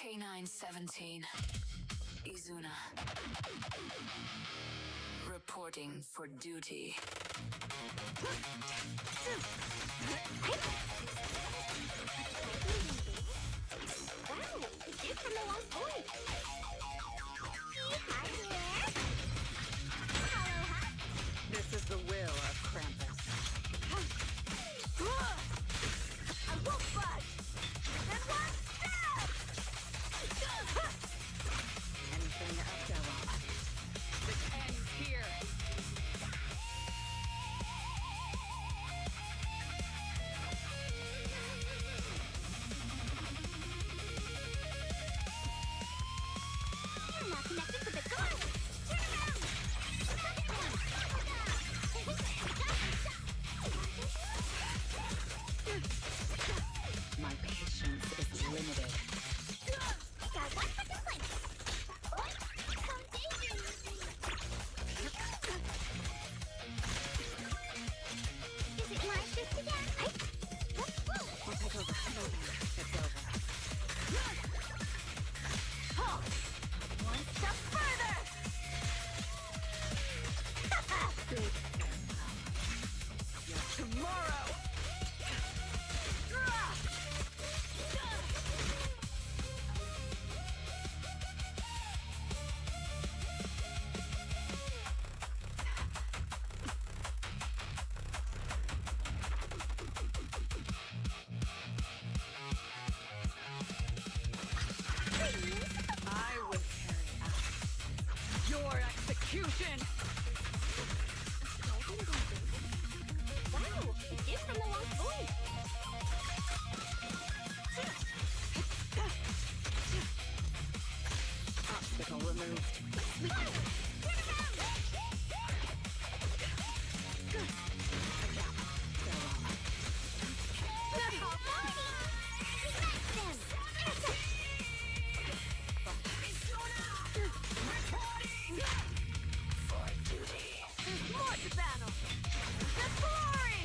K917, Izuna. Reporting for duty. Wow, the kid from the Lost Boys. Hi there. Aloha. This is the will of Krampus. I won't budge. And one stab. Anything up, Della? This ends here. You're not connected to the door. Turn around. My patience is limited. Got one second place. Some danger. Is it my shift again? I'll take over. It's over. Halt! One step further! Big farewell. Your tomorrow! I will carry out your execution! Wow, the kid from the Lost Boys. Obstacle removed. For duty. There's more to battle! The glory!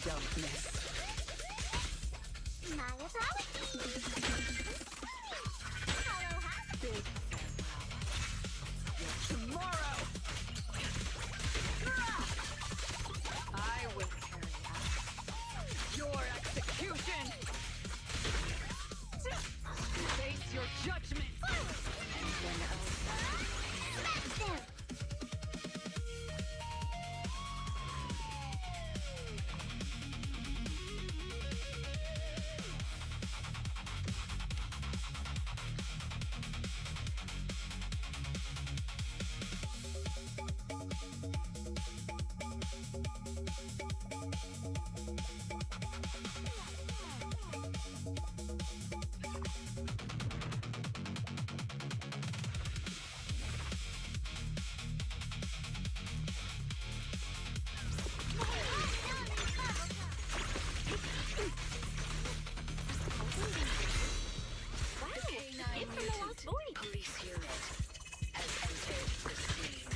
don't miss. My apologies. Hello, hi. Big farewell. Tomorrow! I will carry out your execution! Face your judgment! Anything else? Smash them. Police unit has entered the scene.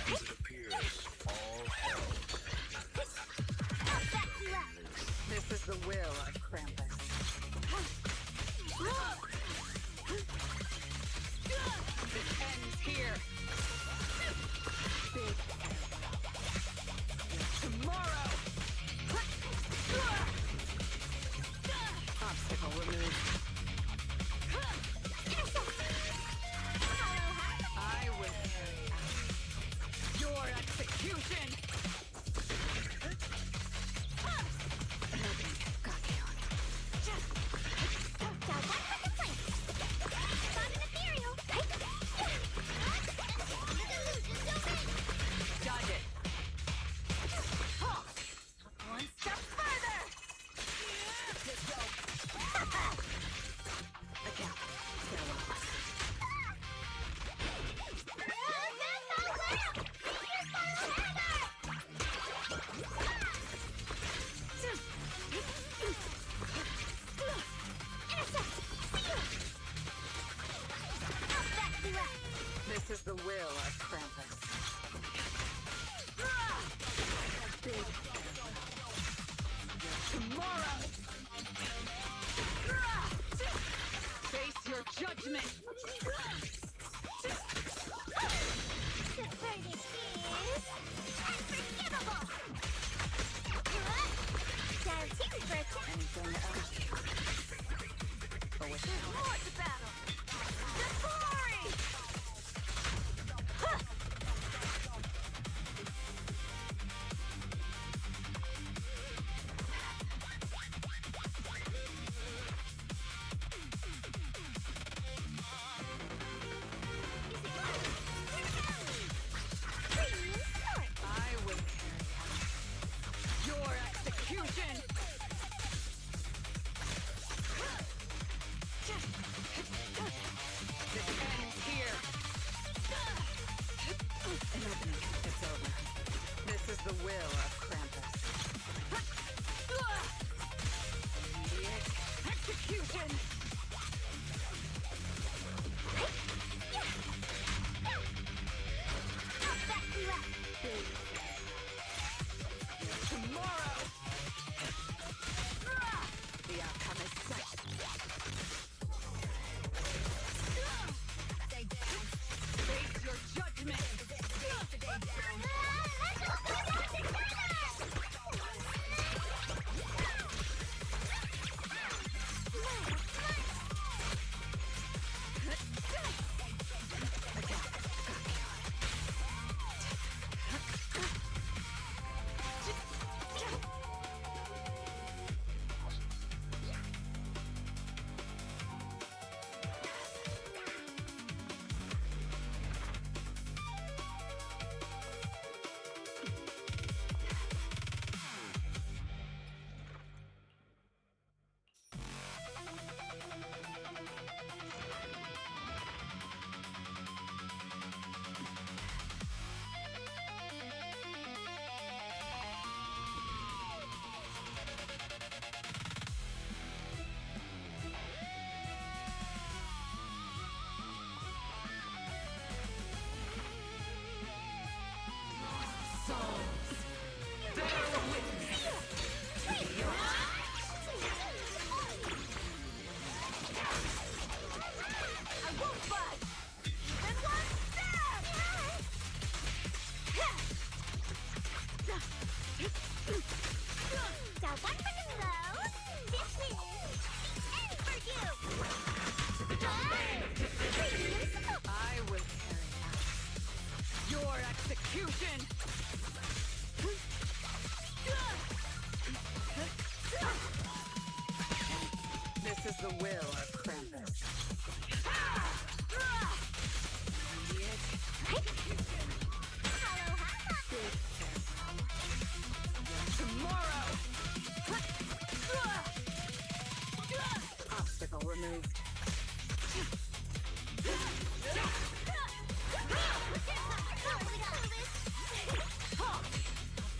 It appears all hell. This is the will of Krampus. This ends here. Big tomorrow. Obstacle removed. I will carry out your execution. Dodge it. One step further. Account. Farewell. This is the will of Krampus. Big tomorrow. Face your judgment. The verdict is unforgivable. Guaranteed for a Anything else? There's more to battle. The glory! I will carry out your execution. This ends here. An opening. It's over. This is the will of Krampus. Immediate execution. Big tomorrow. The outcome is set. Face your judgment. Souls. There's the will of Krampus. Tomorrow! Obstacle removed.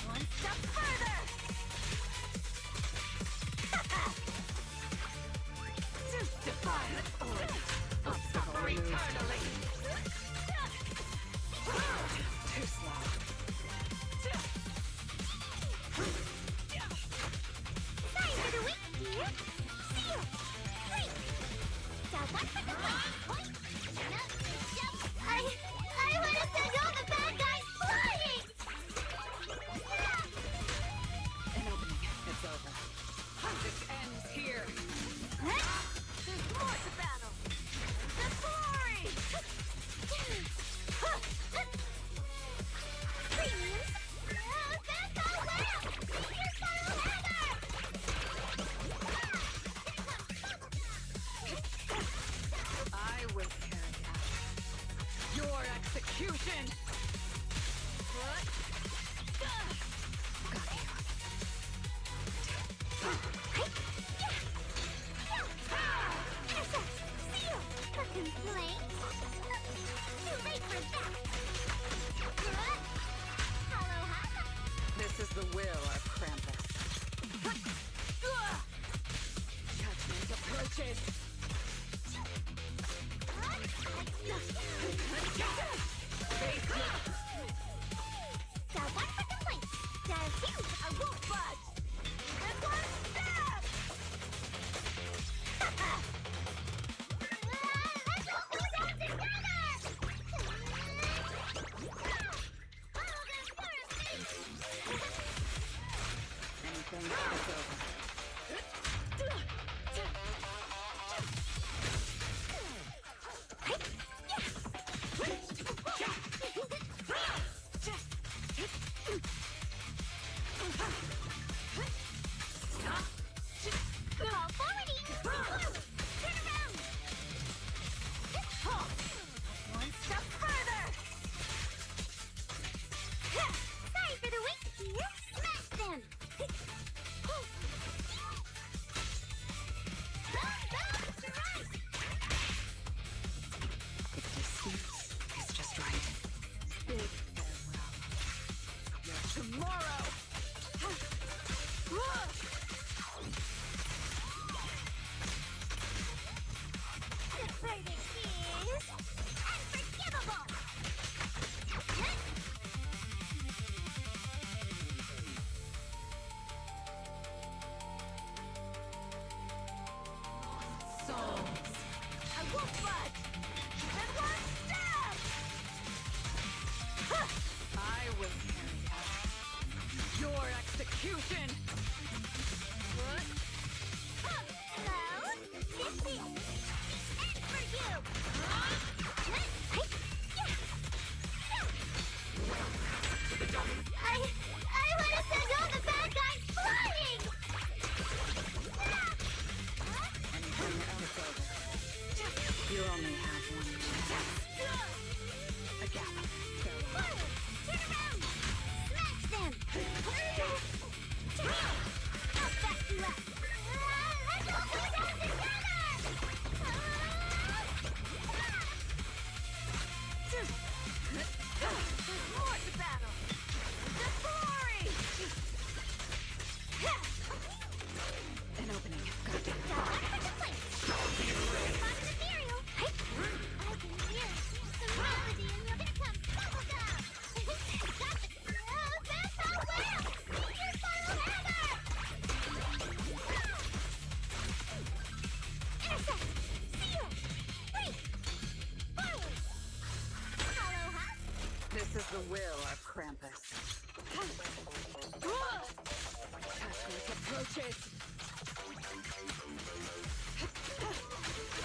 One step further! Defy authority. Obstacle removed. Eternally. Too slow. Sorry for the weak, dear. Seal. Break. Now one for the point. I want to send all the bad guys flying! An opening. It's over. This ends here. There's more to battle! The glory! Premiums! That's all well! Your final hammer! I will carry out your execution. Got you. Seal! The complaint? Too late for that! Hello, Hannah! This is the will of Krampus. Judgment approaches. Face me. Got one for the point! Got you! I won't budge! And one stab! Let's all go down together! Follow this first! Anything is over. Call forwarding! Turn around! One step further! Sorry for the weak, dear! Smash them! Strike! It seems it's just right. Big farewell. Your tomorrow! The verdict is unforgivable! Souls. I won't budge! And one stab! I will carry out your execution. Hello? This is the end for you! I want to send all the bad guys flying! Anything else over. You only have one chance. A gap. Farewell. Turn around! Smash them! I'll back you up! Let's all go down together! There's more to battle! The glory! An opening. Got you. Got one for the place! Response ethereal! I can hear the melody and you're gonna come bubblegum! Got the... that's how well! Your final hammer! Intercept! Seal! Break! Forward! Hollow hop! This is the will of Krampus. Judgment approaches.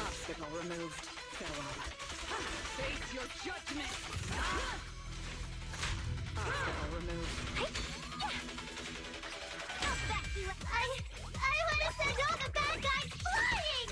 Obstacle removed. Farewell. Face your judgment. Obstacle removed. I'll back you up. I want to send all the bad guys flying!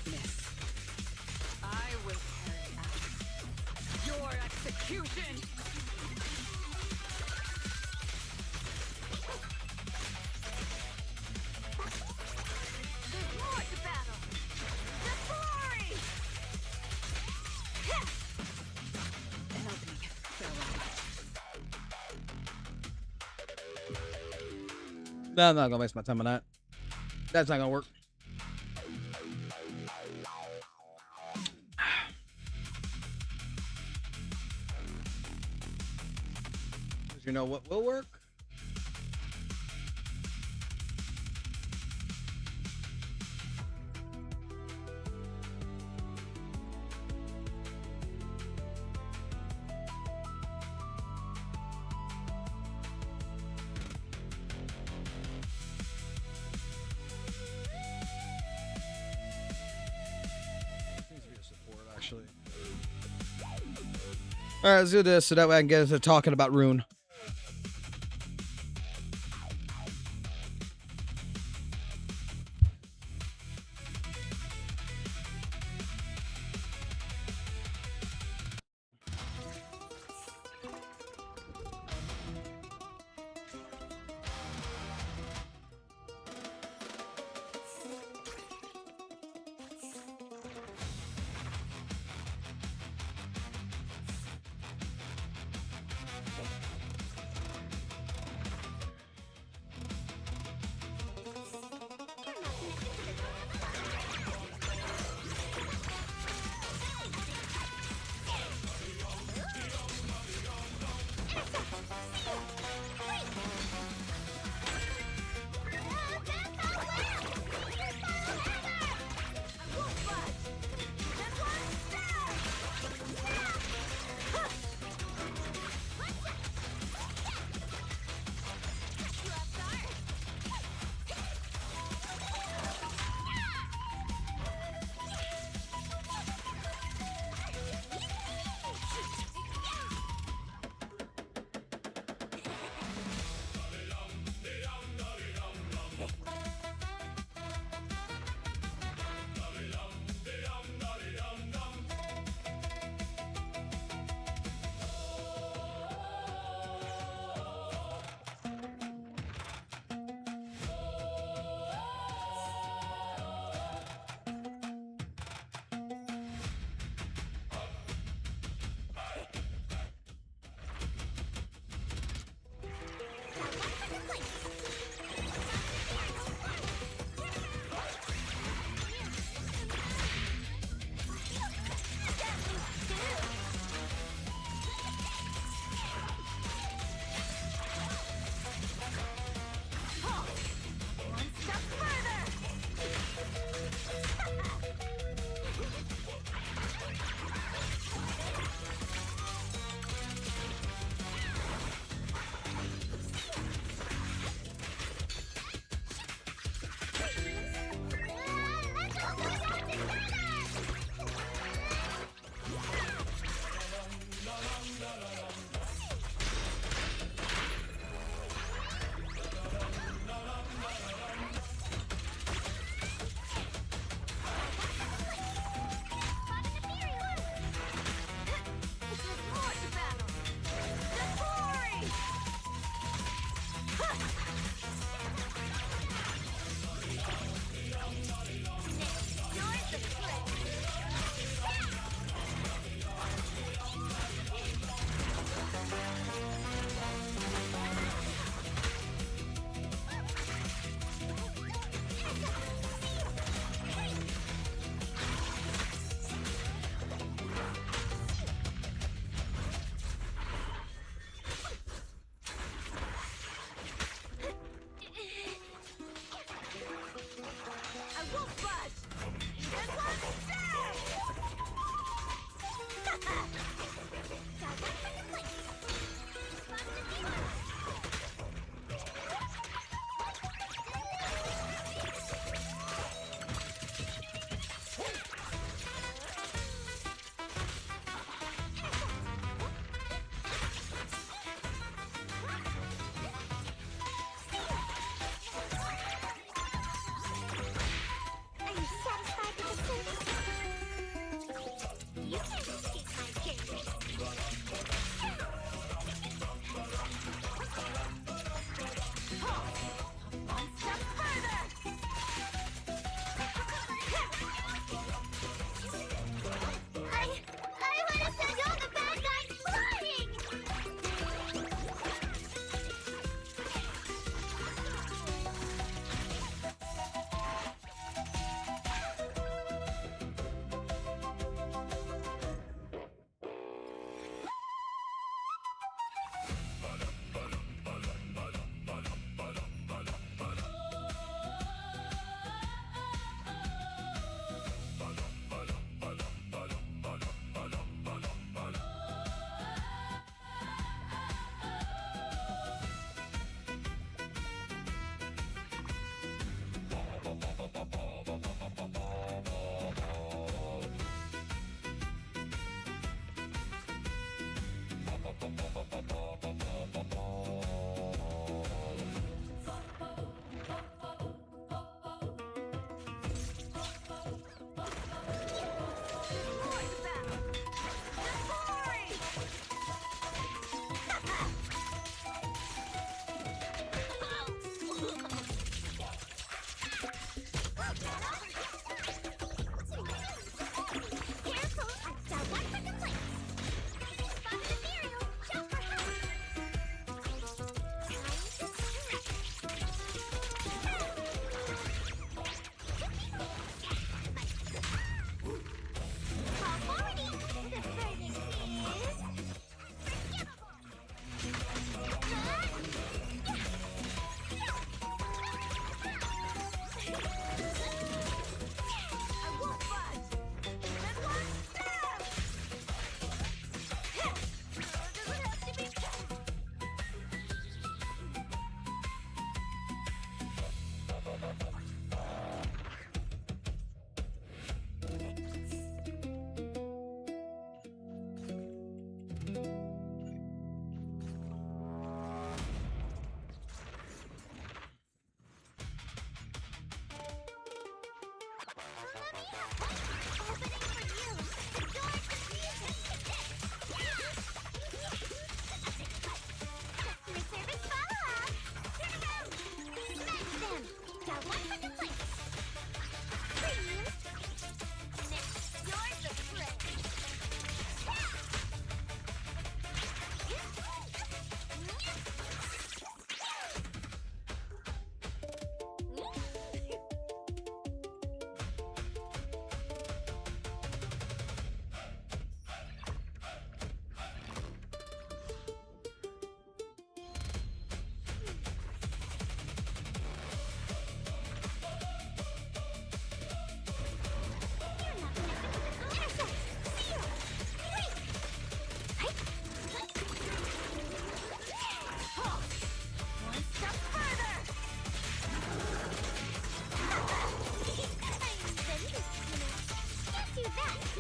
weakness. I will carry out your execution. There's more to battle. The glory! Helping. Farewell. No, I'm not gonna waste my time on that. That's not gonna work. 'Cause you know what will work? Seems to be a support, actually. All right, let's do this so that way I can get into talking about Rune.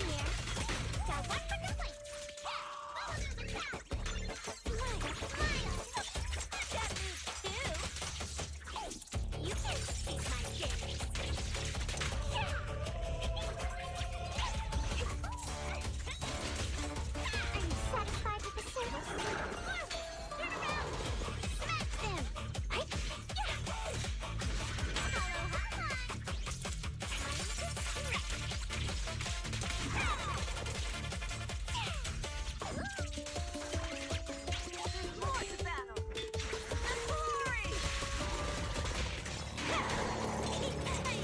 here. Got one for the plate. Follow the path. Smile, smile. That moves too. You can't escape my gaze. Are you satisfied with the service? Turn around! Smash them! Yeah! Hello, More to battle! The glory! Hey!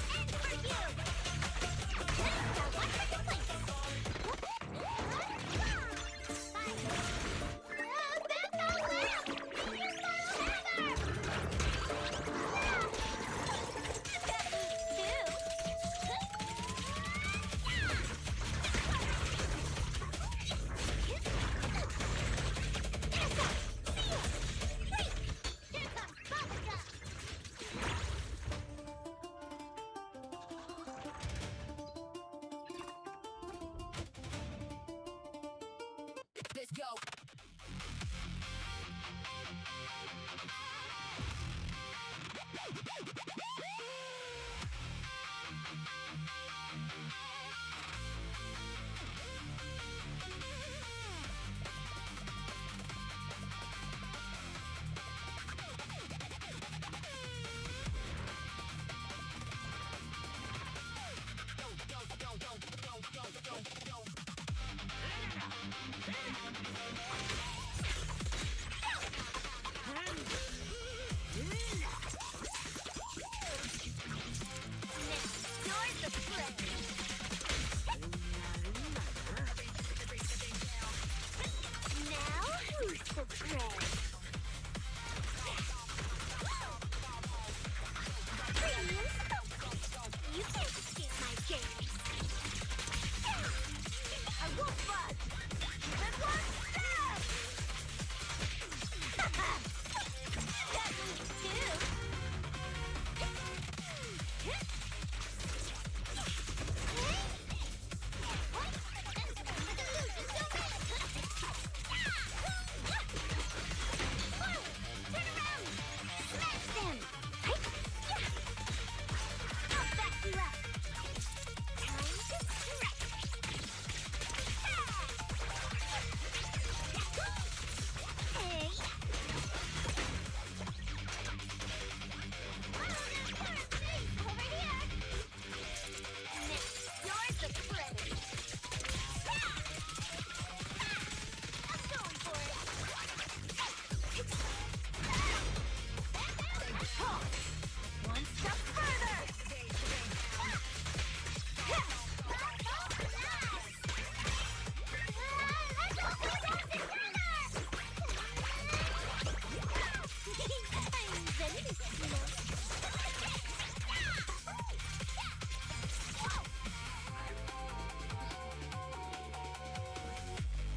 And for you! Got one for the plate! That's all left! Your final hammer! That moves too! Wait! Here comes bubblegum! Let's go. Yours the Now who's the prey? Premium smoke! You can't escape my gaze! I won't budge! Even one step! That moves too! Turn around! Smash them! I'll back you up! Time to strike! Hey! Over here! Yours the pretty! I'm going for it! One step further!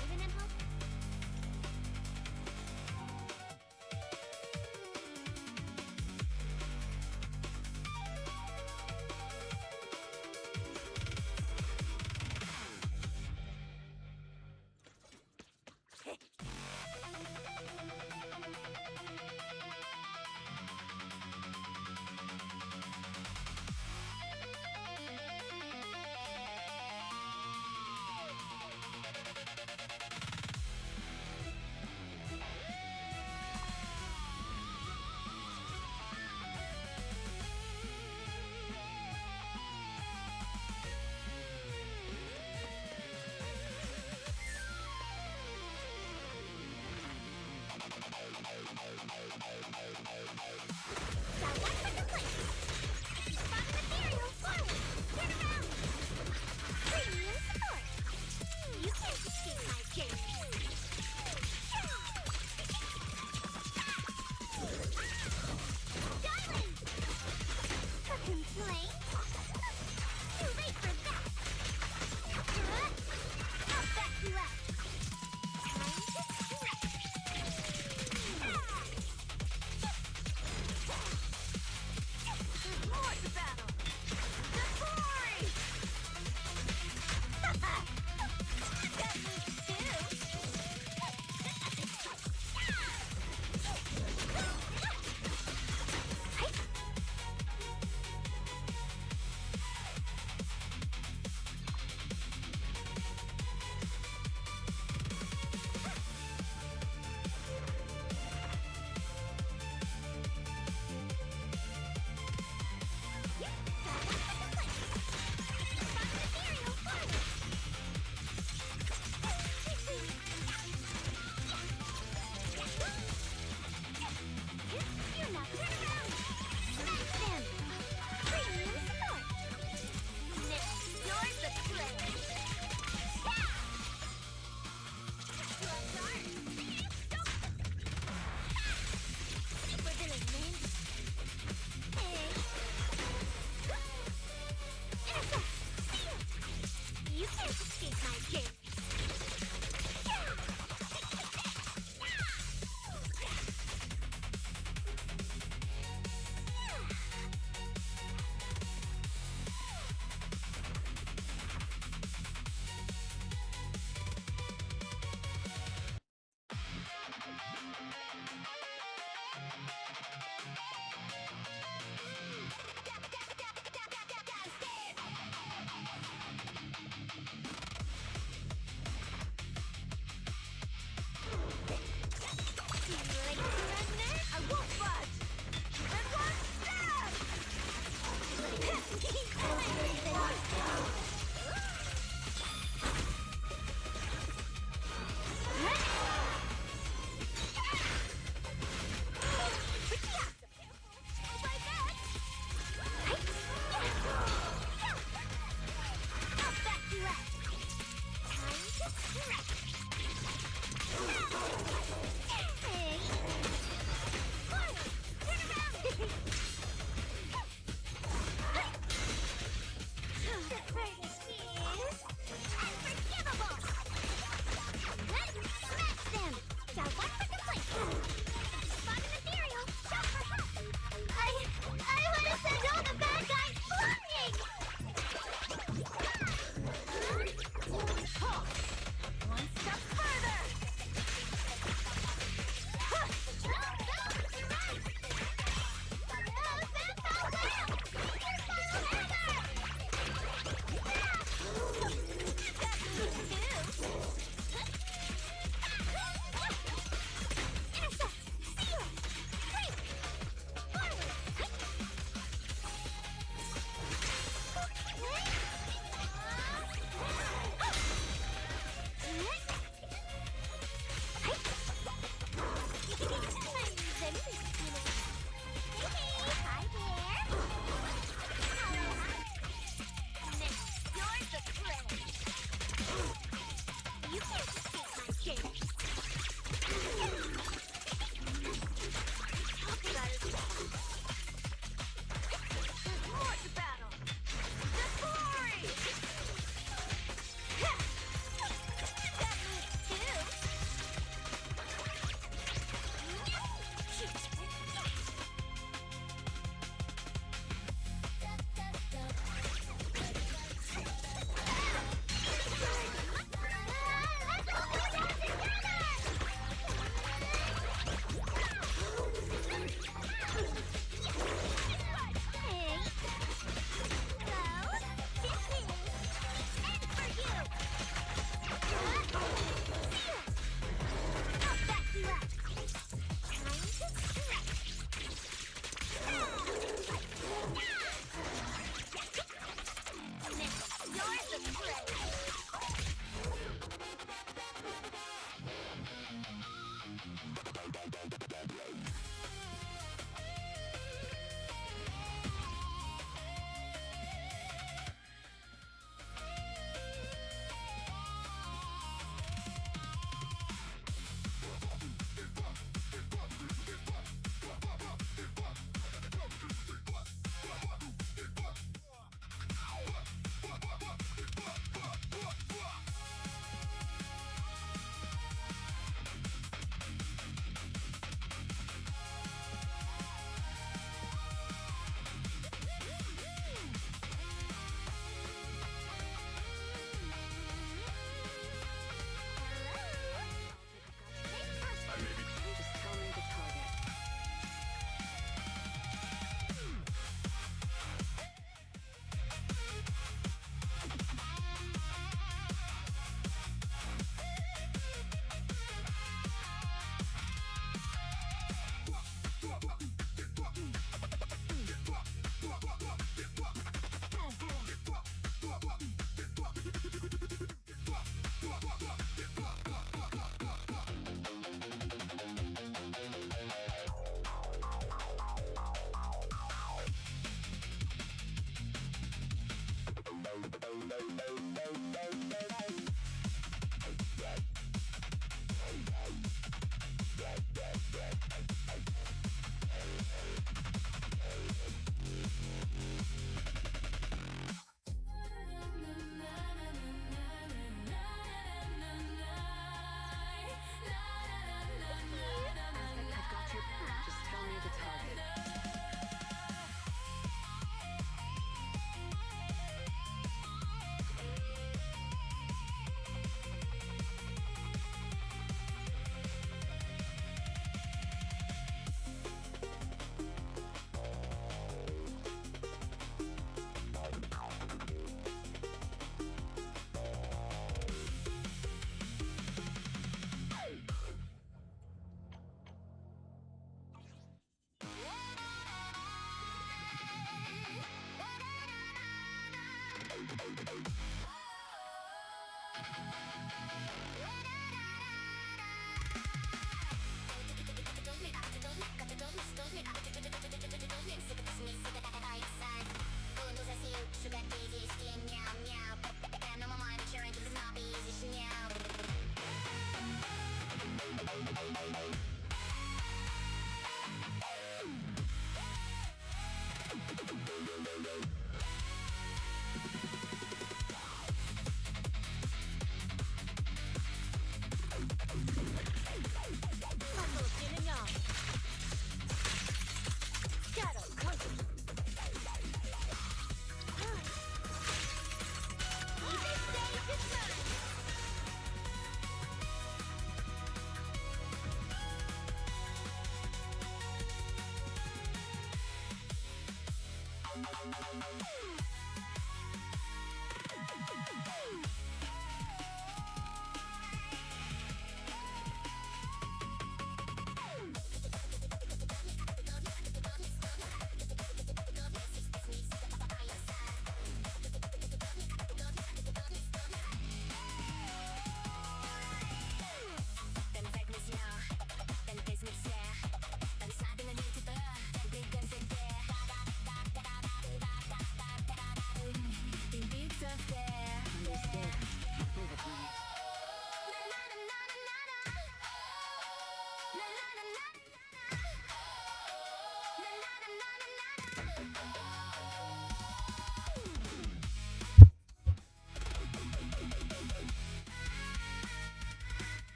Even in hope?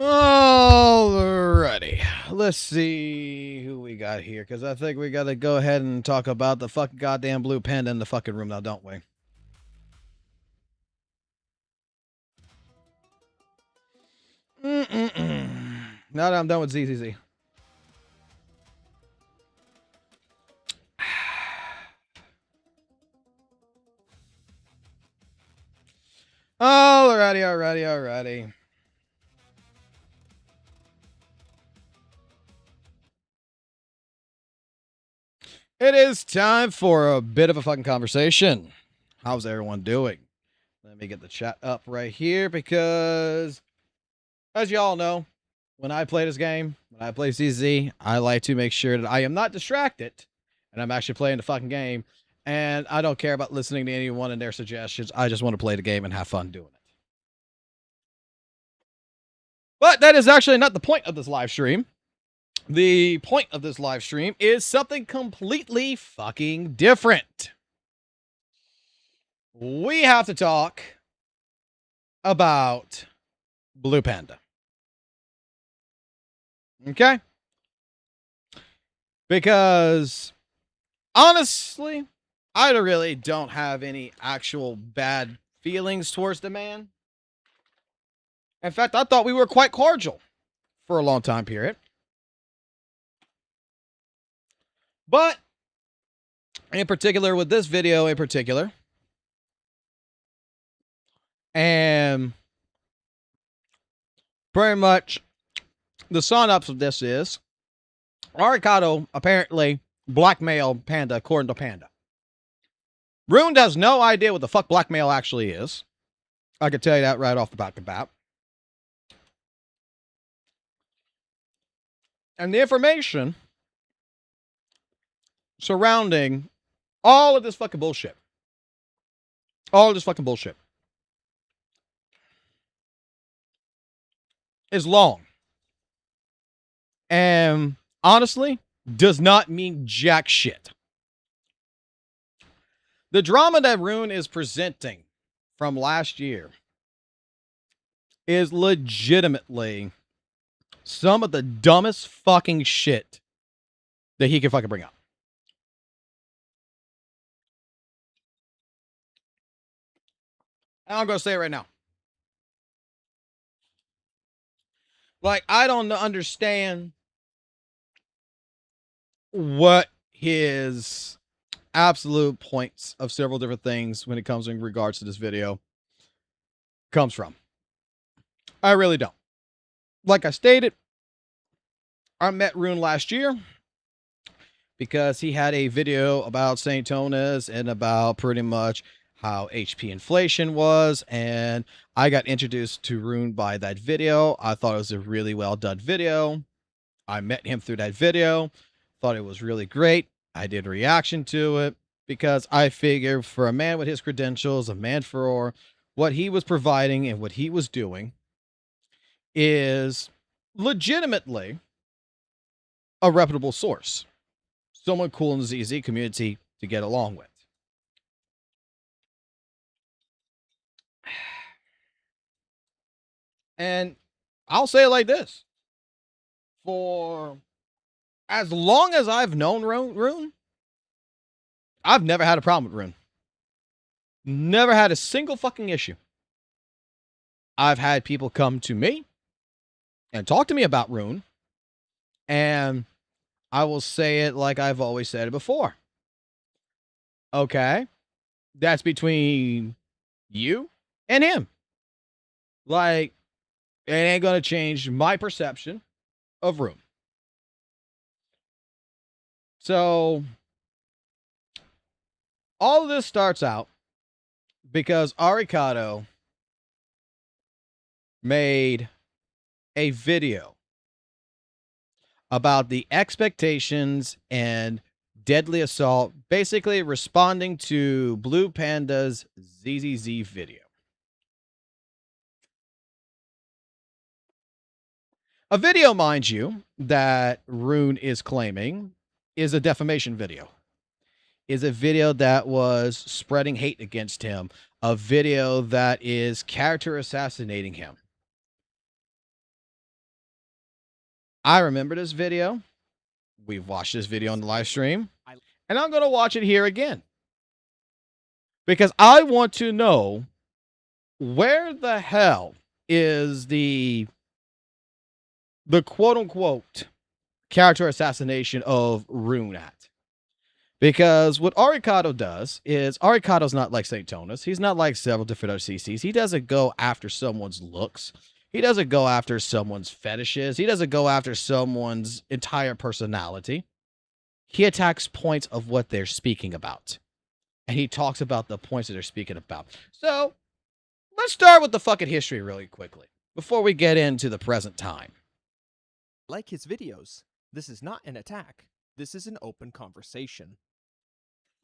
Alrighty, let's see who we got here, because I think we got to go ahead and talk about the fucking goddamn Blue Panda in the fucking room now, don't we? Now that I'm done with ZZZ. Alrighty. It is time for a bit of a fucking conversation. How's everyone doing? Let me get the chat up right here, because as y'all know, when I play this game, when I play CZ, I like to make sure that I am not distracted and I'm actually playing the fucking game, and I don't care about listening to anyone and their suggestions. I just want to play the game and have fun doing it. But that is actually not the point of this live stream. The point of this live stream is something completely fucking different. We have to talk about Blue Panda. Okay? Because honestly, I really don't have any actual bad feelings towards the man. In fact, I thought we were quite cordial for a long time period. But in particular, with this video in particular, and pretty much the synopsis of this is Arcado apparently blackmailed Panda according to Panda. Rune has no idea what the fuck blackmail actually is. I can tell you that right off the bat. And the information surrounding all of this fucking bullshit. Is long. And honestly, does not mean jack shit. The drama that Rune is presenting from last year is legitimately some of the dumbest fucking shit that he can fucking bring up. And I'm going to say it right now. Like, I don't understand what his absolute points of several different things when it comes in regards to this video. comes from. I really don't. Like I stated, I met Rune last year because he had a video about St. Tonas and about pretty much how HP inflation was, and I got introduced to Rune by that video. I thought it was a really well done video. I met him through that video, thought it was really great. I did a reaction to it because I figure for a man with his credentials, a man for what he was providing and what he was doing is legitimately a reputable source. Someone cool in the ZZ community to get along with. And I'll say it like this. For as long as I've known Rune, I've never had a problem with Rune. Never had a single fucking issue. I've had people come to me and talk to me about Rune, and I will say it like I've always said it before. Okay, that's between you and him. Like, it ain't gonna change my perception of Rune. So, all of this starts out because Arikado made a video about the expectations and deadly assault, basically responding to Blue Panda's ZZZ video. A video, mind you, that Rune is claiming is a defamation video. Is a video that was spreading hate against him. A video that is character assassinating him. I remember this video. We've watched this video on the live stream. And I'm going to watch it here again. Because I want to know where the hell is the quote-unquote character assassination of Rune at. Because what Arikado does is, Arikado's not like St. Tonas. He's not like several different other CCs. He doesn't go after someone's looks. He doesn't go after someone's fetishes. He doesn't go after someone's entire personality. He attacks points of what they're speaking about. And he talks about the points that they're speaking about. So, let's start with the fucking history really quickly before we get into the present time. Like his videos, this is not an attack. This is an open conversation.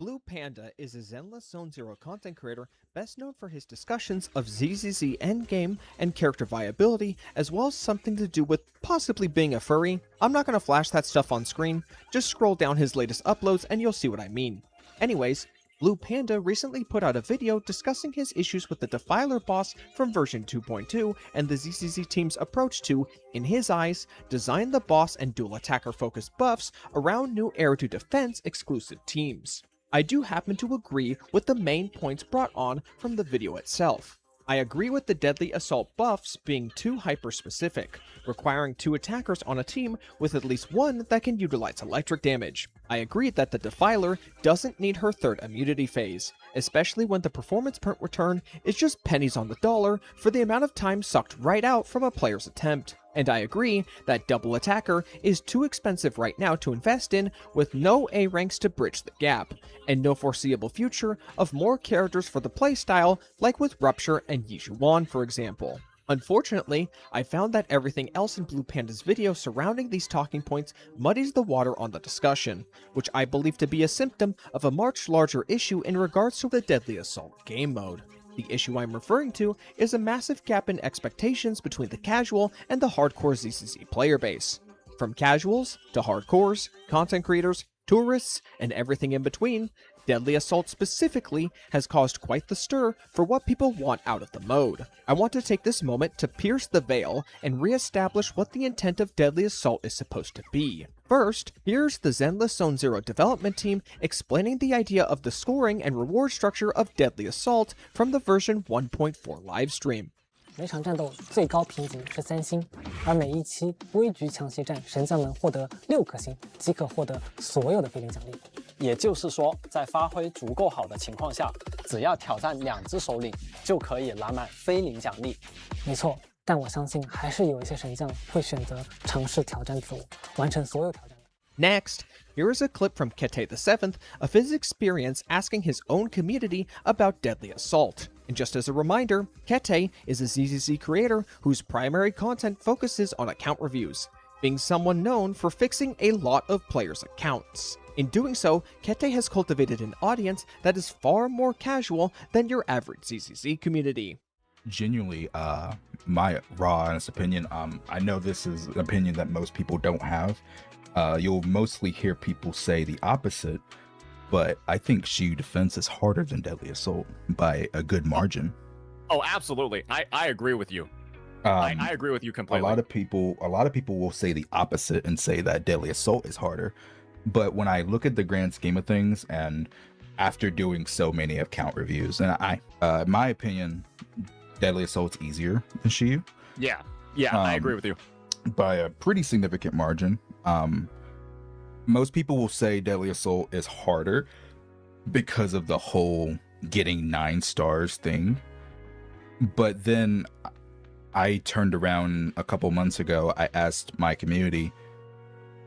Blue Panda is a Zenless Zone Zero content creator best known for his discussions of ZZZ endgame and character viability, as well as something to do with possibly being a furry. I'm not going to flash that stuff on screen, just scroll down his latest uploads and you'll see what I mean. Anyways, Blue Panda recently put out a video discussing his issues with the Defiler boss from version 2.2 and the ZZZ team's approach to, in his eyes, design the boss and dual attacker focused buffs around new Era 2 Defense exclusive teams. I do happen to agree with the main points brought on from the video itself. I agree with the deadly assault buffs being too hyper-specific, requiring 2 attackers on a team with at least one that can utilize electric damage. I agree that the Defiler doesn't need her 3rd immunity phase, especially when the performance point return is just pennies on the dollar for the amount of time sucked right out from a player's attempt. And I agree that double attacker is too expensive right now to invest in with no A ranks to bridge the gap, and no foreseeable future of more characters for the playstyle like with Rupture and Yijuan for example. Unfortunately, I found that everything else in Blue Panda's video surrounding these talking points muddies the water on the discussion, which I believe to be a symptom of a much larger issue in regards to the Deadly Assault game mode. The issue I'm referring to is a massive gap in expectations between the casual and the hardcore ZZZ player base. From casuals to hardcores, content creators, tourists, and everything in between, Deadly Assault specifically has caused quite the stir for what people want out of the mode. I want to take this moment to pierce the veil and re-establish what the intent of Deadly Assault is supposed to be. First, here's the Zenless Zone Zero development team explaining the idea of the scoring and reward structure of Deadly Assault from the version 1.4 livestream. 每场战斗最高评级是3星，而每一期微局抢袭战，神将们获得6颗星，即可获得所有的非零奖励。也就是说，在发挥足够好的情况下，只要挑战2只首领就可以拿满非零奖励。没错，但我相信还是有一些神将会选择尝试挑战自我，完成所有挑战。 Next, here is a clip from Kete VII of his experience asking his own community about Deadly Assault. And just as a reminder, Kete is a ZZZ creator whose primary content focuses on account reviews, being someone known for fixing a lot of players' accounts. In doing so, Kete has cultivated an audience that is far more casual than your average ZZZ community. Genuinely, my raw honest opinion, I know this is an opinion that most people don't have. You'll mostly hear people say the opposite, but I think Shiyu Defense is harder than Deadly Assault by a good margin. Oh, absolutely. I agree with you. I agree with you completely. A lot of people will say the opposite and say that Deadly Assault is harder. But when I look at the grand scheme of things, and after doing so many account reviews, and in my opinion, Deadly Assault's easier than Shiyu. Yeah, I agree with you. By a pretty significant margin. Most people will say Deadly Assault is harder because of the whole getting 9 stars thing. But then I turned around a couple months ago, I asked my community,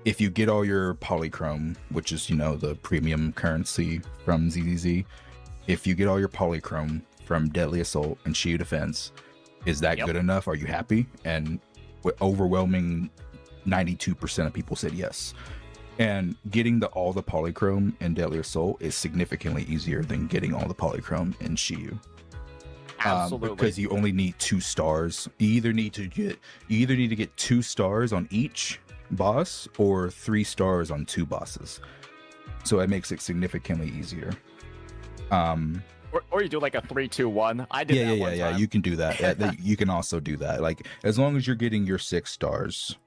if you get all your polychrome, which is, you know, the premium currency from ZZZ, if you get all your polychrome from Deadly Assault and Shield Defense, is that good enough? Are you happy? And with overwhelming 92% of people said yes. And getting all the polychrome in Deadly Assault is significantly easier than getting all the polychrome in Shiyu. Absolutely. Because you only need 2 stars. You either need to get 2 stars on each boss or 3 stars on 2 bosses. So it makes it significantly easier. Or you do like a 3-2-1. I did that one time. Yeah. You can do that. You can also do that. Like, as long as you're getting your 6 stars,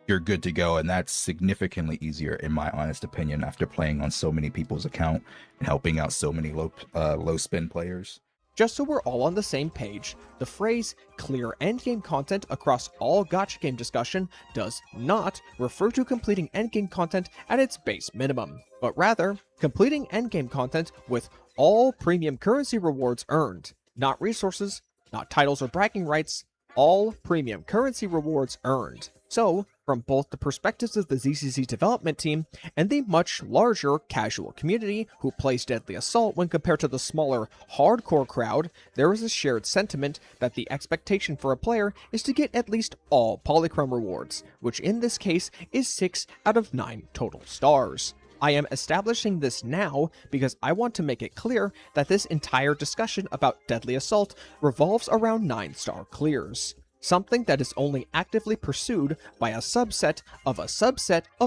you're good to go, and that's significantly easier in my honest opinion after playing on so many people's account and helping out so many low spin players. Just so we're all on the same page, the phrase clear endgame content across all gacha game discussion does not refer to completing endgame content at its base minimum, but rather completing endgame content with all premium currency rewards earned, not resources, not titles or bragging rights, all premium currency rewards earned. So, from both the perspectives of the ZZZ development team and the much larger casual community who plays Deadly Assault when compared to the smaller hardcore crowd, there is a shared sentiment that the expectation for a player is to get at least all polychrome rewards, which in this case is 6 out of 9 total stars. I am establishing this now because I want to make it clear that this entire discussion about Deadly Assault revolves around 9-star clears, something that is only actively pursued by a subset of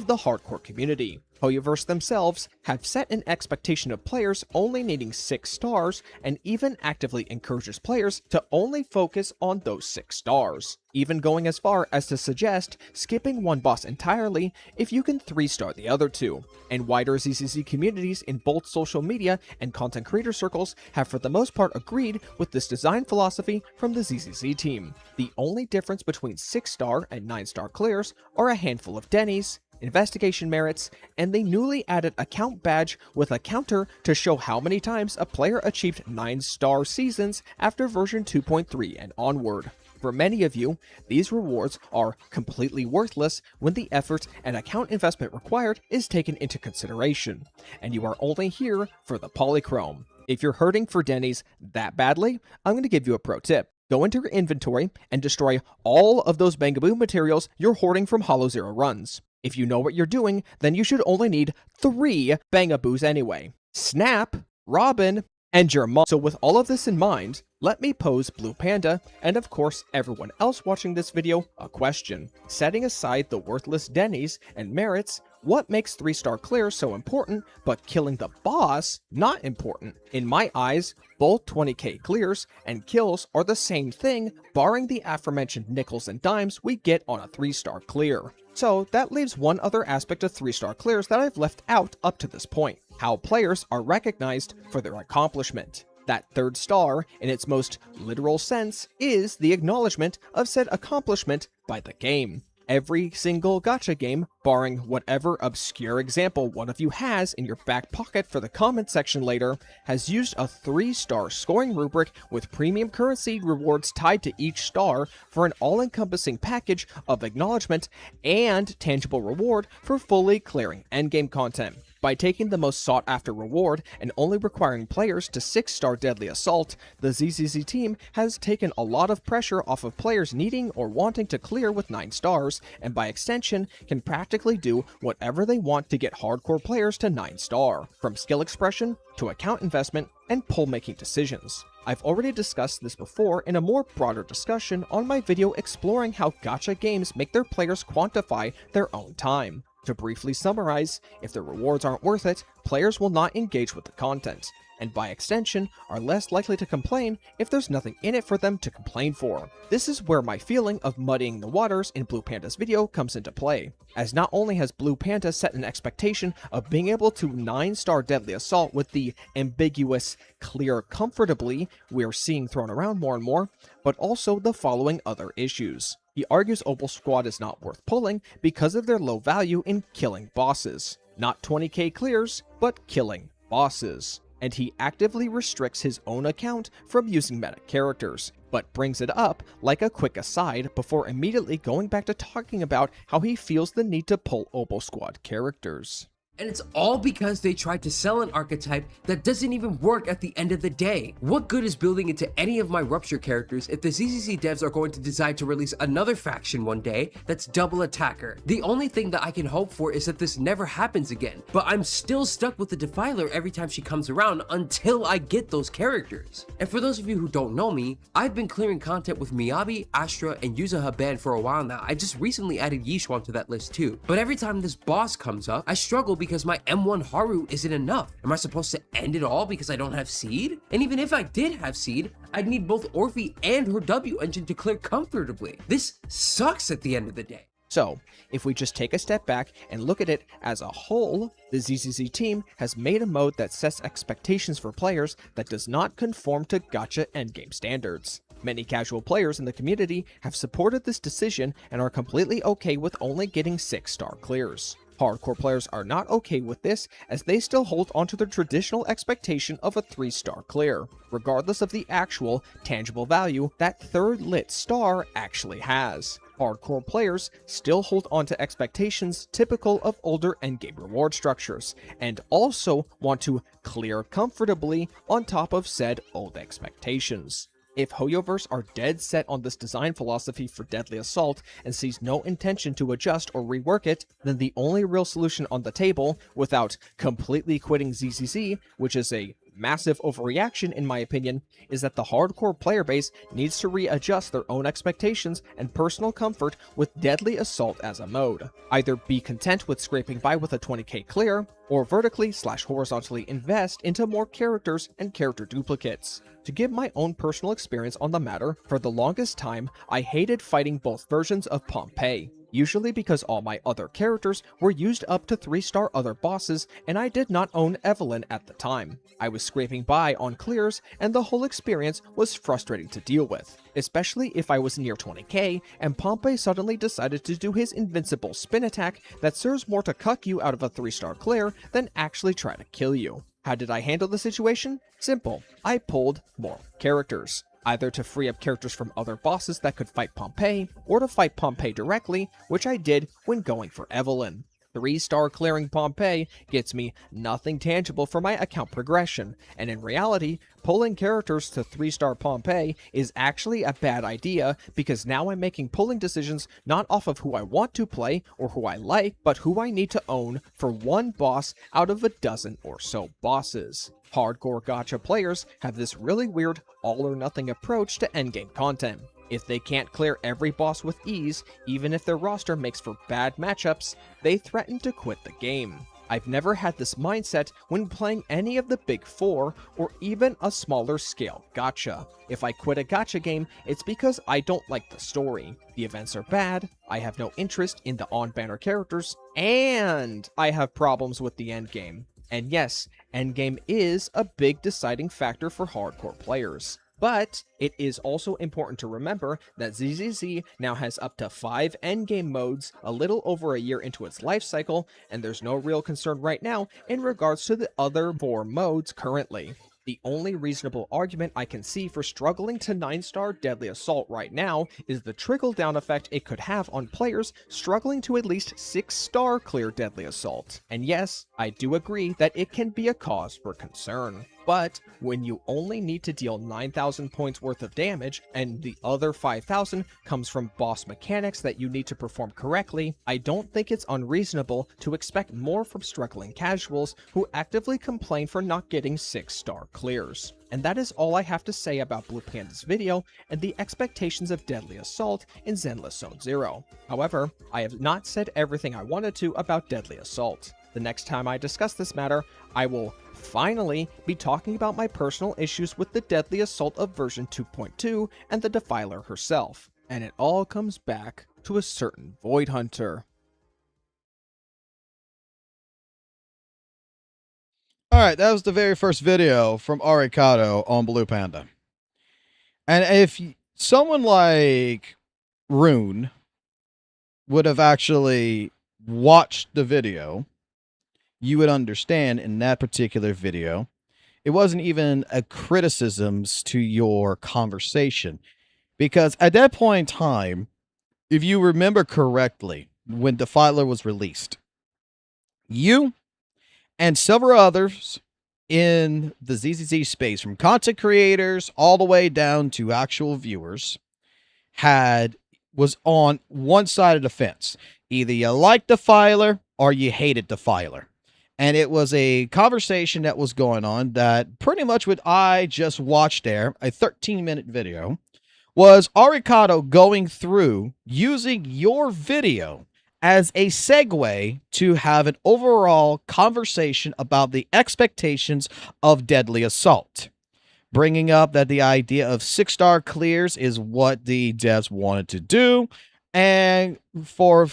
the hardcore community. Hoyoverse themselves have set an expectation of players only needing 6 stars and even actively encourages players to only focus on those 6 stars, even going as far as to suggest skipping one boss entirely if you can 3-star the other 2. And wider ZZZ communities in both social media and content creator circles have for the most part agreed with this design philosophy from the ZZZ team. The only difference between 6-star and 9-star clears are a handful of Denny's, investigation merits, and the newly added account badge with a counter to show how many times a player achieved 9-star seasons after version 2.3 and onward. For many of you, these rewards are completely worthless when the effort and account investment required is taken into consideration, and you are only here for the polychrome. If you're hurting for Denny's that badly, I'm going to give you a pro tip. Go into your inventory and destroy all of those Bangaboo materials you're hoarding from Hollow Zero runs. If you know what you're doing, then you should only need 3 Bangaboos anyway. Snap, Robin, and your mom. So with all of this in mind, let me pose Blue Panda, and of course everyone else watching this video, a question. Setting aside the worthless Denny's and merits, what makes 3-star clear so important, but killing the boss not important? In my eyes, both 20k clears and kills are the same thing, barring the aforementioned nickels and dimes we get on a 3-star clear. So that leaves one other aspect of 3-star clears that I've left out up to this point: how players are recognized for their accomplishment. That 3rd star, in its most literal sense, is the acknowledgement of said accomplishment by the game. Every single gacha game, barring whatever obscure example one of you has in your back pocket for the comment section later, has used a 3-star scoring rubric with premium currency rewards tied to each star for an all-encompassing package of acknowledgement and tangible reward for fully clearing endgame content. By taking the most sought-after reward and only requiring players to 6-star Deadly Assault, the ZZZ team has taken a lot of pressure off of players needing or wanting to clear with 9 stars, and by extension, can practically do whatever they want to get hardcore players to 9-star, from skill expression to account investment and pull-making decisions. I've already discussed this before in a more broader discussion on my video exploring how gacha games make their players quantify their own time. To briefly summarize, if the rewards aren't worth it, players will not engage with the content, and by extension, are less likely to complain if there's nothing in it for them to complain for. This is where my feeling of muddying the waters in Blue Panda's video comes into play, as not only has Blue Panda set an expectation of being able to 9-star Deadly Assault with the ambiguous clear comfortably we're seeing thrown around more and more, but also the following other issues. He argues Opal Squad is not worth pulling because of their low value in killing bosses. Not 20k clears, but killing bosses. And he actively restricts his own account from using meta characters, but brings it up like a quick aside before immediately going back to talking about how he feels the need to pull Opal Squad characters. And it's all because they tried to sell an archetype that doesn't even work at the end of the day. What good is building into any of my Rupture characters if the ZZZ devs are going to decide to release another faction one day that's double attacker? The only thing that I can hope for is that this never happens again, but I'm still stuck with the Defiler every time she comes around until I get those characters. And for those of you who don't know me, I've been clearing content with Miyabi, Astra, and Yuzuha band for a while now. I just recently added Yishuan to that list too. But every time this boss comes up, I struggle because my M1 Haru isn't enough. Am I supposed to end it all because I don't have Seed? And even if I did have Seed, I'd need both Orphe and her W engine to clear comfortably. This sucks at the end of the day. So, if we just take a step back and look at it as a whole, the ZZZ team has made a mode that sets expectations for players that does not conform to gacha endgame standards. Many casual players in the community have supported this decision and are completely okay with only getting 6-star clears. Hardcore players are not okay with this, as they still hold onto their traditional expectation of a 3-star clear, regardless of the actual, tangible value that third lit star actually has. Hardcore players still hold onto expectations typical of older endgame reward structures, and also want to clear comfortably on top of said old expectations. If Hoyoverse are dead set on this design philosophy for Deadly Assault and sees no intention to adjust or rework it, then the only real solution on the table, without completely quitting ZZZ, which is a massive overreaction in my opinion, is that the hardcore player base needs to readjust their own expectations and personal comfort with Deadly Assault as a mode. Either be content with scraping by with a 20k clear, or vertically/horizontally invest into more characters and character duplicates. To give my own personal experience on the matter, for the longest time, I hated fighting both versions of Pompeii, usually because all my other characters were used up to 3-star other bosses and I did not own Evelyn at the time. I was scraping by on clears and the whole experience was frustrating to deal with, especially if I was near 20k and Pompeii suddenly decided to do his invincible spin attack that serves more to cuck you out of a 3-star clear than actually try to kill you. How did I handle the situation? Simple. I pulled more characters, either to free up characters from other bosses that could fight Pompeii, or to fight Pompeii directly, which I did when going for Evelyn. 3-star clearing Pompeii gets me nothing tangible for my account progression, and in reality, pulling characters to 3-star Pompeii is actually a bad idea because now I'm making pulling decisions not off of who I want to play or who I like, but who I need to own for one boss out of a dozen or so bosses. Hardcore gacha players have this really weird all-or-nothing approach to endgame content. If they can't clear every boss with ease, even if their roster makes for bad matchups, they threaten to quit the game. I've never had this mindset when playing any of the big 4 or even a smaller scale gacha. If I quit a gacha game, it's because I don't like the story. The events are bad, I have no interest in the on-banner characters, and I have problems with the endgame. And yes, endgame is a big deciding factor for hardcore players. But it is also important to remember that ZZZ now has up to 5 endgame modes a little over a year into its life cycle, and there's no real concern right now in regards to the other 4 modes currently. The only reasonable argument I can see for struggling to 9-star Deadly Assault right now is the trickle-down effect it could have on players struggling to at least 6-star clear Deadly Assault. And yes, I do agree that it can be a cause for concern. But when you only need to deal 9,000 points worth of damage, and the other 5,000 comes from boss mechanics that you need to perform correctly, I don't think it's unreasonable to expect more from struggling casuals who actively complain for not getting 6-star clears. And that is all I have to say about Blue Panda's video and the expectations of Deadly Assault in Zenless Zone Zero. However, I have not said everything I wanted to about Deadly Assault. The next time I discuss this matter, I will finally be talking about my personal issues with the Deadly Assault of version 2.2 and the Defiler herself. And it all comes back to a certain Void Hunter. Alright, that was the very first video from Arikado on Blue Panda. And if someone like Rune would have actually watched the video, you would understand in that particular video, it wasn't even a criticisms to your conversation. Because at that point in time, if you remember correctly, when Defiler was released, you and several others in the ZZZ space, from content creators all the way down to actual viewers, was on one side of the fence. Either you liked Defiler or you hated Defiler. And it was a conversation that was going on that pretty much what I just watched there, a 13-minute video, was Arikado going through using your video as a segue to have an overall conversation about the expectations of Deadly Assault. Bringing up that the idea of 6-star clears is what the devs wanted to do, and for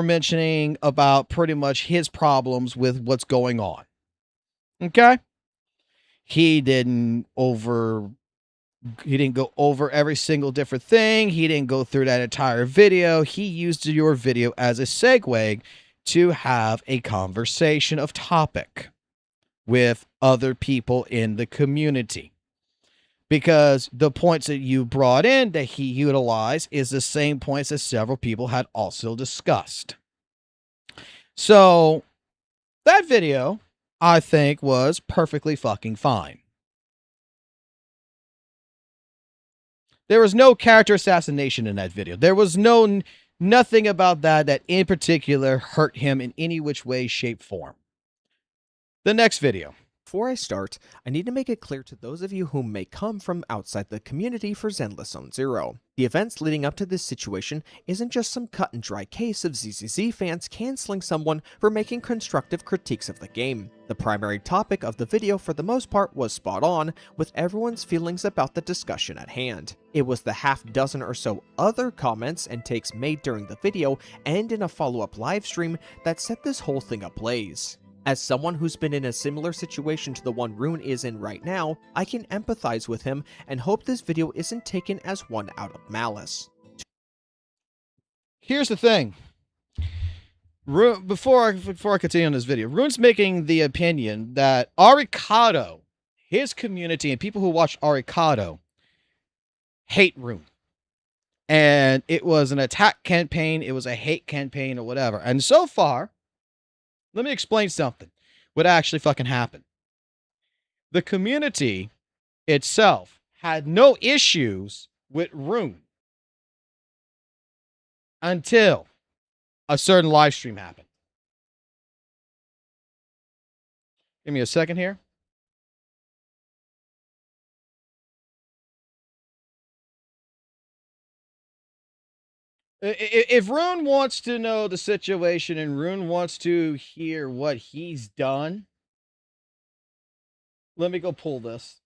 mentioning about pretty much his problems with what's going on. Okay? He didn't go over every single different thing. He didn't go through that entire video. He used your video as a segue to have a conversation of topic with other people in the community. Because the points that you brought in that he utilized is the same points that several people had also discussed. So that video, I think, was perfectly fucking fine. There was no character assassination in that video. There was nothing about that in particular hurt him in any which way, shape, form. The next video. Before I start, I need to make it clear to those of you who may come from outside the community for Zenless Zone Zero. The events leading up to this situation isn't just some cut and dry case of ZZZ fans canceling someone for making constructive critiques of the game. The primary topic of the video for the most part was spot on, with everyone's feelings about the discussion at hand. It was the half dozen or so other comments and takes made during the video and in a follow-up livestream that set this whole thing ablaze. As someone who's been in a similar situation to the one Rune is in right now, I can empathize with him and hope this video isn't taken as one out of malice. Here's the thing. Before I continue on this video, Rune's making the opinion that Arikado, his community, and people who watch Arikado hate Rune. And it was an attack campaign, it was a hate campaign, or whatever. And so far, let me explain something. What actually fucking happened. The community itself had no issues with Rune until a certain live stream happened. Give me a second here. If Rune wants to know the situation and Rune wants to hear what he's done, let me go pull this.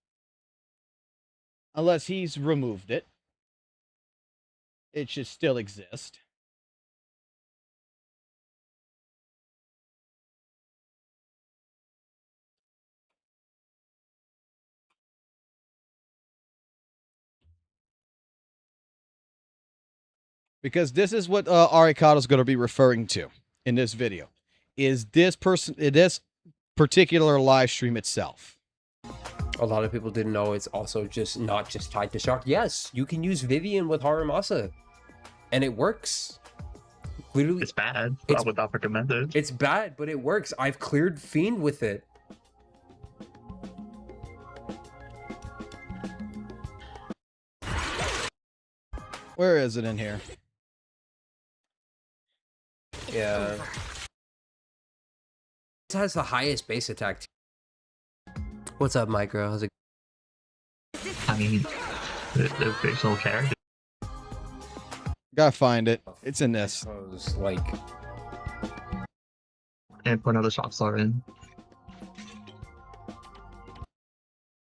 Unless he's removed it. It should still exist. because this is what Arikado is going to be referring to in this video. Is this particular live stream itself? A lot of people didn't know it's also not just tied to Shark. Yes, you can use Vivian with Haramasa, and it works. Literally, it's bad. I would not recommend it. It's bad, but it works. I've cleared Fiend with it. Where is it in here? Yeah. This has the highest base attack. What's up, Micro? How's it? I mean, there's no character. Gotta find it. It's in this. Like, and put another shot star in.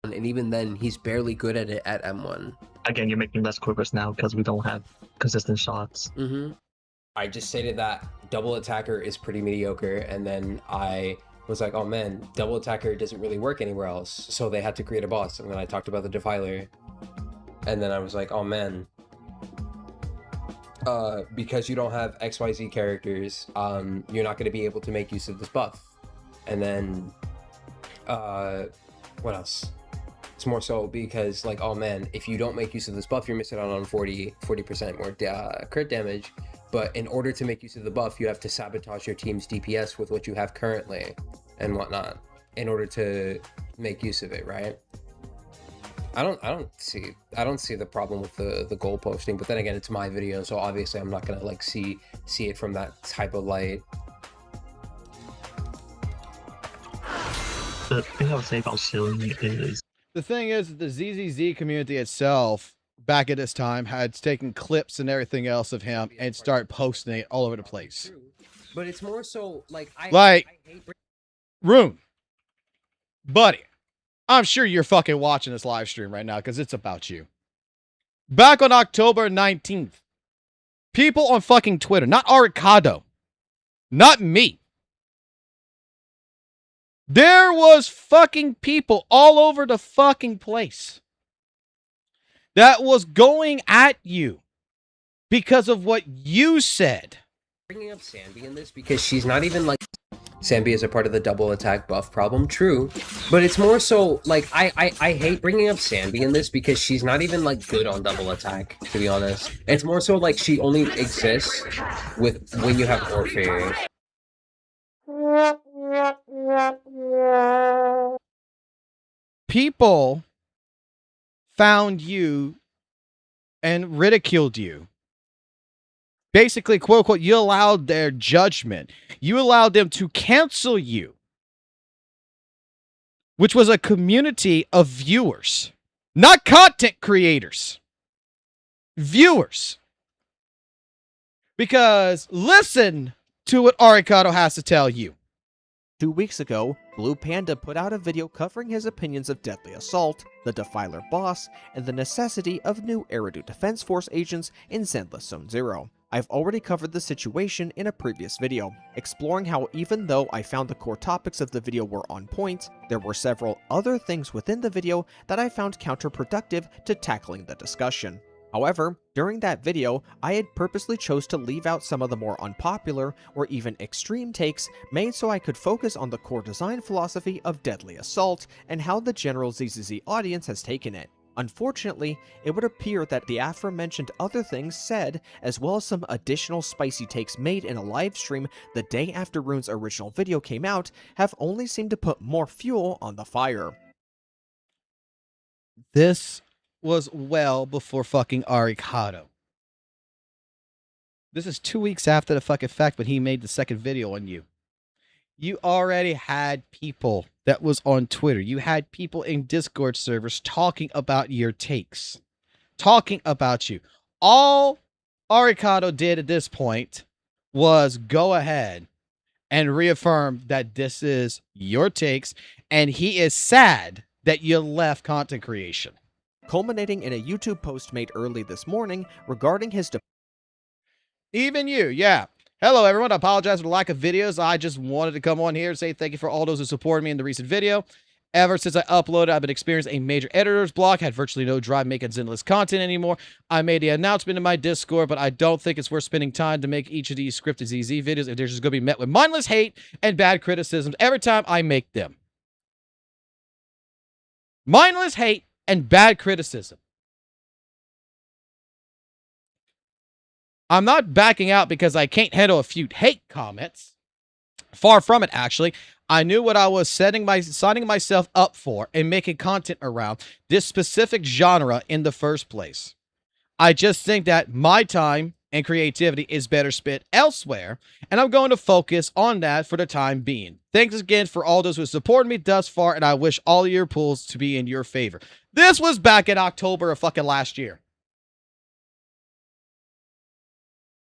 And even then, he's barely good at it at M1. Again, you're making less quivers now because we don't have consistent shots. I just stated that double attacker is pretty mediocre, and then I was like, oh man, double attacker doesn't really work anywhere else, so they had to create a boss. And then I talked about the Defiler, and then I was like, oh man, because you don't have XYZ characters, you're not going to be able to make use of this buff. And then what else? It's more so because, like, oh man, if you don't make use of this buff, you're missing out on 40% more crit damage. But in order to make use of the buff, you have to sabotage your team's DPS with what you have currently and whatnot in order to make use of it, right? I don't see the problem with the goal posting, but then again, it's my video, so obviously I'm not gonna like see it from that type of light. The thing I would say about shilling is the thing is the ZZZ community itself back at this time had taken clips and everything else of him and start posting it all over the place. But it's more so like I hate Rune, buddy, I'm sure you're fucking watching this live stream right now because it's about you. Back on October 19th, people on fucking Twitter, not Arikado, not me. There was fucking people all over the fucking place that was going at you because of what you said. Bringing up Sambi in this because she's not even like Sambi is a part of the double attack buff problem, true, but it's more so like I hate bringing up Sambi in this because she's not even like good on double attack, to be honest. It's more so like she only exists with when you have Orpheus. People found you and ridiculed you. Basically, quote unquote, you allowed their judgment. You allowed them to cancel you, which was a community of viewers, not content creators. Viewers. Because listen to what Arikado has to tell you. 2 weeks ago, Blue Panda put out a video covering his opinions of Deadly Assault, the Defiler boss, and the necessity of new Eridu Defense Force agents in Zenless Zone Zero. I've already covered the situation in a previous video, exploring how even though I found the core topics of the video were on point, there were several other things within the video that I found counterproductive to tackling the discussion. However, during that video, I had purposely chose to leave out some of the more unpopular or even extreme takes made so I could focus on the core design philosophy of Deadly Assault and how the general ZZZ audience has taken it. Unfortunately, it would appear that the aforementioned other things said, as well as some additional spicy takes made in a live stream the day after Rune's original video came out, have only seemed to put more fuel on the fire. This was well before fucking Arikado. This is 2 weeks after the fucking fact when he made the second video on you. You already had people that was on Twitter. You had people in Discord servers talking about your takes. Talking about you. All Arikado did at this point was go ahead and reaffirm that this is your takes, and he is sad that you left content creation. Culminating in a YouTube post made early this morning regarding his Even you, yeah. Hello, everyone. I apologize for the lack of videos. I just wanted to come on here and say thank you for all those who supported me in the recent video. Ever since I uploaded, I've been experiencing a major editor's block, had virtually no drive making Zenless content anymore. I made the announcement in my Discord, but I don't think it's worth spending time to make each of these scripted ZZ videos if they're just going to be met with mindless hate and bad criticisms every time I make them. Mindless hate and bad criticism. I'm not backing out because I can't handle a few hate comments. Far from it, actually. I knew what I was signing myself up for and making content around this specific genre in the first place. I just think that my time and creativity is better spent elsewhere, and I'm going to focus on that for the time being. Thanks again for all those who supported me thus far, and I wish all your pulls to be in your favor. This was back in October of fucking last year.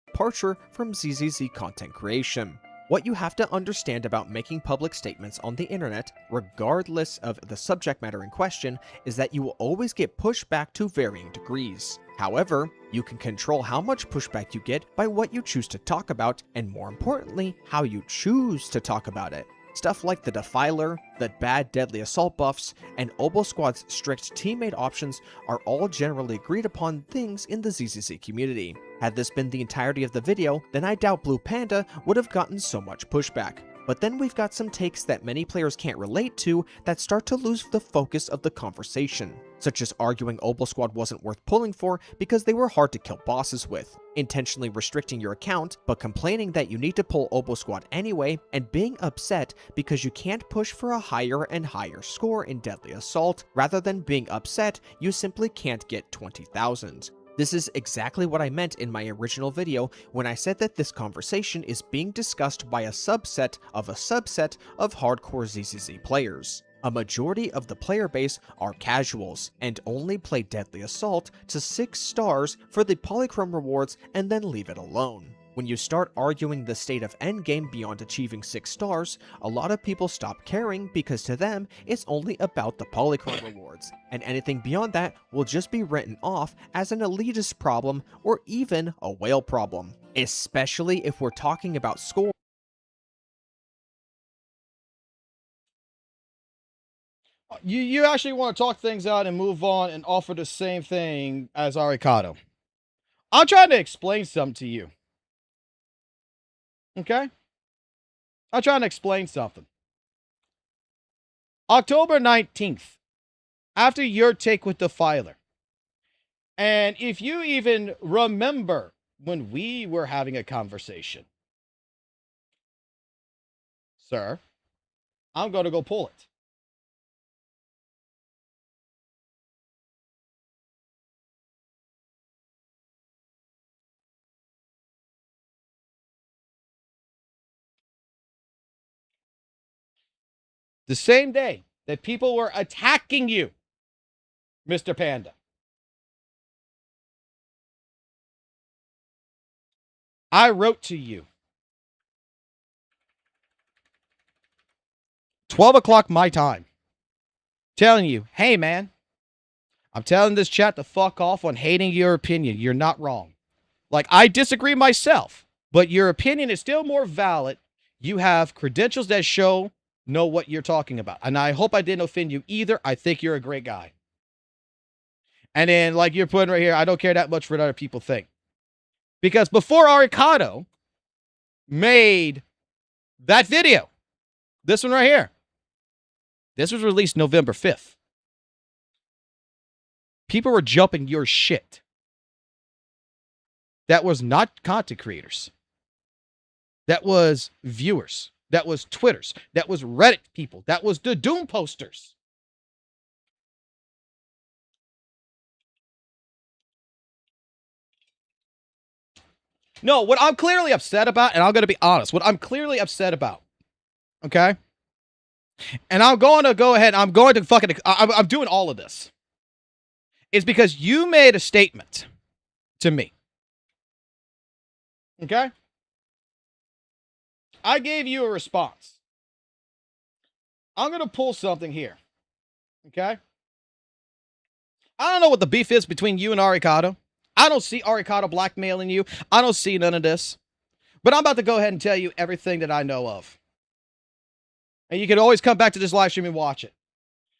Departure from ZZZ content creation. What you have to understand about making public statements on the internet, regardless of the subject matter in question, is that you will always get pushback to varying degrees. However, you can control how much pushback you get by what you choose to talk about, and more importantly, how you choose to talk about it. Stuff like the Defiler, the bad Deadly Assault buffs, and Obo Squad's strict teammate options are all generally agreed upon things in the ZZZ community. Had this been the entirety of the video, then I doubt Blue Panda would have gotten so much pushback. But then we've got some takes that many players can't relate to that start to lose the focus of the conversation, such as arguing Obo Squad wasn't worth pulling for because they were hard to kill bosses with, intentionally restricting your account but complaining that you need to pull Obo Squad anyway, and being upset because you can't push for a higher and higher score in Deadly Assault, rather than being upset you simply can't get 20,000. This is exactly what I meant in my original video when I said that this conversation is being discussed by a subset of hardcore ZZZ players. A majority of the player base are casuals and only play Deadly Assault to 6 stars for the polychrome rewards and then leave it alone. When you start arguing the state of endgame beyond achieving 6 stars, a lot of people stop caring because to them, it's only about the polychrome rewards, and anything beyond that will just be written off as an elitist problem or even a whale problem, especially if we're talking about score. You actually want to talk things out and move on and offer the same thing as Arikado. I'm trying to explain something to you. Okay? I'm trying to explain something. October 19th, after your take with Defiler, and if you even remember when we were having a conversation, sir, I'm going to go pull it. The same day that people were attacking you, Mr. Panda. I wrote to you. 12 o'clock my time. Telling you, hey man, I'm telling this chat to fuck off on hating your opinion. You're not wrong. Like, I disagree myself, but your opinion is still more valid. You have credentials that know what you're talking about. And I hope I didn't offend you either. I think you're a great guy. And then, like you're putting right here, I don't care that much for what other people think. Because before Arikado made that video, this one right here, this was released November 5th. People were jumping your shit. That was not content creators. That was viewers. That was Twitters. That was Reddit people. That was the Doom posters. No, what I'm clearly upset about, and I'm going to be honest, what I'm clearly upset about, okay? And I'm going to go ahead, I'm doing all of this. Is because you made a statement to me. Okay? I gave you a response. I'm going to pull something here. Okay? I don't know what the beef is between you and Arikado. I don't see Arikado blackmailing you. I don't see none of this. But I'm about to go ahead and tell you everything that I know of. And you can always come back to this live stream and watch it.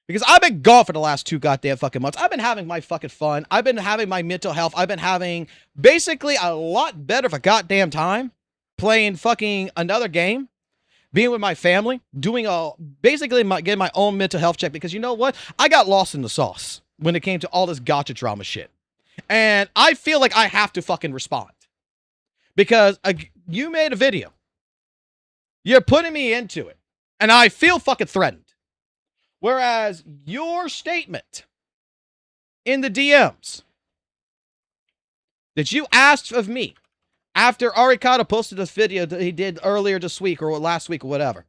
Because I've been gone for the last 2 goddamn fucking months. I've been having my fucking fun. I've been having my mental health. I've been having basically a lot better of a goddamn time playing fucking another game, being with my family, doing getting my own mental health check. Because you know what? I got lost in the sauce when it came to all this gotcha drama shit. And I feel like I have to fucking respond. Because you made a video. You're putting me into it. And I feel fucking threatened. Whereas your statement in the DMs that you asked of me after Arikata posted this video that he did earlier this week or last week or whatever.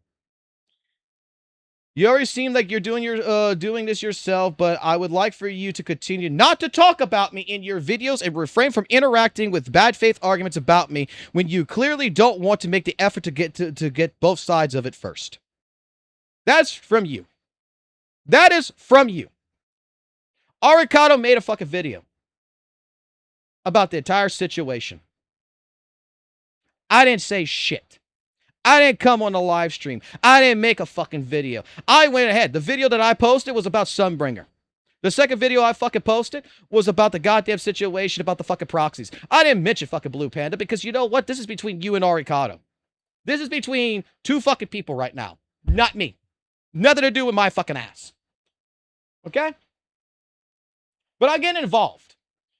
You already seem like you're doing this yourself, but I would like for you to continue not to talk about me in your videos and refrain from interacting with bad faith arguments about me when you clearly don't want to make the effort to get both sides of it first. That's from you. That is from you. Arikata made a fucking video about the entire situation. I didn't say shit. I didn't come on the live stream. I didn't make a fucking video. I went ahead. The video that I posted was about Sunbringer. The second video I fucking posted was about the goddamn situation about the fucking proxies. I didn't mention fucking Blue Panda because you know what? This is between you and Arikata. This is between 2 fucking people right now. Not me. Nothing to do with my fucking ass. Okay? But I get involved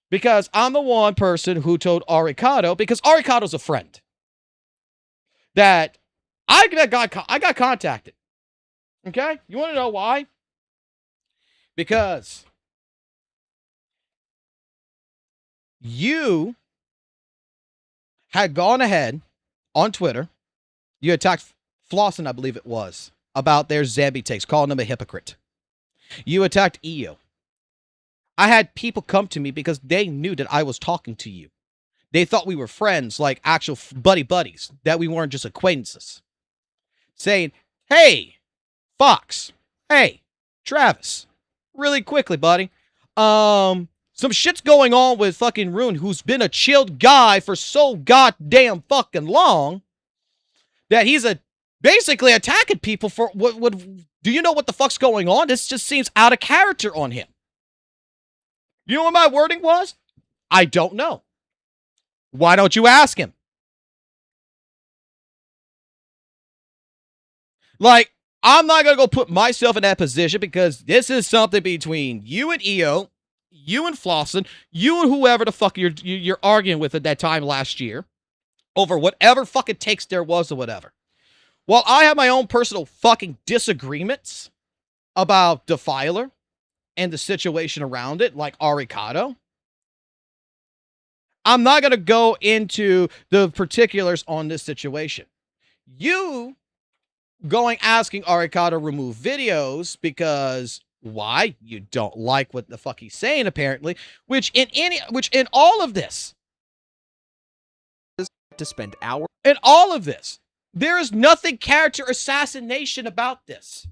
because I'm the one person who told Arikata, because Arikata's a friend, that I got contacted. Okay? You want to know why? Because you had gone ahead on Twitter. You attacked Flossin, I believe it was, about their Zambi takes, calling them a hypocrite. You attacked EO. I had people come to me because they knew that I was talking to you. They thought we were friends, like actual buddies, that we weren't just acquaintances. Saying, hey, Fox, hey, Travis, really quickly, buddy. Some shit's going on with fucking Rune, who's been a chilled guy for so goddamn fucking long that he's basically attacking people for what do you know what the fuck's going on? This just seems out of character on him. You know what my wording was? I don't know. Why don't you ask him? Like, I'm not going to go put myself in that position because this is something between you and EO, you and Flossin, you and whoever the fuck you're arguing with at that time last year over whatever fucking takes there was or whatever. While I have my own personal fucking disagreements about Defiler and the situation around it, like Arikata, I'm not going to go into the particulars on this situation. You asking Arikata to remove videos because why? You don't like what the fuck he's saying, apparently, which in all of this, to spend hours in all of this, there is nothing character assassination about this.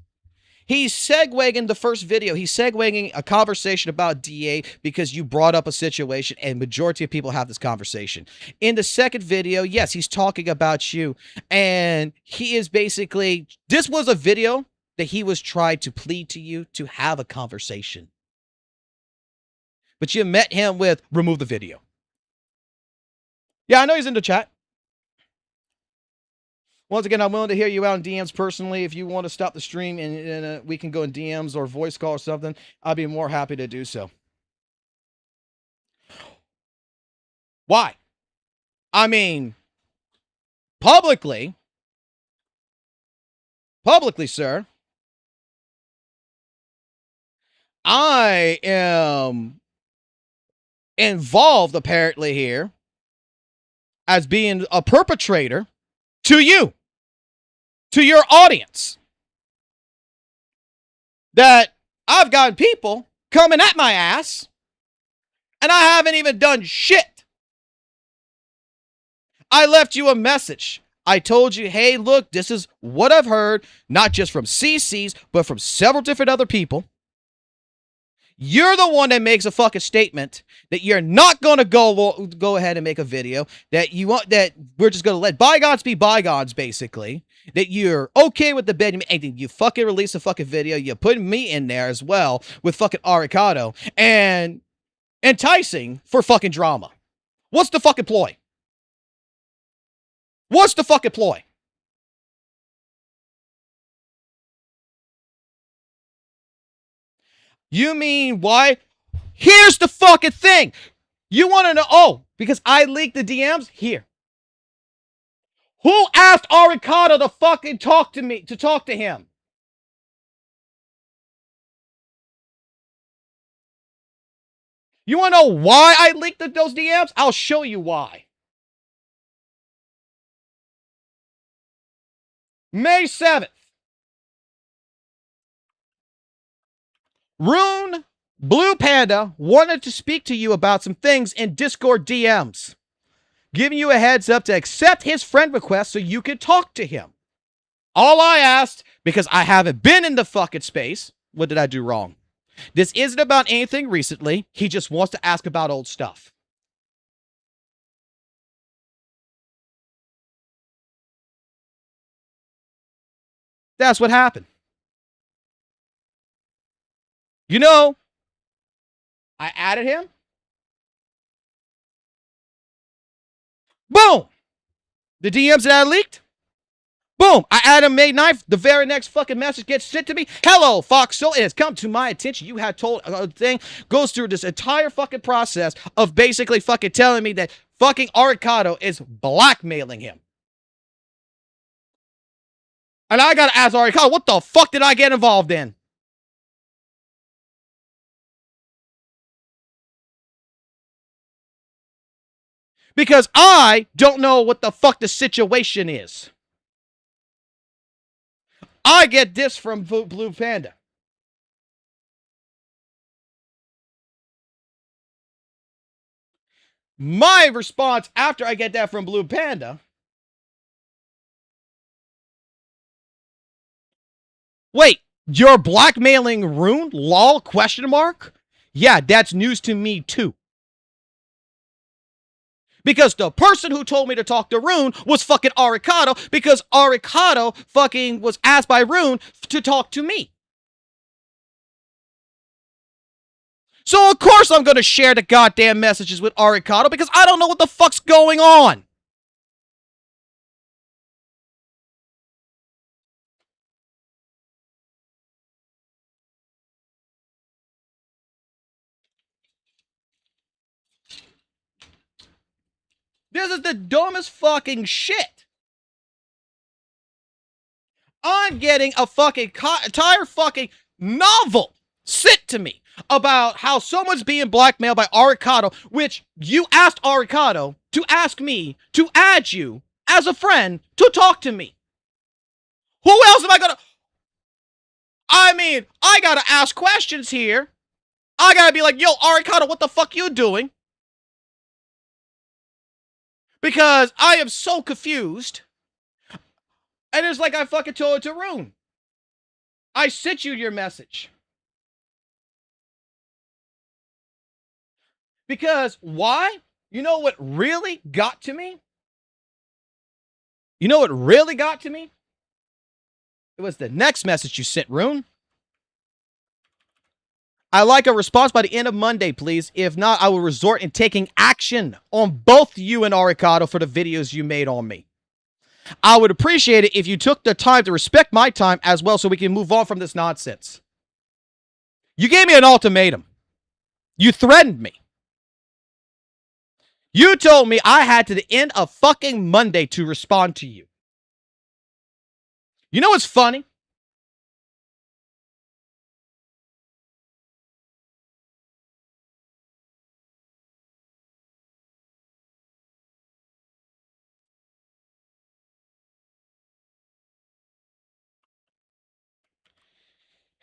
He's segueing the first video. He's segueing a conversation about DA because you brought up a situation and majority of people have this conversation. In the second video, yes, he's talking about you. And he is basically, this was a video that he was trying to plead to you to have a conversation. But you met him with, remove the video. Yeah, I know he's in the chat. Once again, I'm willing to hear you out in DMs personally. If you want to stop the stream and we can go in DMs or voice call or something, I'd be more happy to do so. Why? I mean, publicly, sir, I am involved apparently here as being a perpetrator to you, to your audience, that I've got people coming at my ass and I haven't even done shit. I left you a message. I told you, hey, look, this is what I've heard, not just from CCs, but from several different other people. You're the one that makes a fucking statement that you're not going to go ahead and make a video, that you want, that we're just going to let bygones be bygones, basically. that you're okay with the bed, and you fucking release a fucking video, you put me in there as well with fucking Arikado, and enticing for fucking drama. What's the fucking ploy? What's the fucking ploy? You mean why? Here's the fucking thing. You want to know? Oh, because I leaked the DMs? Here. Who asked Arikado to fucking talk to me, to talk to him? You want to know why I leaked those DMs? I'll show you why. May 7th. Rune, Blue Panda wanted to speak to you about some things in Discord DMs. Giving you a heads up to accept his friend request so you can talk to him. All I asked, because I haven't been in the fucking space, what did I do wrong? This isn't about anything recently. He just wants to ask about old stuff. That's what happened. You know, I added him. Boom! The DMs that I leaked. Boom! I added him May 9th. The very next fucking message gets sent to me. Hello, Foxel. It has come to my attention. You had told a thing. Goes through this entire fucking process of basically fucking telling me that fucking Arikado is blackmailing him. And I gotta ask Arikado, what the fuck did I get involved in? Because I don't know what the fuck the situation is. I get this from Blue Panda. My response after I get that from Blue Panda. Wait, you're blackmailing Rune? Lol? Question mark? Yeah, that's news to me too. Because the person who told me to talk to Rune was fucking Arikado, because Arikado fucking was asked by Rune to talk to me. So of course I'm going to share the goddamn messages with Arikado, because I don't know what the fuck's going on. This is the dumbest fucking shit. I'm getting a fucking entire fucking novel sent to me about how someone's being blackmailed by Arikado, which you asked Arikado to ask me to add you as a friend to talk to me. Who else am I gonna... I mean, I gotta ask questions here. I gotta be like, yo, Arikado, what the fuck you doing? Because I am so confused. And it's like I fucking told it to Rune. I sent you your message. Because why? You know what really got to me? You know what really got to me? It was the next message you sent, Rune. I like a response by the end of Monday, please. If not, I will resort in taking action on both you and Arikado for the videos you made on me. I would appreciate it if you took the time to respect my time as well so we can move on from this nonsense. You gave me an ultimatum. You threatened me. You told me I had to the end of fucking Monday to respond to you. You know what's funny?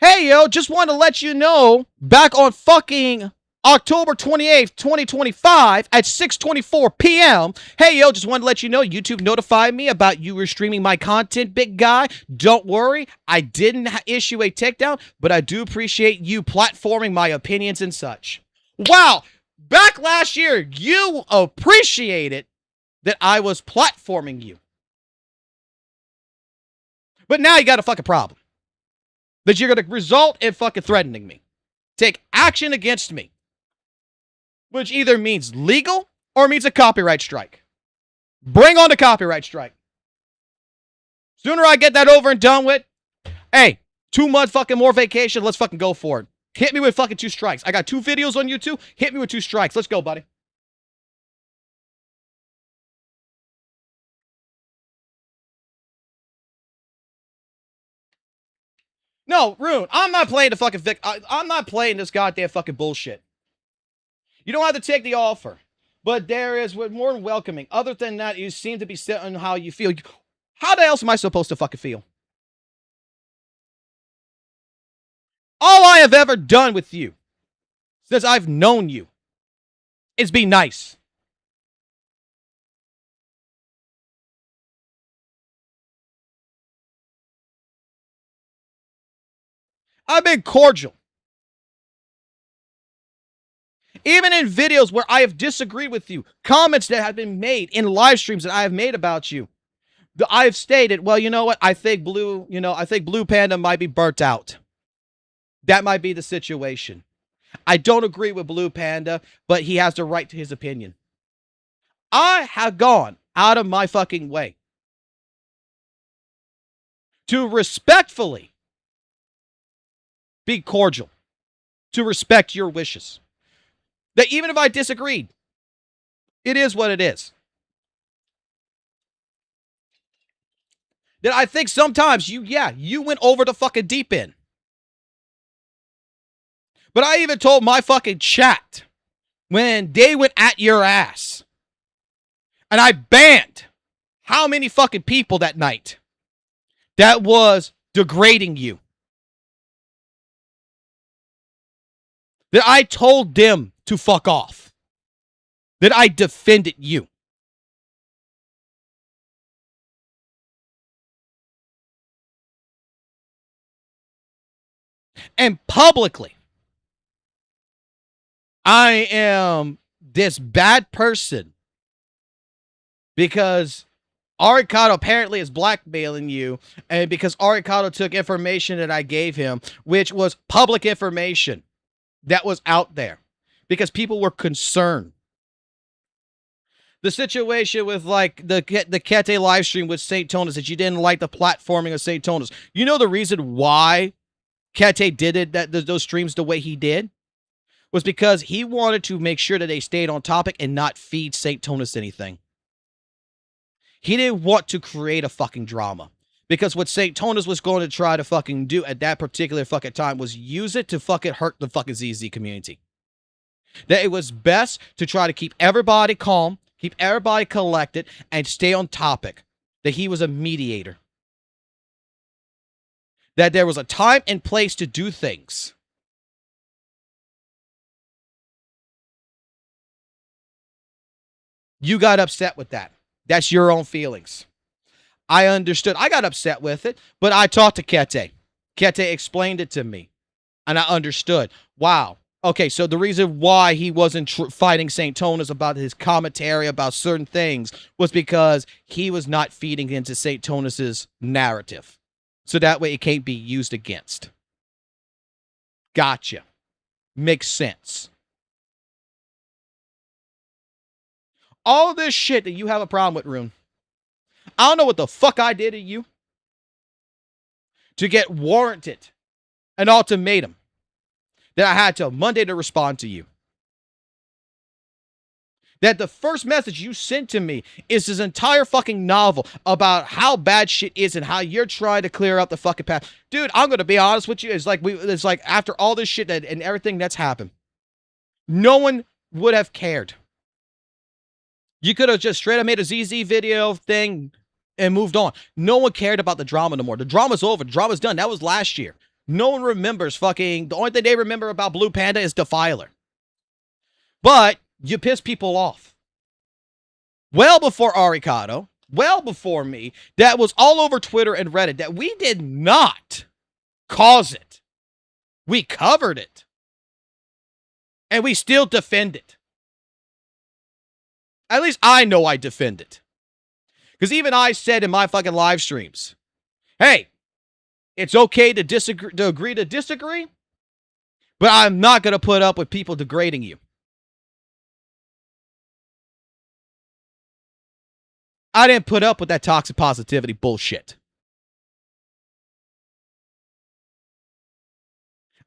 Hey, yo, just want to let you know, back on fucking October 28th, 2025 at 6:24 p.m. Hey, yo, just wanted to let you know, YouTube notified me about you were streaming my content, big guy. Don't worry, I didn't issue a takedown, but I do appreciate you platforming my opinions and such. Wow, back last year, you appreciated that I was platforming you. But now you got a fucking problem. That you're going to result in fucking threatening me. Take action against me. Which either means legal or means a copyright strike. Bring on the copyright strike. Sooner I get that over and done with. Hey, 2 month fucking more vacation. Let's fucking go for it. Hit me with fucking 2 strikes. I got 2 videos on YouTube. Hit me with 2 strikes. Let's go, buddy. No, Rune, I'm not playing the fucking I'm not playing this goddamn fucking bullshit. You don't have to take the offer. But there is more than welcoming. Other than that, you seem to be set on how you feel. How the hell am I supposed to fucking feel? All I have ever done with you since I've known you is be nice. I've been cordial. Even in videos where I have disagreed with you, comments that have been made in live streams that I have made about you, I have stated, well, you know what? I think Blue Panda might be burnt out. That might be the situation. I don't agree with Blue Panda, but he has the right to his opinion. I have gone out of my fucking way to respectfully be cordial, to respect your wishes. That even if I disagreed, it is what it is. That I think sometimes you went over the fucking deep end. But I even told my fucking chat when they went at your ass. And I banned how many fucking people that night that was degrading you. That I told them to fuck off. That I defended you. And publicly, I am this bad person because Arikado apparently is blackmailing you, and because Arikado took information that I gave him, which was public information that was out there, because people were concerned. The situation with like the Kete live stream with St. Tonus, that you didn't like the platforming of St. Tonus. You know the reason why Kete did it, those streams the way he did? Was because he wanted to make sure that they stayed on topic and not feed St. Tonus anything. He didn't want to create a fucking drama. Because what St. Tonus was going to try to fucking do at that particular fucking time was use it to fucking hurt the fucking ZZ community. That it was best to try to keep everybody calm, keep everybody collected, and stay on topic. That he was a mediator. That there was a time and place to do things. You got upset with that. That's your own feelings. I understood. I got upset with it, but I talked to Kete. Kete explained it to me, and I understood. Wow. Okay, so the reason why he wasn't fighting St. Tonus about his commentary about certain things was because he was not feeding into St. Tonus's narrative. So that way it can't be used against. Gotcha. Makes sense. All this shit that you have a problem with, Rune. I don't know what the fuck I did to you to get warranted an ultimatum that I had till Monday to respond to you. That the first message you sent to me is this entire fucking novel about how bad shit is and how you're trying to clear up the fucking path. Dude, I'm going to be honest with you. It's like after all this shit and everything that's happened, no one would have cared. You could have just straight up made a ZZ video thing and moved on. No one cared about the drama no more. The drama's over. The drama's done. That was last year. No one remembers fucking... The only thing they remember about Blue Panda is Defiler. But you piss people off. Well before Arikado, well before me, that was all over Twitter and Reddit, that we did not cause it. We covered it. And we still defend it. At least I know I defend it. Because even I said in my fucking live streams, hey, It's okay to disagree, to agree to disagree, but I'm not going to put up with people degrading you. I didn't put up with that toxic positivity bullshit.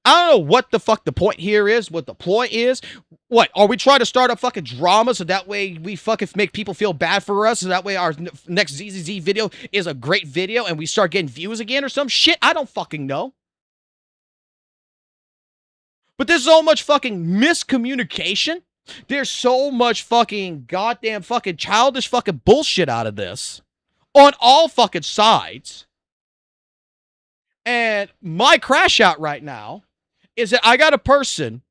I don't know what the fuck the point here is, what the ploy is. What, are we trying to start a fucking drama so that way we fucking make people feel bad for us, so that way our next ZZZ video is a great video and we start getting views again or some shit? I don't fucking know. But there's so much fucking miscommunication. There's so much fucking goddamn fucking childish fucking bullshit out of this on all fucking sides. And my crash out right now is that I got a person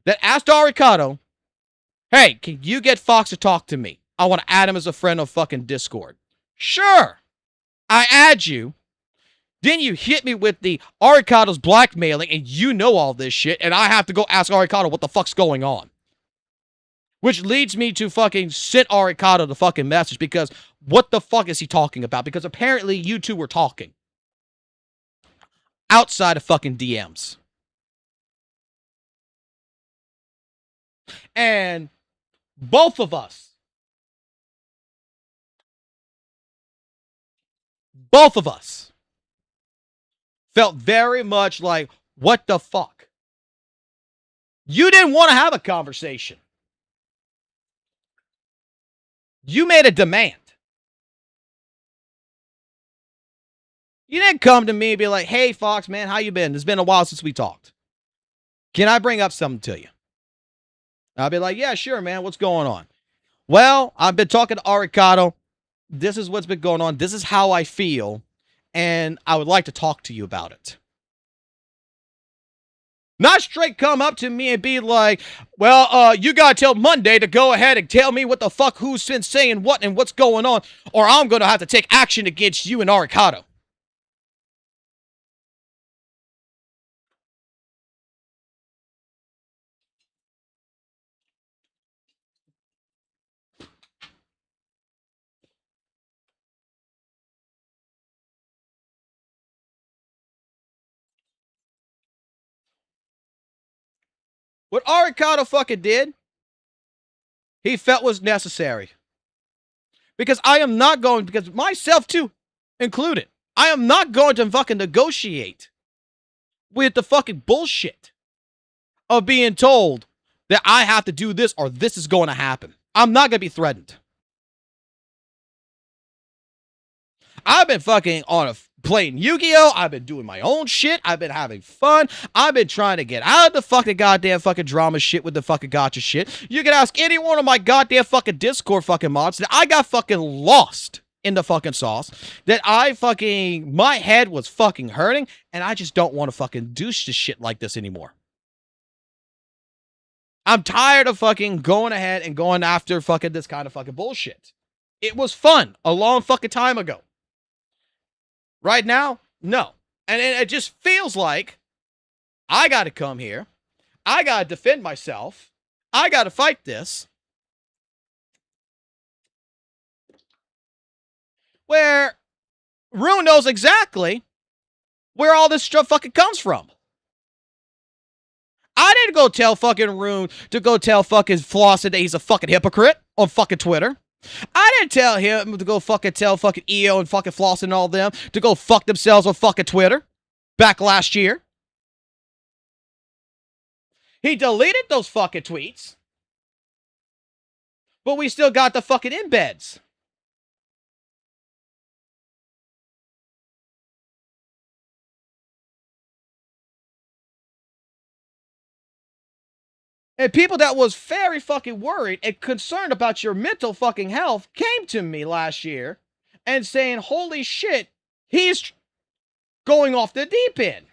that asked Aricato, hey, can you get Fox to talk to me? I want to add him as a friend on fucking Discord. Sure. I add you. Then you hit me with the Aricato's blackmailing, and you know all this shit, and I have to go ask Aricato what the fuck's going on. Which leads me to fucking send Aricato the fucking message, because what the fuck is he talking about? Because apparently you two were talking. Outside of fucking DMs. And both of us felt very much like, what the fuck? You didn't want to have a conversation. You made a demand. You didn't come to me and be like, hey, Fox, man, how you been? It's been a while since we talked. Can I bring up something to you? I'll be like, yeah, sure, man. What's going on? Well, I've been talking to Aricato. This is what's been going on. This is how I feel. And I would like to talk to you about it. Not straight come up to me and be like, well, you got till Monday to go ahead and tell me what the fuck who's been saying what and what's going on, or I'm going to have to take action against you and Aricato. What Aricato fucking did, he felt was necessary. Because I am not going, because myself too included, I am not going to fucking negotiate with the fucking bullshit of being told that I have to do this or this is going to happen. I'm not going to be threatened. I've been fucking playing Yu-Gi-Oh! I've been doing my own shit. I've been having fun. I've been trying to get out of the fucking goddamn fucking drama shit with the fucking gotcha shit. You can ask any one of my goddamn fucking Discord fucking mods that I got fucking lost in the fucking sauce. That my head was fucking hurting, and I just don't want to fucking do shit like this anymore. I'm tired of fucking going ahead and going after fucking this kind of fucking bullshit. It was fun a long fucking time ago. Right now, no. And it just feels like I got to come here. I got to defend myself. I got to fight this. Where Rune knows exactly where all this stuff fucking comes from. I didn't go tell fucking Rune to go tell fucking Flossin that he's a fucking hypocrite on fucking Twitter. I didn't tell him to go fucking tell fucking EO and fucking Flossin and all them to go fuck themselves on fucking Twitter back last year. He deleted those fucking tweets. But we still got the fucking embeds. And people that was very fucking worried and concerned about your mental fucking health came to me last year and saying, holy shit, he's going off the deep end.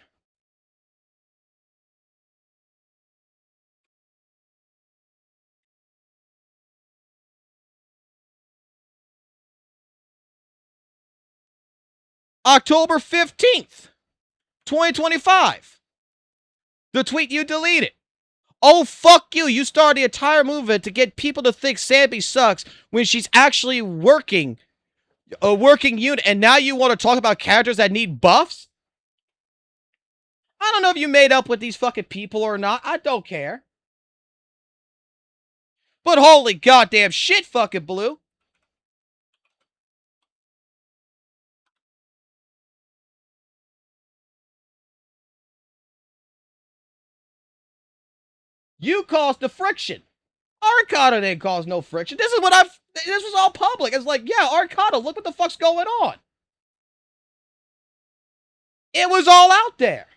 October 15th, 2025. The tweet you deleted. Oh, fuck you. You started the entire movement to get people to think Sammy sucks when she's actually working a working unit. And now you want to talk about characters that need buffs? I don't know if you made up with these fucking people or not. I don't care. But holy goddamn shit, fucking Blue. You caused the friction. Arcana didn't cause no friction. This was all public. It's like, yeah, Arcana, look what the fuck's going on. It was all out there.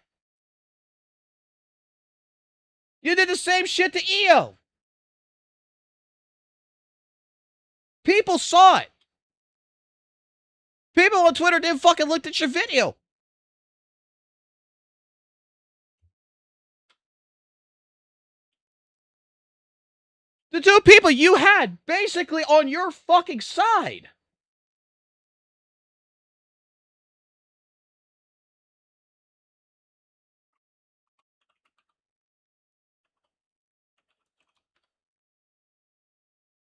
You did the same shit to EO. People saw it. People on Twitter didn't fucking look at your video. The two people you had basically on your fucking side.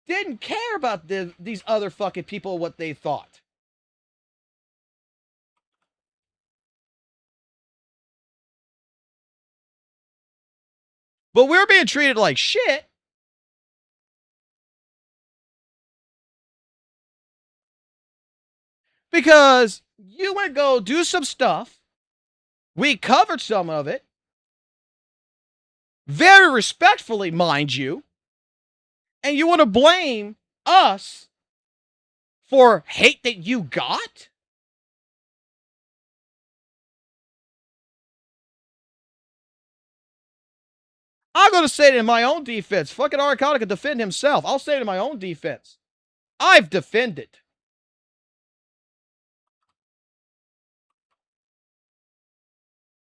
Didn't care about these other fucking people, what they thought. But we're being treated like shit. Because you went to go do some stuff. We covered some of it. Very respectfully, mind you. And you want to blame us for hate that you got? I'm going to say it in my own defense. Fucking Arcana can defend himself. I'll say it in my own defense. I've defended.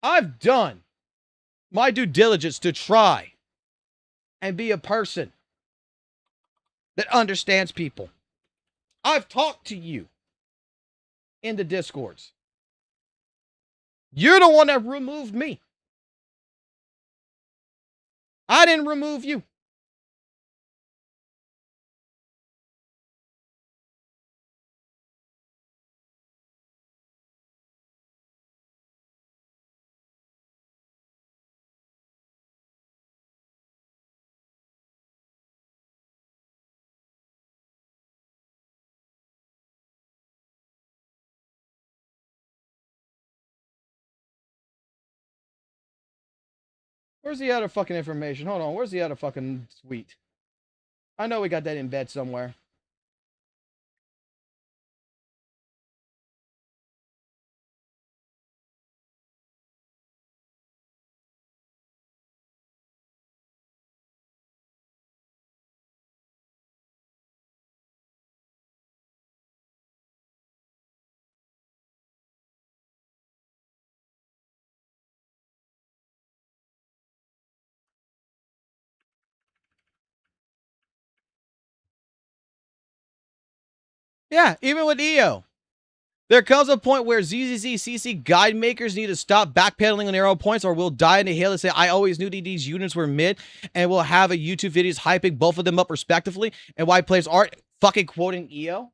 I've done my due diligence to try and be a person that understands people. I've talked to you in the Discords. You're the one that removed me. I didn't remove you. Where's the other fucking information? Hold on. Where's the other fucking tweet? I know we got that in bed somewhere. Yeah, even with EO. There comes a point where ZZZ guide makers need to stop backpedaling on arrow points or we'll die in the hail and say, I always knew these units were mid, and we'll have a YouTube videos hyping both of them up respectively, and why players aren't fucking quoting EO.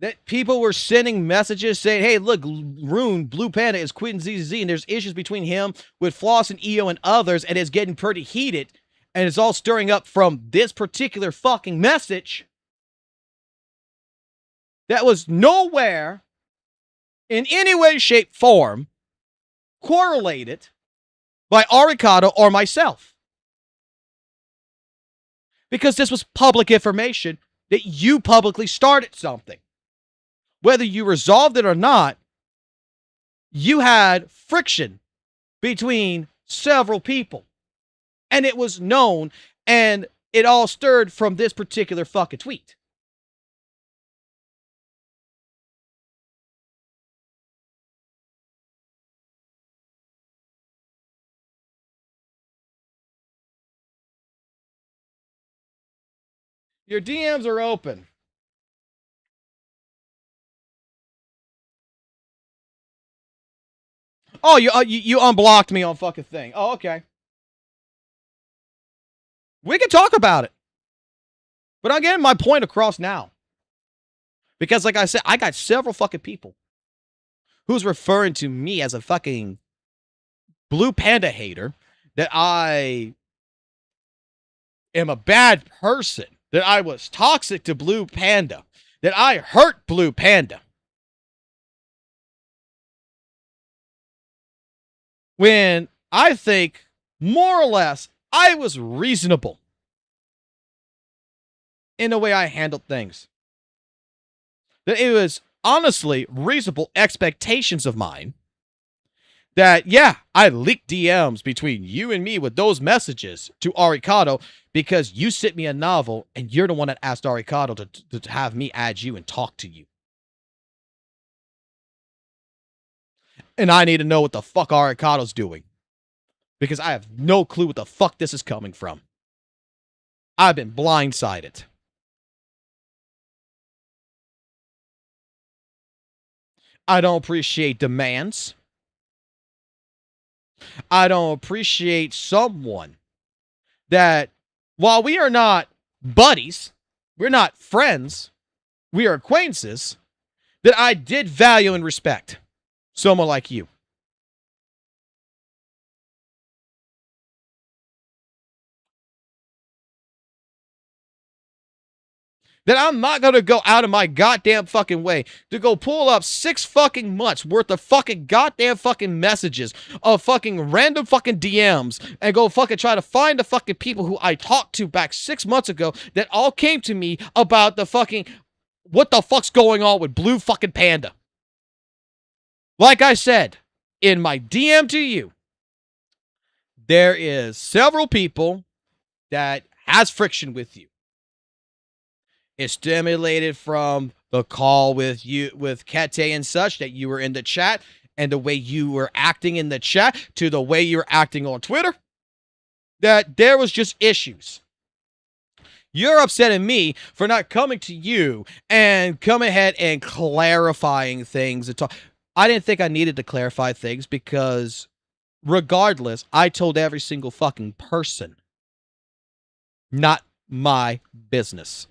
That people were sending messages saying, hey, look, Rune, Blue Panda is quitting ZZZ, and there's issues between him with Floss and EO and others, and it's getting pretty heated, and it's all stirring up from this particular fucking message that was nowhere in any way, shape, form correlated by Arikata or myself. Because this was public information that you publicly started something. Whether you resolved it or not, you had friction between several people. And it was known, and it all stirred from this particular fucking tweet. Your DMs are open. Oh, you unblocked me on fucking thing. Oh, okay. We can talk about it. But I'm getting my point across now. Because like I said, I got several fucking people who's referring to me as a fucking Blue Panda hater, that I am a bad person, that I was toxic to Blue Panda, that I hurt Blue Panda. When I think, more or less, I was reasonable in the way I handled things. That it was honestly reasonable expectations of mine. That, yeah, I leaked DMs between you and me with those messages to Arikado because you sent me a novel and you're the one that asked Arikado to have me add you and talk to you. And I need to know what the fuck Arikado's doing. Because I have no clue what the fuck this is coming from. I've been blindsided. I don't appreciate demands. I don't appreciate someone that, while we are not buddies, we're not friends, we are acquaintances, that I did value and respect someone like you. That I'm not going to go out of my goddamn fucking way to go pull up 6 fucking months worth of fucking goddamn fucking messages of fucking random fucking DMs and go fucking try to find the fucking people who I talked to back 6 months ago that all came to me about the fucking, what the fuck's going on with Blue fucking Panda. Like I said, in my DM to you, there is several people that has friction with you. It's stimulated from the call with you, with Kete and such, that you were in the chat, and the way you were acting in the chat to the way you were acting on Twitter, that there was just issues. You're upsetting me for not coming to you and come ahead and clarifying things. I didn't think I needed to clarify things because regardless, I told every single fucking person. Not my business.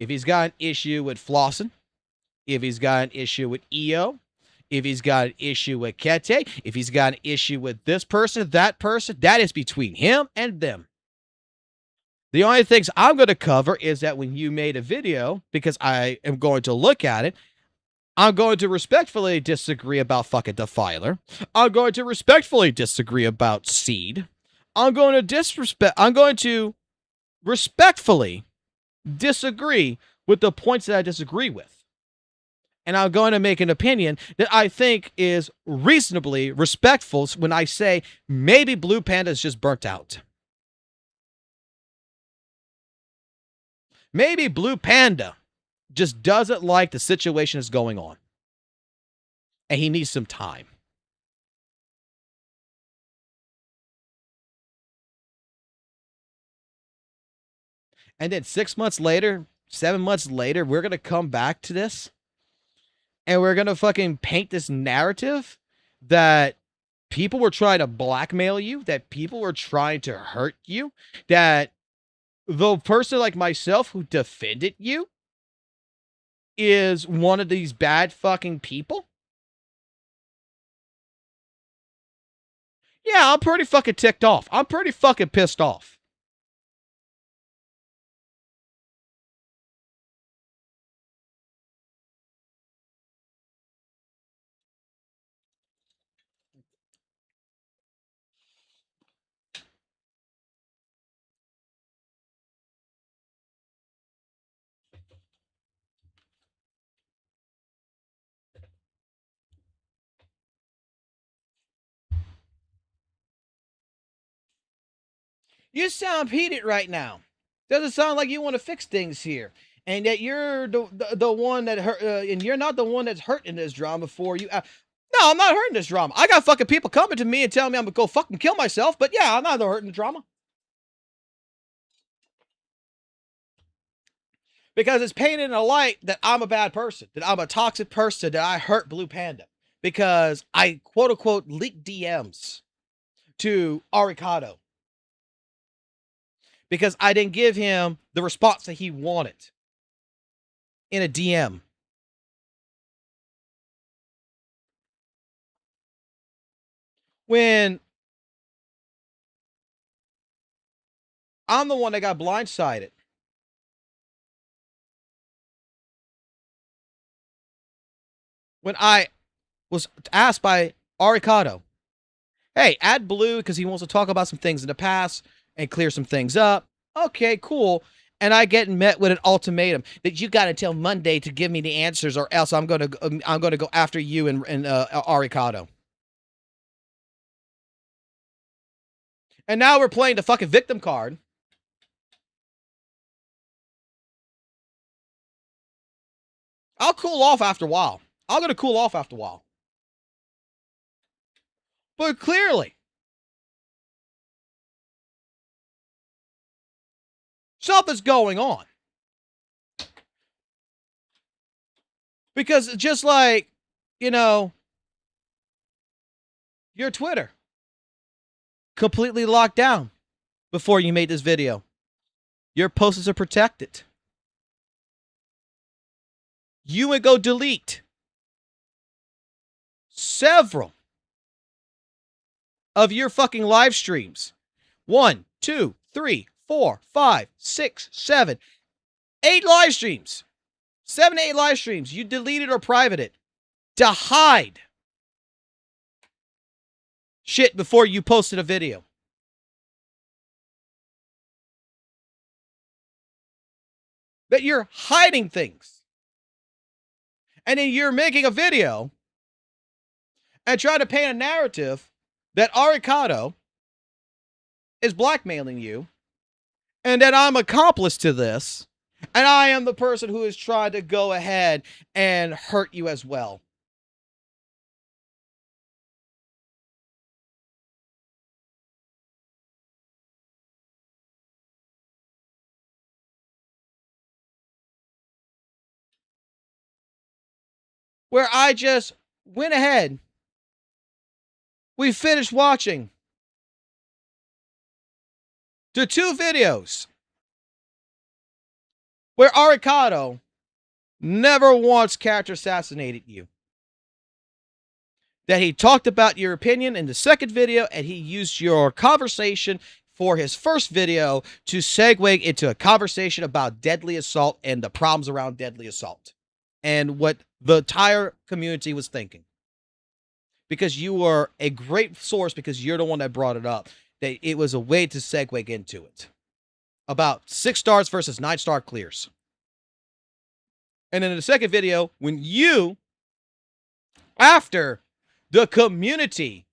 If he's got an issue with Flossin, if he's got an issue with EO, if he's got an issue with Kete, if he's got an issue with this person, that is between him and them. The only things I'm going to cover is that when you made a video, because I am going to look at it, I'm going to respectfully disagree about fucking Defiler. I'm going to respectfully disagree about Seed. I'm going to respectfully disagree with the points that I disagree with. And I'm going to make an opinion that I think is reasonably respectful when I say maybe Blue Panda is just burnt out. Maybe Blue Panda just doesn't like the situation that's going on. And he needs some time. And then 6 months later, 7 months later, we're going to come back to this. And we're going to fucking paint this narrative that people were trying to blackmail you, that people were trying to hurt you, that the person like myself who defended you is one of these bad fucking people. Yeah, I'm pretty fucking ticked off. I'm pretty fucking pissed off. You sound heated right now. Doesn't sound like you want to fix things here, and that you're the one that hurt, and you're not the one that's hurting this drama for you. No, I'm not hurting this drama. I got fucking people coming to me and telling me I'm gonna go fucking kill myself. But yeah, I'm not hurting the drama because it's painted in a light that I'm a bad person, that I'm a toxic person, that I hurt Blue Panda. because I quote unquote leaked DMs to Arikado because I didn't give him the response that he wanted in a DM. When I'm the one that got blindsided. When I was asked by Arikado, hey, add Blue because he wants to talk about some things in the past and clear some things up. Okay, cool. And I get met with an ultimatum that you got until Monday to give me the answers, or else I'm gonna go after you and Arikado. And now we're playing the fucking victim card. I'll cool off after a while. I'm gonna cool off after a while. But clearly, something's going on. Because just like, you know, your Twitter completely locked down before you made this video. Your posts are protected. You would go delete several of your fucking live streams. 1, 2, 3, 4, 5, 6, 7, 8 live streams. 7 to 8 live streams. You deleted or privated to hide shit before you posted a video. That you're hiding things. And then you're making a video and trying to paint a narrative that Arikado is blackmailing you and that I'm accomplice to this and I am the person who is trying to go ahead and hurt you as well. Where I just went ahead. We finished watching the 2 videos where Arikado never once character assassinated you. That he talked about your opinion in the second video and he used your conversation for his first video to segue into a conversation about deadly assault and the problems around deadly assault and what the entire community was thinking. Because you were a great source because you're the one that brought it up. That it was a way to segue into it. About 6 stars versus 9-star clears. And then in the second video, when you, after the community,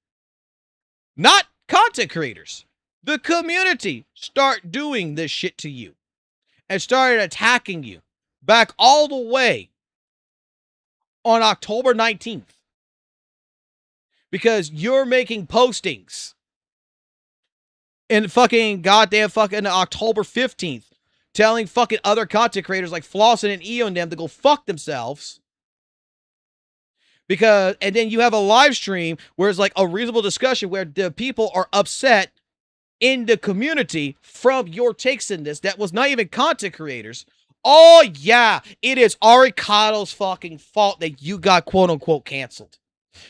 not content creators, the community start doing this shit to you and started attacking you back all the way on October 19th. Because you're making postings in fucking goddamn fucking October 15th telling fucking other content creators like Flossin and EO and them to go fuck themselves. Because, and then you have a live stream where it's like a reasonable discussion where the people are upset in the community from your takes in this that was not even content creators. Oh yeah, it is Arikado's fucking fault that you got quote unquote canceled.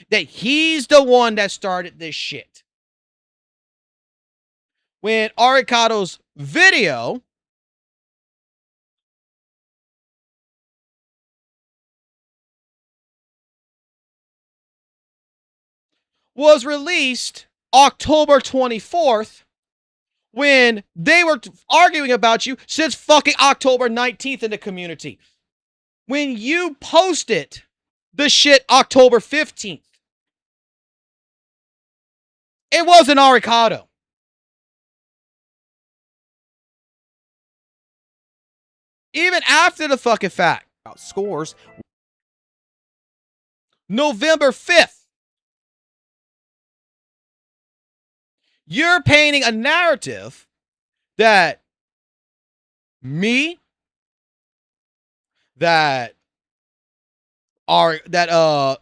That he's the one that started this shit. When Arikado's video was released October 24th when they were arguing about you since fucking October 19th in the community. When you posted the shit October 15th. It wasn't Arikado. Even after the fucking fact. Scores. November 5th. You're painting a narrative that me, that Arikado,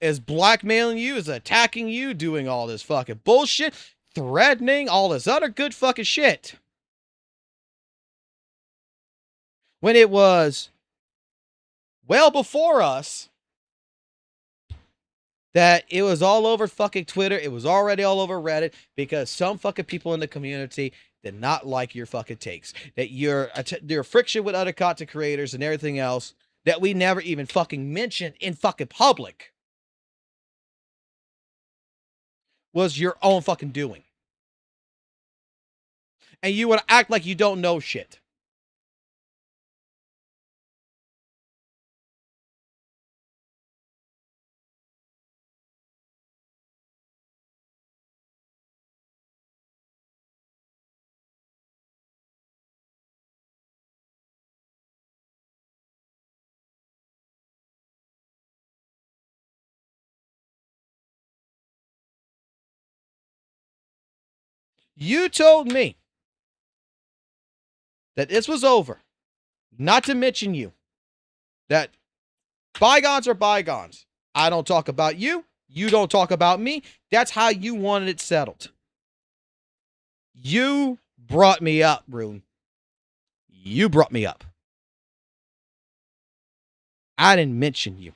is blackmailing you, is attacking you, doing all this fucking bullshit, threatening, all this other good fucking shit. When it was well before us that it was all over fucking Twitter, it was already all over Reddit, because some fucking people in the community did not like your fucking takes. That your friction with other content creators and everything else that we never even fucking mentioned in fucking public was your own fucking doing. And you would act like you don't know shit. You told me that this was over. Not to mention you. That bygones are bygones. I don't talk about you. You don't talk about me. That's how you wanted it settled. You brought me up, Rune. You brought me up. I didn't mention you.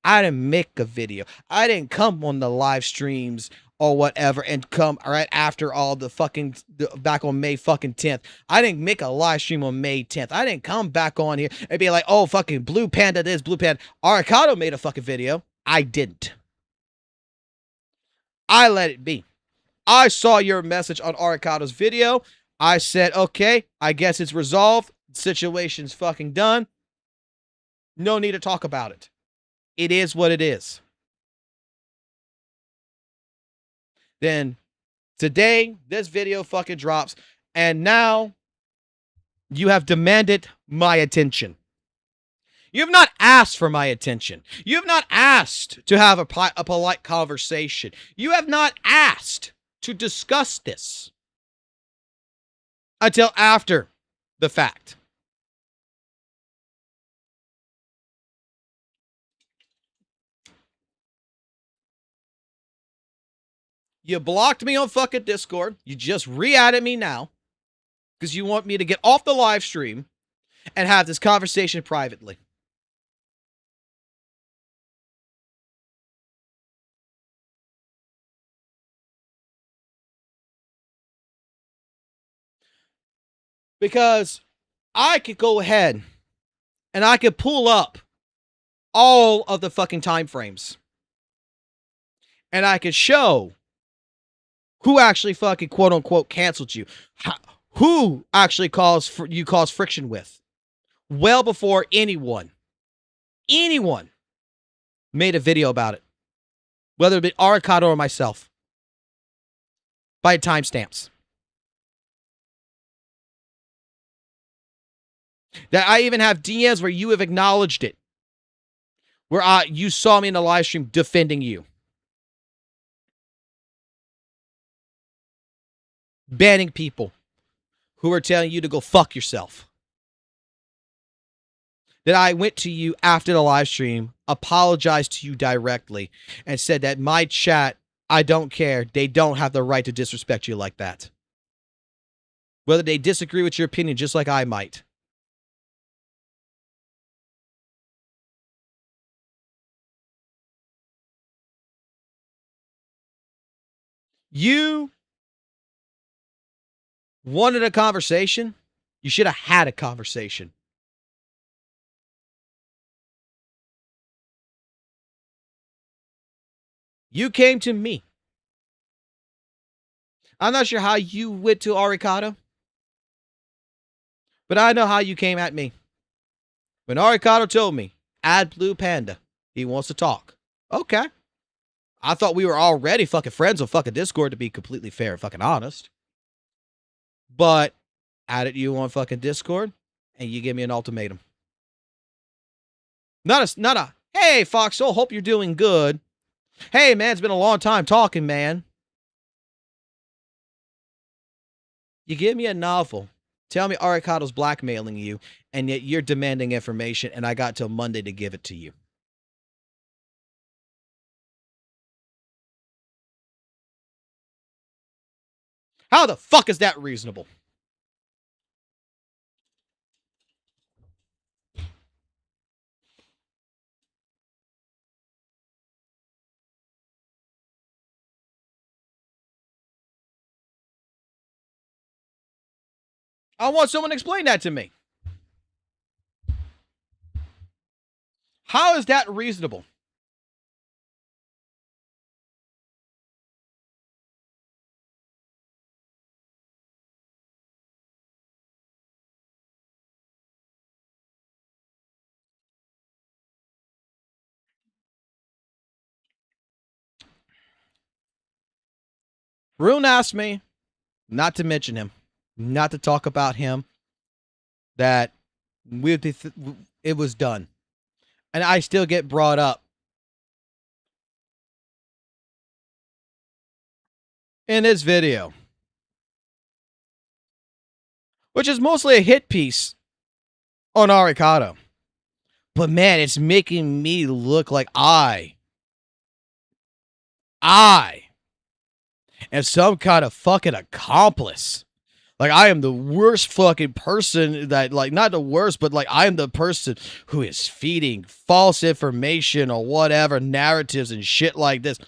I didn't make a video. I didn't come on the live streams or whatever and come right after all the fucking back on May fucking 10th. I didn't make a live stream on May 10th. I didn't come back on here and be like, oh, fucking Blue Panda this, Blue Panda. Arcado made a fucking video. I didn't. I let it be. I saw your message on Aricado's video. I said, okay, I guess it's resolved. Situation's fucking done. No need to talk about it. It is what it is. Then today, this video fucking drops, and now you have demanded my attention. You have not asked for my attention. You have not asked to have a polite conversation. You have not asked to discuss this until after the fact. You blocked me on fucking Discord. You just re-added me now because you want me to get off the live stream and have this conversation privately. Because I could go ahead and I could pull up all of the fucking time frames. And I could show who actually fucking quote unquote canceled you. Who actually caused friction with. Well before anyone made a video about it. Whether it be Arcado or myself. By timestamps. That I even have DMs where you have acknowledged it. Where you saw me in the live stream defending you. Banning people who are telling you to go fuck yourself. That I went to you after the live stream, apologized to you directly, and said that my chat, I don't care. They don't have the right to disrespect you like that. Whether they disagree with your opinion just like I might. You wanted a conversation? You should have had a conversation. You came to me. I'm not sure how you went to Arcado, but I know how you came at me. When Arcado told me, add Blue Panda, he wants to talk. Okay. I thought we were already fucking friends on fucking Discord, to be completely fair and fucking honest. But added you on fucking Discord, and you give me an ultimatum. Not a, hey, Foxhole, hope you're doing good. Hey, man, it's been a long time talking, man. You give me a novel. Tell me Aricado's blackmailing you, and yet you're demanding information, and I got till Monday to give it to you. How the fuck is that reasonable? I want someone to explain that to me. How is that reasonable? Rune asked me not to mention him, not to talk about him, that it was done. And I still get brought up in this video, which is mostly a hit piece on Arikado. But man, it's making me look like I am some kind of fucking accomplice. Like, I am the worst fucking person that, like, not the worst, but, like, I am the person who is feeding false information or whatever, narratives and shit like this.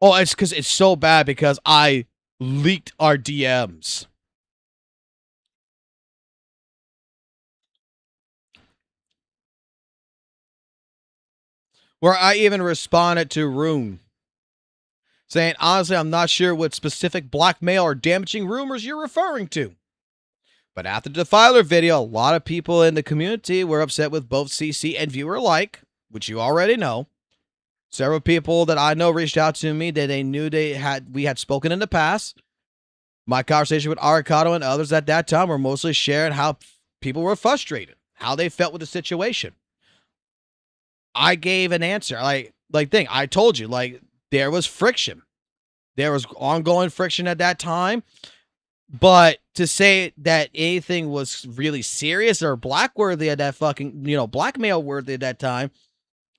Oh, it's because it's so bad because I leaked our DMs. Where I even responded to Rune, saying, honestly, I'm not sure what specific blackmail or damaging rumors you're referring to. But after the Defiler video, a lot of people in the community were upset with both CC and viewer alike, which you already know. Several people that I know reached out to me that they knew we had spoken in the past. My conversation with Arikado and others at that time were mostly sharing how people were frustrated, how they felt with the situation. I gave an answer, I told you, like, there was friction. There was ongoing friction at that time. But to say that anything was really serious or blackworthy at that fucking, blackmail worthy at that time,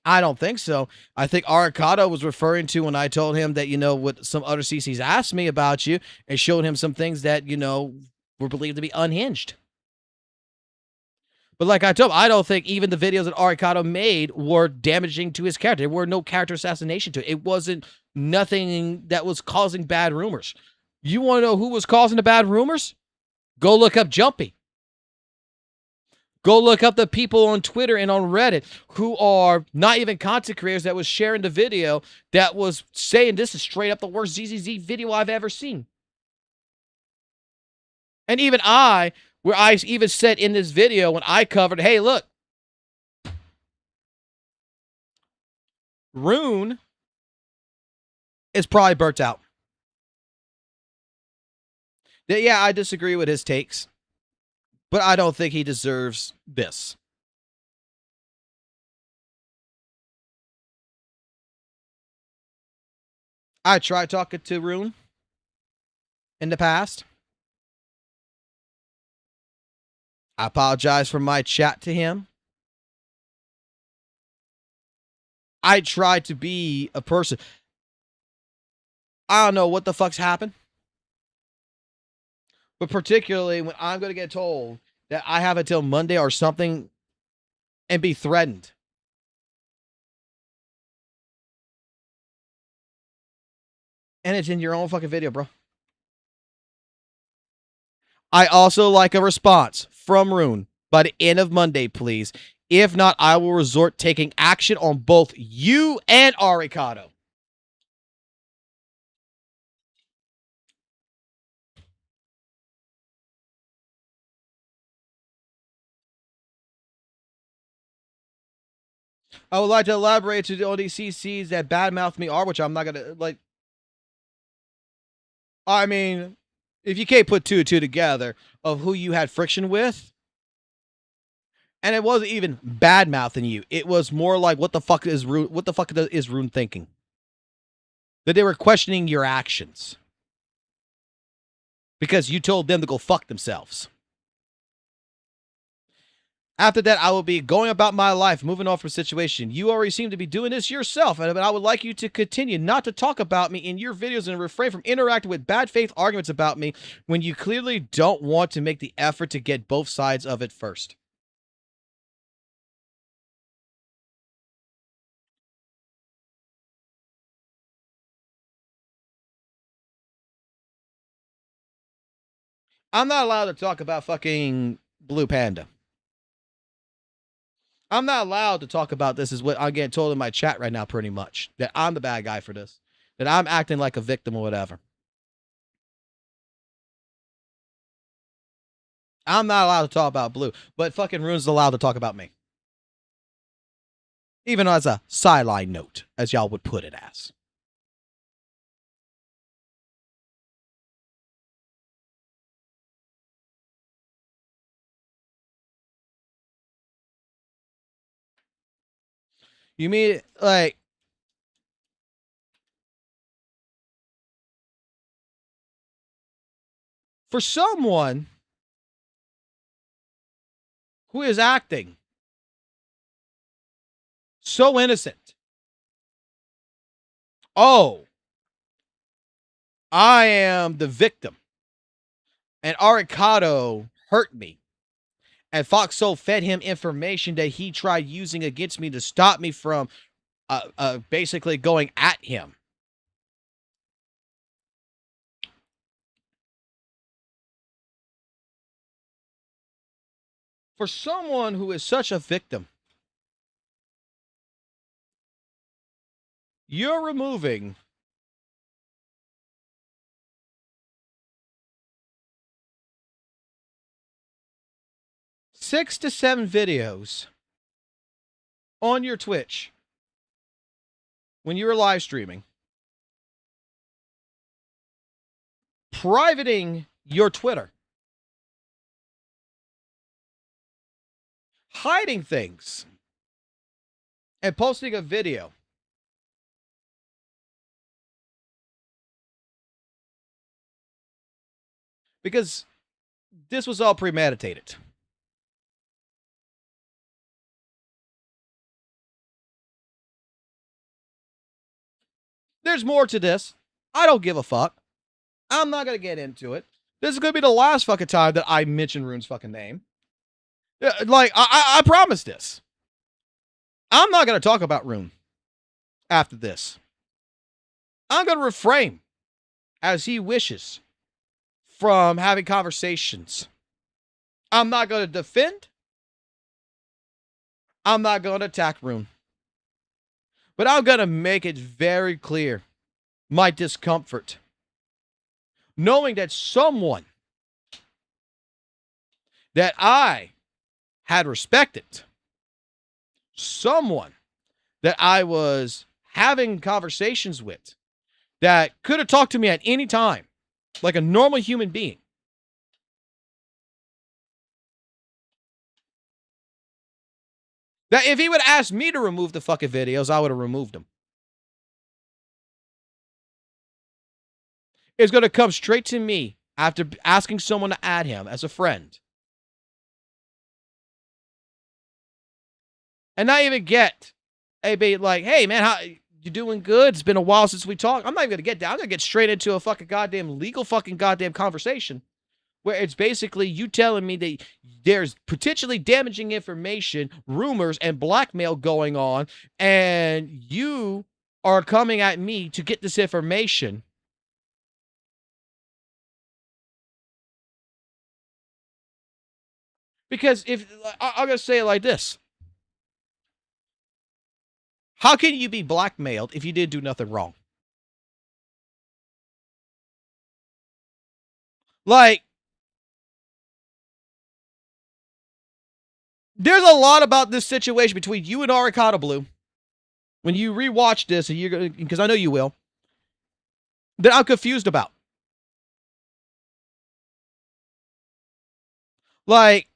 I don't think so. I think Arikado was referring to when I told him that, what some other CCs asked me about you and showed him some things that, were believed to be unhinged. But like I told him, I don't think even the videos that Arikado made were damaging to his character. There were no character assassination to it. It wasn't nothing that was causing bad rumors. You want to know who was causing the bad rumors? Go look up Jumpy. Go look up the people on Twitter and on Reddit who are not even content creators that was sharing the video that was saying this is straight up the worst ZZZ video I've ever seen. And even where I even said in this video when I covered, hey, look, Rune is probably burnt out. Yeah, I disagree with his takes, but I don't think he deserves this. I tried talking to Rune in the past. I apologize for my chat to him. I tried to be a person. I don't know what the fuck's happened. But particularly when I'm going to get told that I have until Monday or something and be threatened. And it's in your own fucking video, bro. I also like a response from Rune by the end of Monday, please. If not, I will resort taking action on both you and Arikado. I would like to elaborate to the ODCCs that badmouth me are, which I'm not going to, like. I mean, if you can't put two and two together of who you had friction with, and it wasn't even bad mouthing you, it was more like, what the fuck is Rune thinking? That they were questioning your actions because you told them to go fuck themselves. After that, I will be going about my life, moving on from situation. You already seem to be doing this yourself, but I would like you to continue not to talk about me in your videos and refrain from interacting with bad faith arguments about me when you clearly don't want to make the effort to get both sides of it first. I'm not allowed to talk about fucking Blue Panda. I'm not allowed to talk about this, is what I'm getting told in my chat right now, pretty much. That I'm the bad guy for this. That I'm acting like a victim or whatever. I'm not allowed to talk about Blue, but fucking Rune's allowed to talk about me. Even as a sideline note, as y'all would put it as. You mean, like, for someone who is acting so innocent, oh, I am the victim, and Aricado hurt me, and Fox Soul fed him information that he tried using against me to stop me from basically going at him. For someone who is such a victim, you're removing six to 7 videos on your Twitch when you were live streaming, privating your Twitter, hiding things, and posting a video. Because this was all premeditated. There's more to this. I don't give a fuck. I'm not going to get into it. This is going to be the last fucking time that I mention Rune's fucking name. Like, I promise this. I'm not going to talk about Rune after this. I'm going to refrain, as he wishes, from having conversations. I'm not going to defend. I'm not going to attack Rune. But I'm going to make it very clear my discomfort, knowing that someone that I had respected, someone that I was having conversations with, that could have talked to me at any time, like a normal human being, that if he would ask me to remove the fucking videos, I would have removed them. Is going to come straight to me after asking someone to add him as a friend. And not even get a be like, hey man, how you doing good? It's been a while since we talked. I'm not even going to get down. I'm going to get straight into a fucking goddamn legal fucking goddamn conversation where it's basically you telling me that there's potentially damaging information, rumors, and blackmail going on, and you are coming at me to get this information. Because if I'm going to say it like this. How can you be blackmailed if you did do nothing wrong? Like, there's a lot about this situation between you and Aricata Blue. When you rewatch this, and you're gonna, because I know you will, that I'm confused about. Like,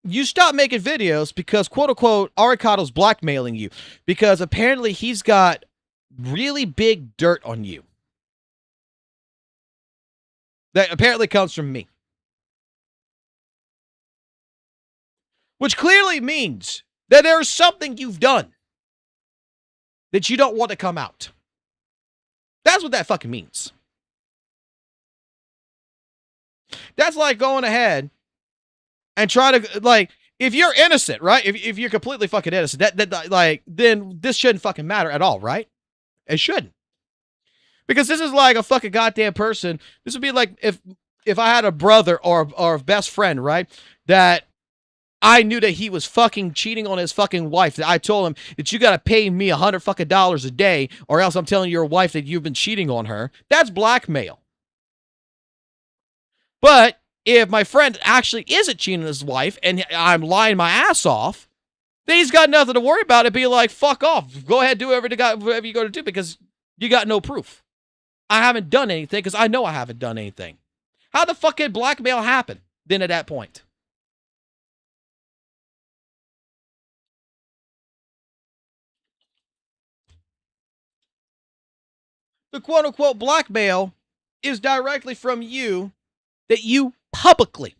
you stop making videos because, quote unquote, Aricato's blackmailing you. Because apparently he's got really big dirt on you. That apparently comes from me. which clearly means that there's something you've done that you don't want to come out. That's what that fucking means. That's like going ahead and trying to, like, if you're innocent, right? If you're completely fucking innocent, then this shouldn't fucking matter at all, right? It shouldn't. Because this is like a fucking goddamn person. This would be like if I had a brother or a best friend, right? That I knew that he was fucking cheating on his fucking wife. That I told him that you gotta pay me $100 fucking a day, or else I'm telling your wife that you've been cheating on her. That's blackmail. But if my friend actually isn't cheating on his wife and I'm lying my ass off, then he's got nothing to worry about. It'd be like, fuck off. Go ahead, do whatever you go to do because you got no proof. I haven't done anything because I know I haven't done anything. How the fuck can blackmail happen then at that point? The quote-unquote blackmail is directly from you that you publicly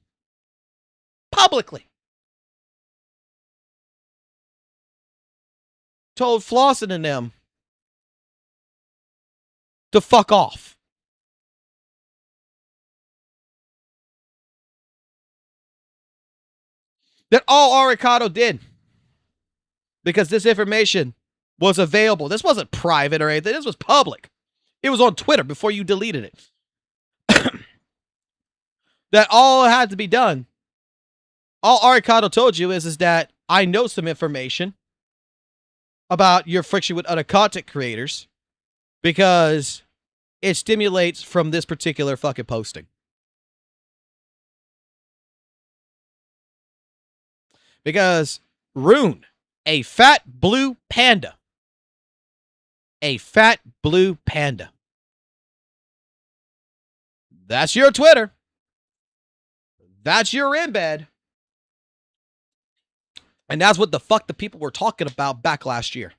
told Flossin and them to fuck off. That all Aricado did, because this information was available. This wasn't private or anything. This was public. It was on Twitter before you deleted it. That all had to be done. All Aricado told you is that I know some information about your friction with other content creators because it stimulates from this particular fucking posting. Because Rune, a fat blue panda. A fat blue panda. That's your Twitter. That's your embed. And that's what the fuck the people were talking about back last year.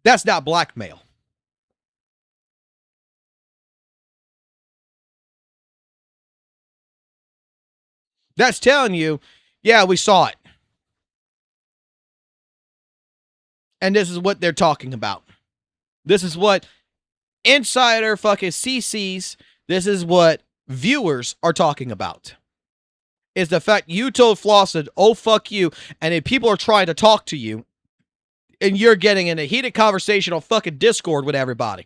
That's not blackmail. That's telling you, yeah, we saw it. And this is what they're talking about. This is what insider fucking CCs, this is what viewers are talking about. Is the fact you told Flossin, oh, fuck you, and then people are trying to talk to you, and you're getting in a heated conversation on fucking Discord with everybody.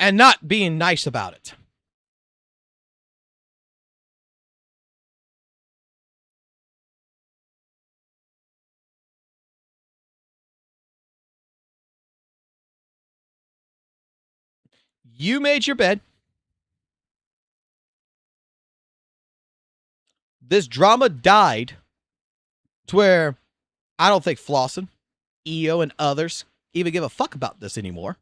And not being nice about it. You made your bed. This drama died to where I don't think Flossin, EO, and others even give a fuck about this anymore.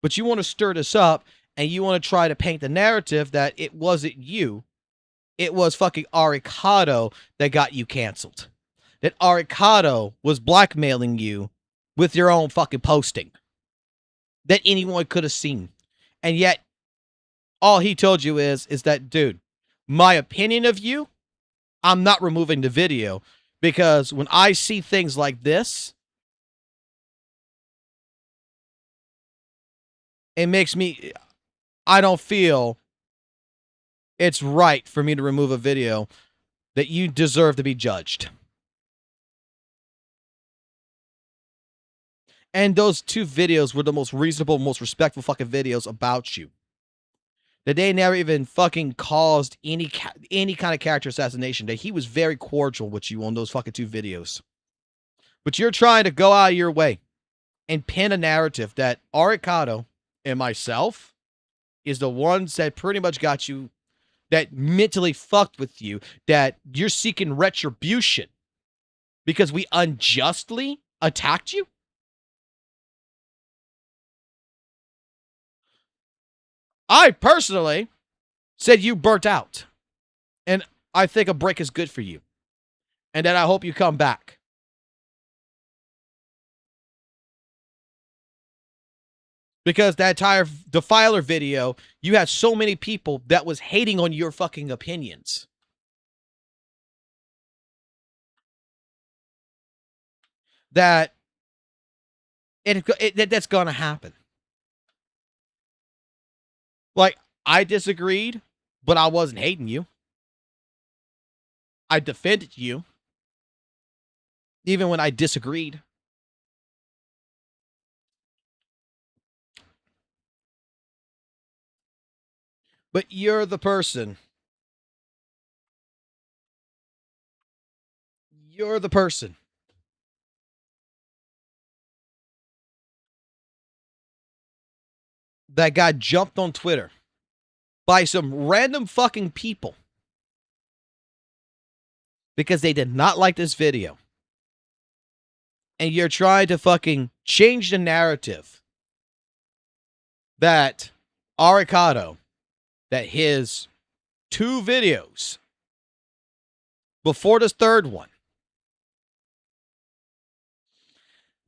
But you want to stir this up and you want to try to paint the narrative that it wasn't you. It was fucking Aricado that got you canceled. That Aricado was blackmailing you with your own fucking posting. That anyone could have seen. And yet, all he told you is that, dude, my opinion of you, I'm not removing the video because when I see things like this, it makes me, I don't feel it's right for me to remove a video that you deserve to be judged. And those two videos were the most reasonable, most respectful fucking videos about you. That they never even fucking caused any kind of character assassination. That he was very cordial with you on those fucking two videos. But you're trying to go out of your way and pin a narrative that Aricado and myself is the ones that pretty much got you, that mentally fucked with you, that you're seeking retribution because we unjustly attacked you. I personally said you burnt out. And I think a break is good for you. And that I hope you come back. Because that entire Defiler video, you had so many people that was hating on your fucking opinions. That's gonna happen. Like, I disagreed, but I wasn't hating you. I defended you, even when I disagreed. But you're the person. You're the person that got jumped on Twitter by some random fucking people because they did not like this video. And you're trying to fucking change the narrative that Arikado, that his 2 videos before this third one,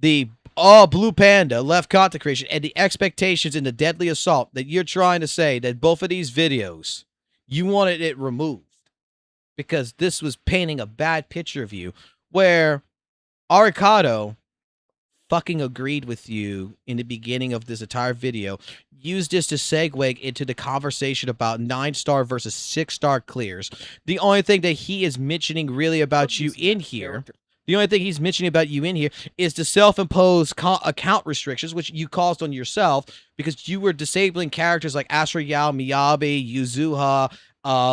the Blue Panda, left content creation, and the expectations in the deadly assault, that you're trying to say that both of these videos, you wanted it removed because this was painting a bad picture of you, where Arikado fucking agreed with you in the beginning of this entire video, used this to segue into the conversation about 9-star versus 6-star clears. The only thing that he is mentioning really about you in here, the only thing he's mentioning about you in here is the self-imposed account restrictions, which you caused on yourself because you were disabling characters like Astra Yao, Miyabi, Yuzuha,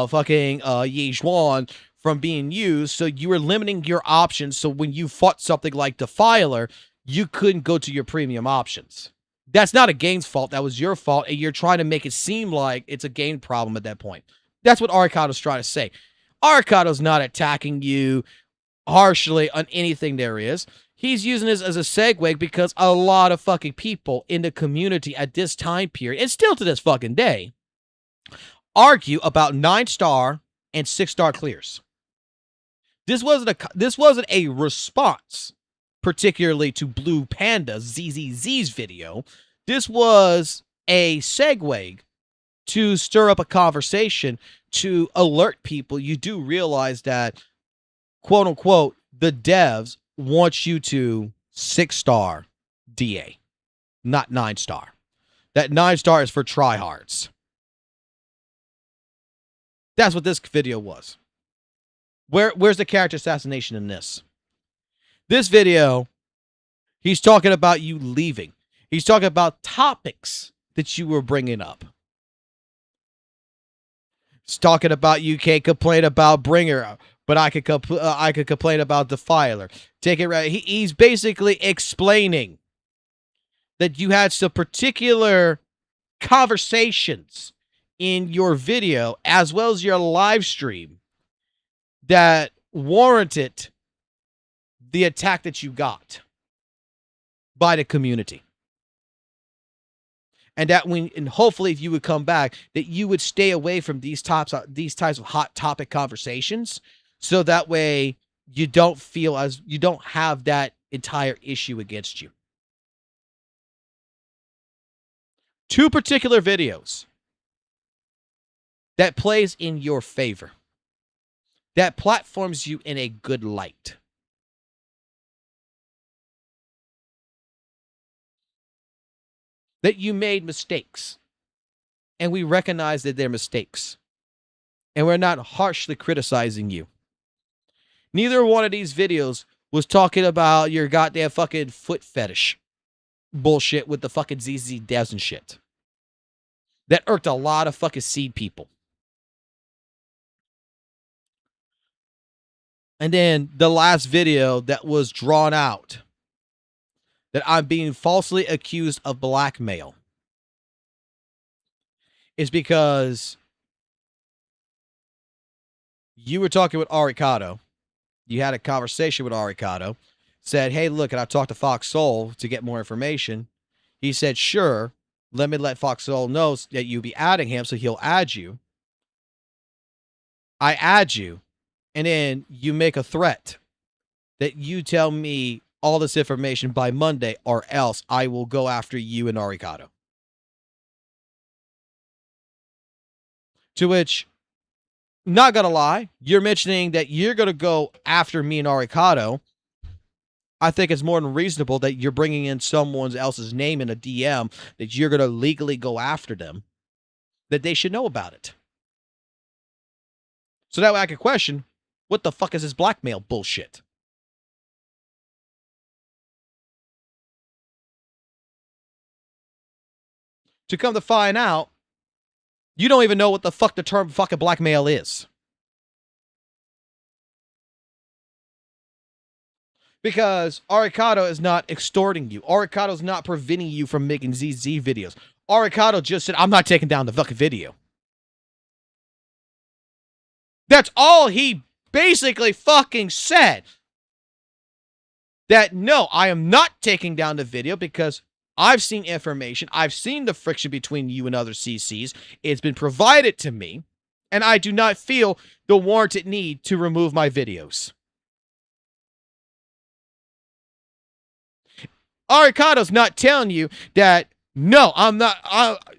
fucking Yezhuan from being used. So you were limiting your options. So when you fought something like Defiler, you couldn't go to your premium options. That's not a game's fault. That was your fault. And you're trying to make it seem like it's a game problem at that point. That's what Arikado's trying to say. Arikado's not attacking you harshly on anything there is. He's using this as a segue because a lot of fucking people in the community at this time period, and still to this fucking day, argue about 9-star and 6-star clears. This wasn't a response particularly to Blue Panda ZZZ's video. This was a segue to stir up a conversation to alert people. You do realize that, quote unquote, the devs want you to 6-star DA, not 9-star. That 9-star is for tryhards. That's what this video was. Where's the character assassination in this? This video, he's talking about you leaving. He's talking about topics that you were bringing up. He's talking about you can't complain about Bringer, but I could complain about Defiler. Take it right. He's basically explaining that you had some particular conversations in your video as well as your live stream that warranted the attack that you got by the community. And that and hopefully if you would come back, that you would stay away from these types of hot topic conversations, so that way you don't have that entire issue against you. 2 particular videos that plays in your favor, that platforms you in a good light. That you made mistakes, and we recognize that they're mistakes, and we're not harshly criticizing you. Neither one of these videos was talking about your goddamn fucking foot fetish bullshit with the fucking ZZ devs and shit. That irked a lot of fucking seed people. And then the last video that was drawn out, that I'm being falsely accused of blackmail, is because you were talking with Arikado. You had a conversation with Arikado. Said, hey, look, and I talked to Fox Soul to get more information. He said, sure, let me let Fox Soul know that you'll be adding him, so he'll add you. I add you, and then you make a threat that you tell me all this information by Monday, or else I will go after you and Arikado. To which, not gonna lie, you're mentioning that you're gonna go after me and Arikado. I think it's more than reasonable that you're bringing in someone else's name in a DM that you're gonna legally go after them, that they should know about it. So that way I can question, what the fuck is this blackmail bullshit? To come to find out, you don't even know what the fuck the term fucking blackmail is. Because Arikado is not extorting you. Arikado is not preventing you from making ZZ videos. Arikado just said, I'm not taking down the fucking video. That's all he basically fucking said. That no, I am not taking down the video because I've seen information. I've seen the friction between you and other CCs. It's been provided to me, and I do not feel the warranted need to remove my videos. Arikado's not telling you that, no, I'm not,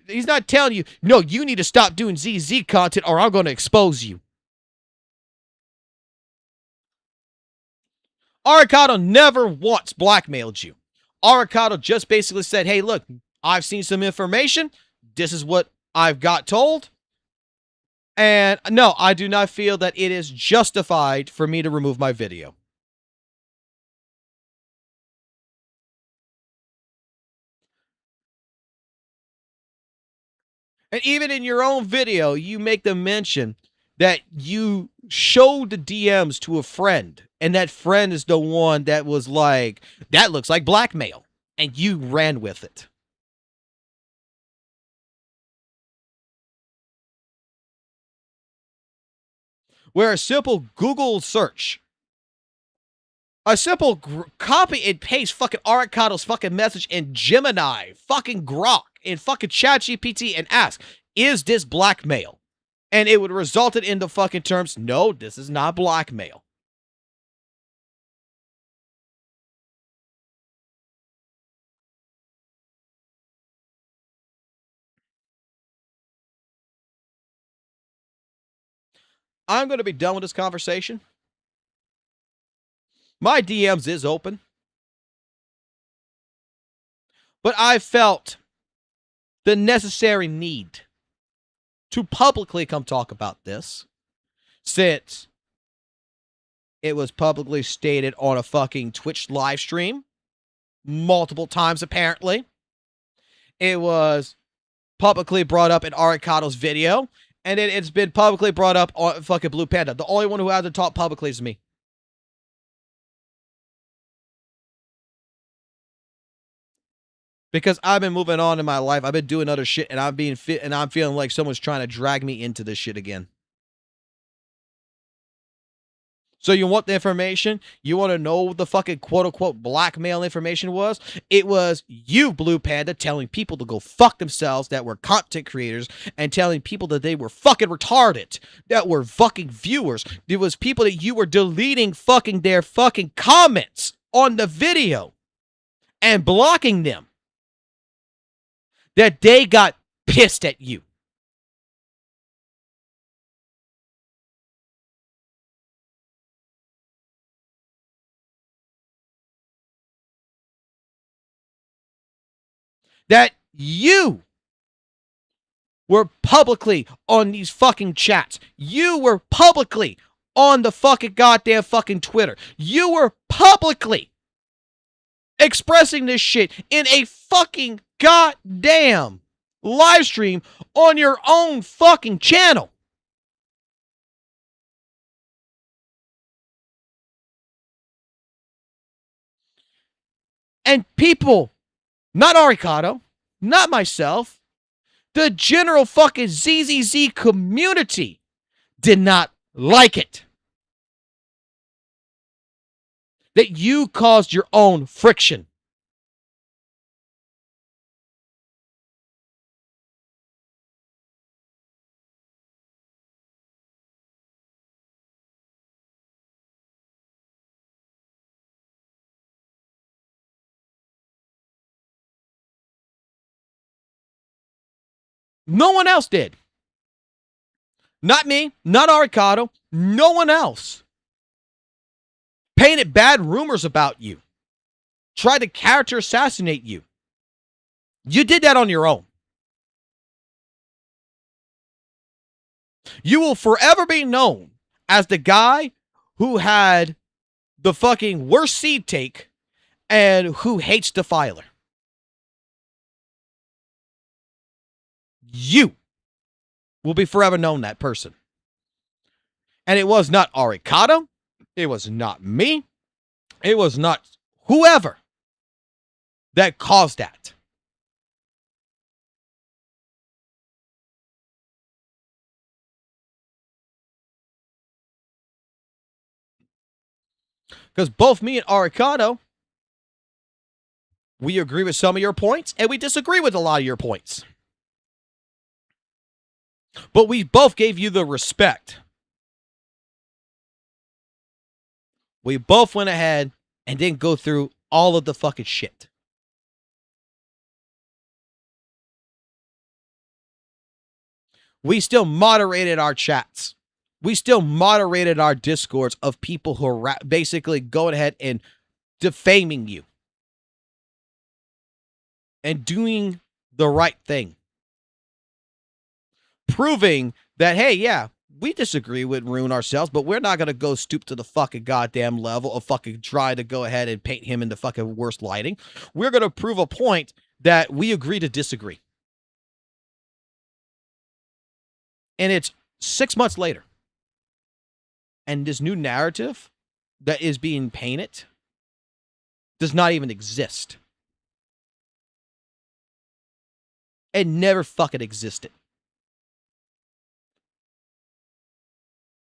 he's not telling you, no, you need to stop doing ZZ content or I'm going to expose you. Arikado never once blackmailed you. Arikado just basically said, hey, look, I've seen some information. This is what I've got told. And no, I do not feel that it is justified for me to remove my video. And even in your own video, you make the mention that you showed the DMs to a friend. And that friend is the one that was like, that looks like blackmail. And you ran with it. Where a simple Google search, a simple copy and paste fucking Arikado's fucking message in Gemini, fucking Grok, in fucking ChatGPT and ask, is this blackmail? And it would result in the fucking terms, no, this is not blackmail. I'm going to be done with this conversation. My DMs is open. But I felt the necessary need to publicly come talk about this, since it was publicly stated on a fucking Twitch live stream multiple times apparently. It was publicly brought up in Arikado's video, and it's been publicly brought up on fucking Blue Panda. The only one who hasn't talked publicly is me. Because I've been moving on in my life. I've been doing other shit, and I'm being fit, and I'm feeling like someone's trying to drag me into this shit again. So you want the information? You want to know what the fucking quote-unquote blackmail information was? It was you, Blue Panda, telling people to go fuck themselves that were content creators and telling people that they were fucking retarded, that were fucking viewers. It was people that you were deleting fucking their fucking comments on the video and blocking them, that they got pissed at you. That you were publicly on these fucking chats. You were publicly on the fucking goddamn fucking Twitter. You were publicly expressing this shit in a fucking goddamn live stream on your own fucking channel. And people, not Arikado, not myself, the general fucking ZZZ community did not like it. That you caused your own friction. No one else did. not me, not Arikado, no one else, painted bad rumors about you, tried to character assassinate you. You did that on your own. You will forever be known as the guy who had the fucking worst seed take and who hates Defiler. You will be forever known that person. And it was not Arikado. It was not me. It was not whoever that caused that. Because both me and Arikado, we agree with some of your points and we disagree with a lot of your points. But we both gave you the respect. We both went ahead and didn't go through all of the fucking shit. We still moderated our chats. We still moderated our discords of people who are basically going ahead and defaming you. And doing the right thing. Proving that, hey, yeah, we disagree with Rune ourselves, but we're not going to go stoop to the fucking goddamn level of fucking try to go ahead and paint him in the fucking worst lighting. We're going to prove a point that we agree to disagree. And it's 6 months later. And this new narrative that is being painted does not even exist. It never fucking existed.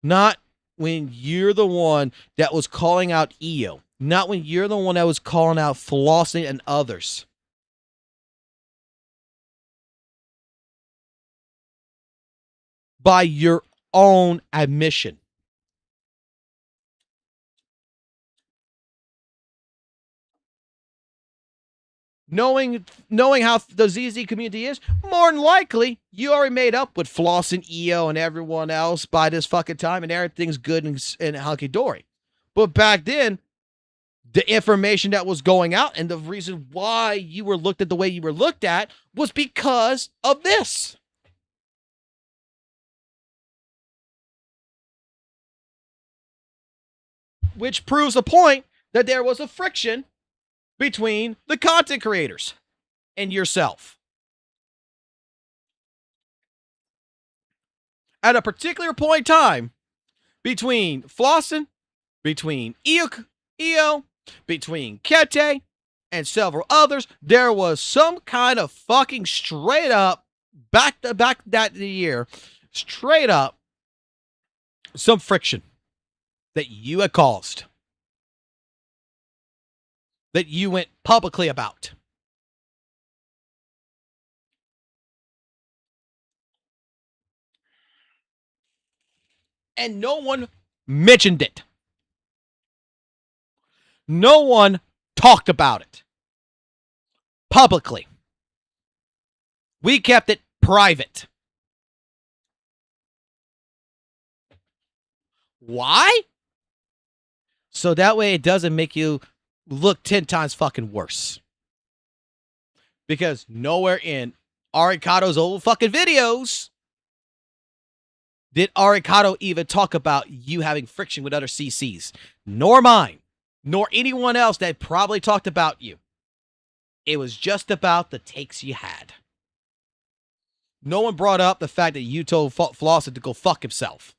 Not when you're the one that was calling out EO. Not when you're the one that was calling out Flossing and others. By your own admission. Knowing how the ZZ community is, more than likely, you already made up with Floss and EO and everyone else by this fucking time, and everything's good and hunky-dory. But back then, the information that was going out and the reason why you were looked at the way you were looked at was because of this. Which proves a point that there was a friction between the content creators and yourself. At a particular point in time, between Flossin, between EO, between Kete, and several others, there was some kind of fucking straight up, back that year, straight up, some friction that you had caused. That you went publicly about. And no one mentioned it. No one talked about it. Publicly. We kept it private. Why? So that way it doesn't make you look 10 times fucking worse. Because nowhere in Arikado's old fucking videos did Arikado even talk about you having friction with other CCs. Nor mine. Nor anyone else that probably talked about you. It was just about the takes you had. No one brought up the fact that you told Flossin to go fuck himself.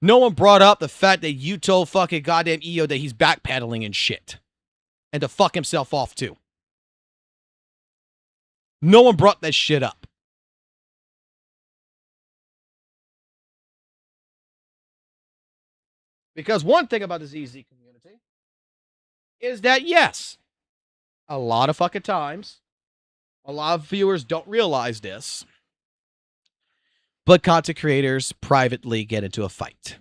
No one brought up the fact that you told fucking goddamn EO that he's backpedaling and shit. And to fuck himself off too. No one brought that shit up. Because one thing about the ZZ community is that, yes, a lot of fucking times, a lot of viewers don't realize this, but content creators privately get into a fight.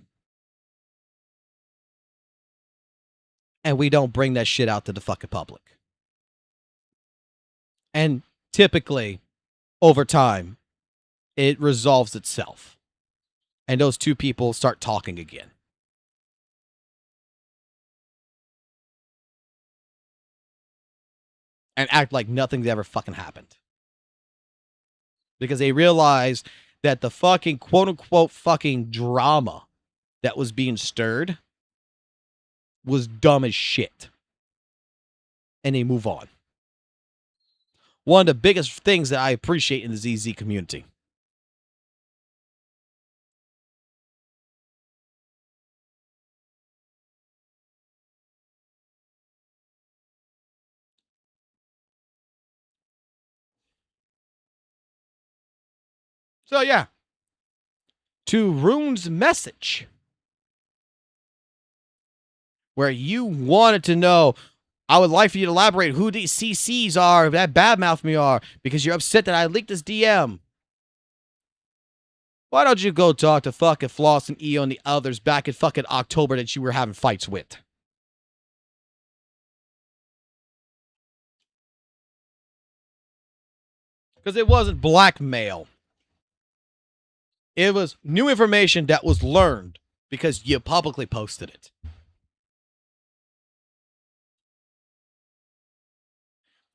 And we don't bring that shit out to the fucking public. And typically, over time, it resolves itself. And those two people start talking again. And act like nothing's ever fucking happened. Because they realize that the fucking quote-unquote fucking drama that was being stirred was dumb as shit. And they move on. One of the biggest things that I appreciate in the ZZ community. So yeah. To Rune's message, where you wanted to know, I would like for you to elaborate who these CCs are that badmouth me are, because you're upset that I leaked this DM. Why don't you go talk to fucking Floss and EO and the others back in fucking October that you were having fights with? Because it wasn't blackmail. It was new information that was learned because you publicly posted it.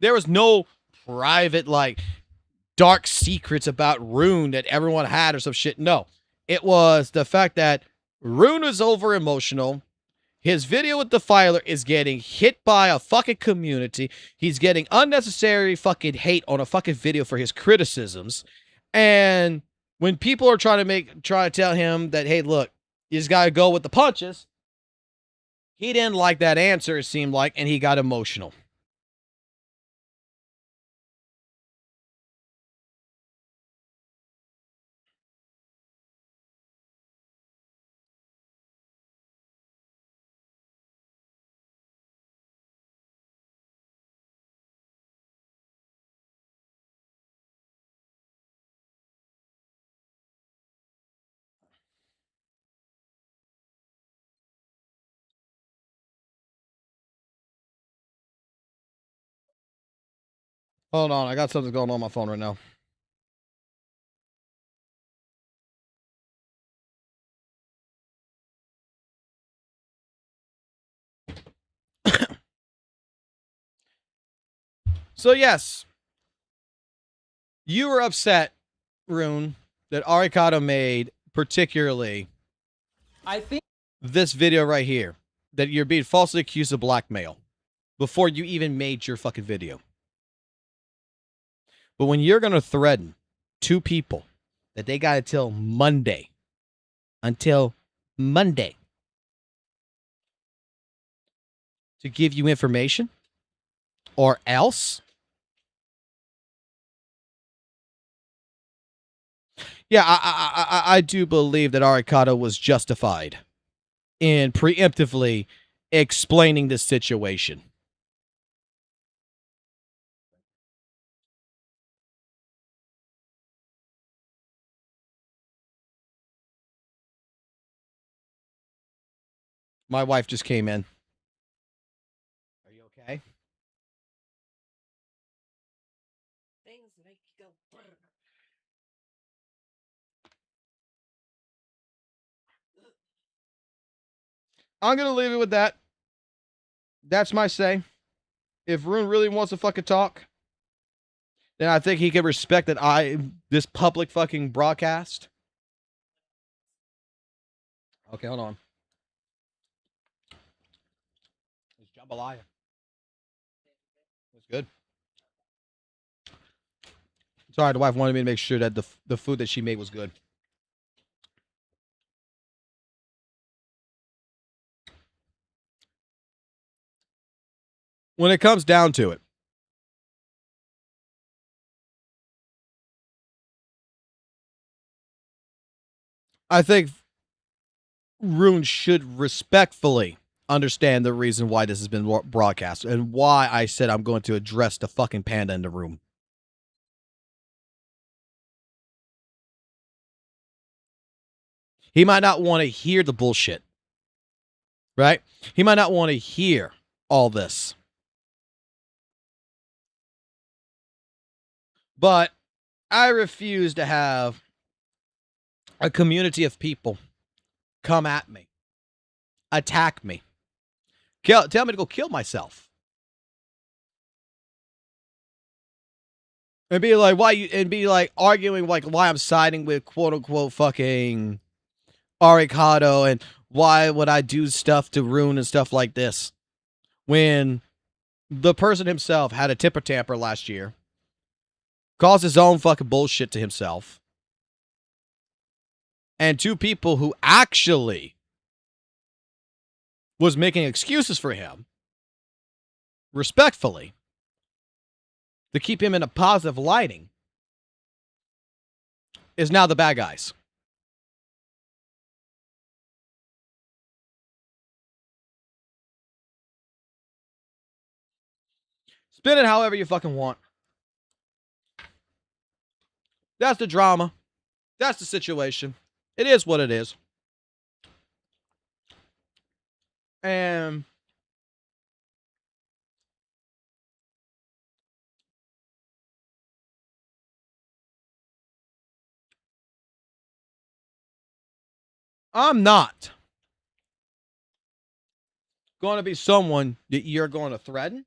There was no private, like, dark secrets about Rune that everyone had or some shit. No. It was the fact that Rune was over emotional. His video with Defiler is getting hit by a fucking community. He's getting unnecessary fucking hate on a fucking video for his criticisms. And when people are trying to tell him that, hey, look, you just gotta go with the punches, he didn't like that answer, it seemed like, and he got emotional. Hold on, I got something going on my phone right now. So yes, you were upset, Rune, that Arikado made particularly, I think, this video right here, that you're being falsely accused of blackmail before you even made your fucking video. But when you're going to threaten two people that they got until Monday to give you information, or else, yeah, I do believe that Arikado was justified in preemptively explaining this situation. My wife just came in. Are you okay? Things make you go brr. I'm going to leave it with that. That's my say. If Rune really wants to fucking talk, then I think he can respect that this public fucking broadcast. Okay, hold on. It's jambalaya. It's good. Sorry, the wife wanted me to make sure that the food that she made was good. When it comes down to it, I think Rune should respectfully understand the reason why this has been broadcast and why I said I'm going to address the fucking panda in the room. He might not want to hear the bullshit, right? He might not want to hear all this. But I refuse to have a community of people come at me, attack me, tell me to go kill myself, and be like, arguing like why I'm siding with quote unquote fucking Arikado and why would I do stuff to Rune and stuff like this, when the person himself had a temper tamper last year, caused his own fucking bullshit to himself, and two people who actually was making excuses for him, respectfully, to keep him in a positive lighting, is now the bad guys. Spin it however you fucking want. That's the drama. That's the situation. It is what it is. And I'm not going to be someone that you're going to threaten.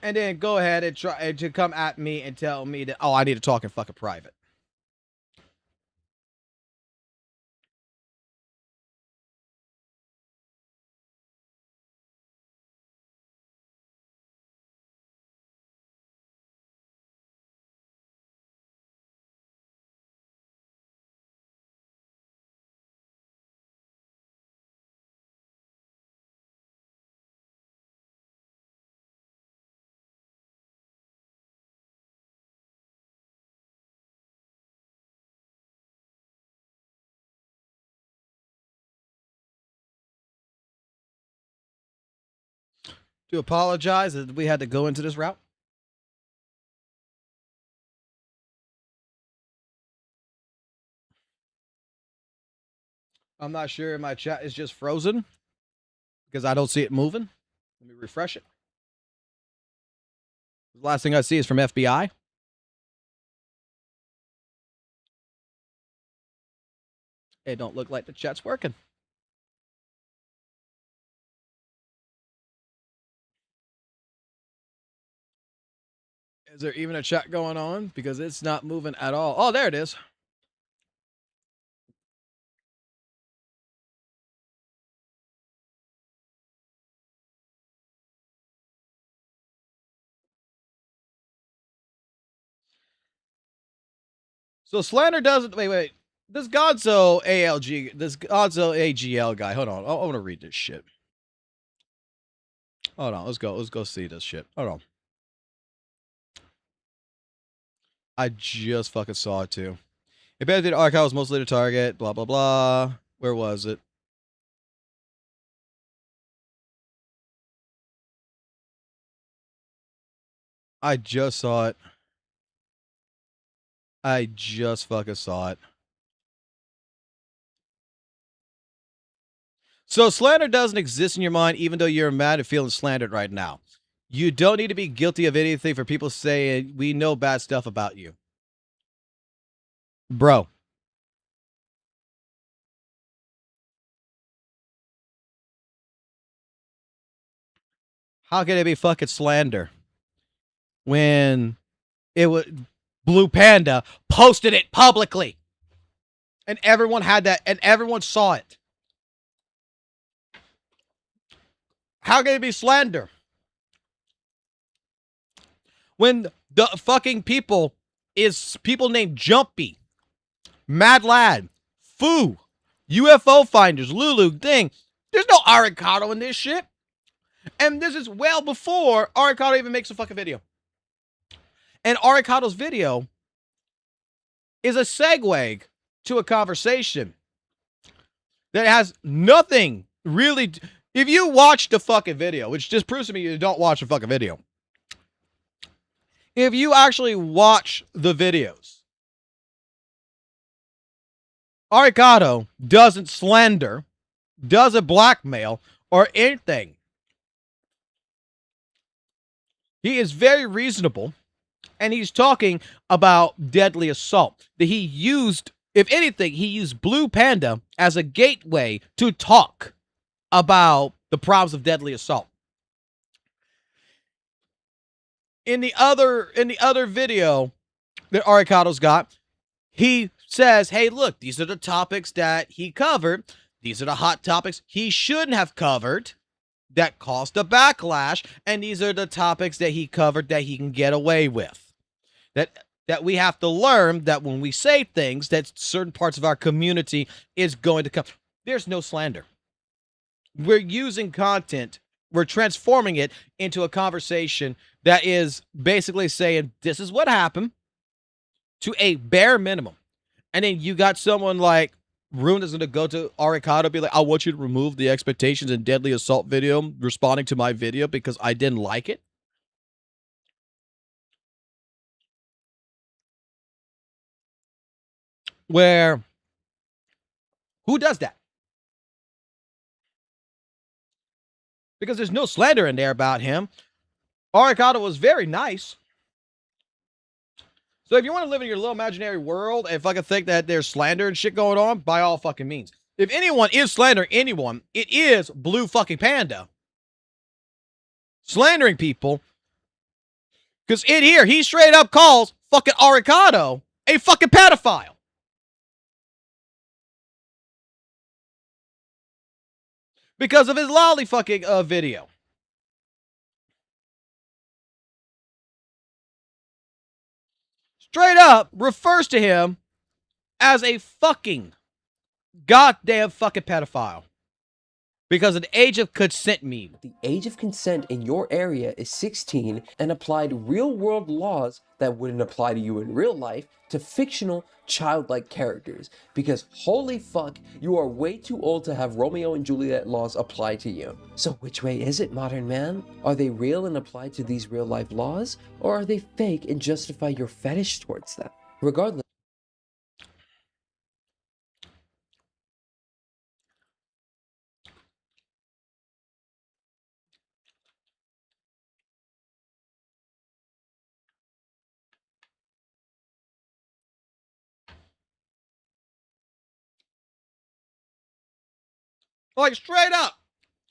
And then go ahead and try to come at me and tell me that, oh, I need to talk in fucking private. To apologize that we had to go into this route. I'm not sure if my chat is just frozen because I don't see it moving. Let me refresh it. The last thing I see is from FBI. It don't look like the chat's working. Is there even a chat going on? Because it's not moving at all. Oh, there it is. So slander doesn't wait. This Godzo AGL guy. Hold on. I want to read this shit. Hold on. Let's go see this shit. Hold on. I just fucking saw it too. If the archive was mostly the target, blah blah blah. Where was it? I just saw it. I just fucking saw it. So slander doesn't exist in your mind, even though you're mad and feeling slandered right now. You don't need to be guilty of anything for people saying we know bad stuff about you. Bro. How can it be fucking slander when it was Blue Panda posted it publicly and everyone had that and everyone saw it? How can it be slander when the fucking people is people named Jumpy, Mad Lad, Foo, UFO Finders, Lulu, Ding? There's no Arikado in this shit. And this is well before Arikado even makes a fucking video. And Arikado's video is a segue to a conversation that has nothing really. If you watch the fucking video, which just proves to me you don't watch the fucking video. If you actually watch the videos, Arikado doesn't slander, doesn't blackmail, or anything. He is very reasonable, and he's talking about deadly assault. That he used, if anything, he used Blue Panda as a gateway to talk about the problems of deadly assault. In the other video that Arikado's got, he says, hey, look, these are the topics that he covered. These are the hot topics he shouldn't have covered that caused a backlash. And these are the topics that he covered that he can get away with. That we have to learn that when we say things, that certain parts of our community is going to come. There's no slander. We're using content. We're transforming it into a conversation that is basically saying, this is what happened, to a bare minimum. And then you got someone like Rune is going to go to Arikado, be like, I want you to remove the expectations and deadly assault video responding to my video because I didn't like it. Where, who does that? Because there's no slander in there about him. Arikado was very nice. So if you want to live in your little imaginary world and fucking think that there's slander and shit going on, by all fucking means. If anyone is slandering anyone, it is Blue fucking Panda. Slandering people. Because in here, he straight up calls fucking Arikado a fucking pedophile. Because of his lolly fucking video. Straight up refers to him as a fucking goddamn fucking pedophile. Because of the age of consent meme. The age of consent in your area is 16 and applied real-world laws that wouldn't apply to you in real life to fictional, childlike characters. Because holy fuck, you are way too old to have Romeo and Juliet laws apply to you. So which way is it, modern man? Are they real and apply to these real-life laws? Or are they fake and justify your fetish towards them? Regardless. Like, straight up,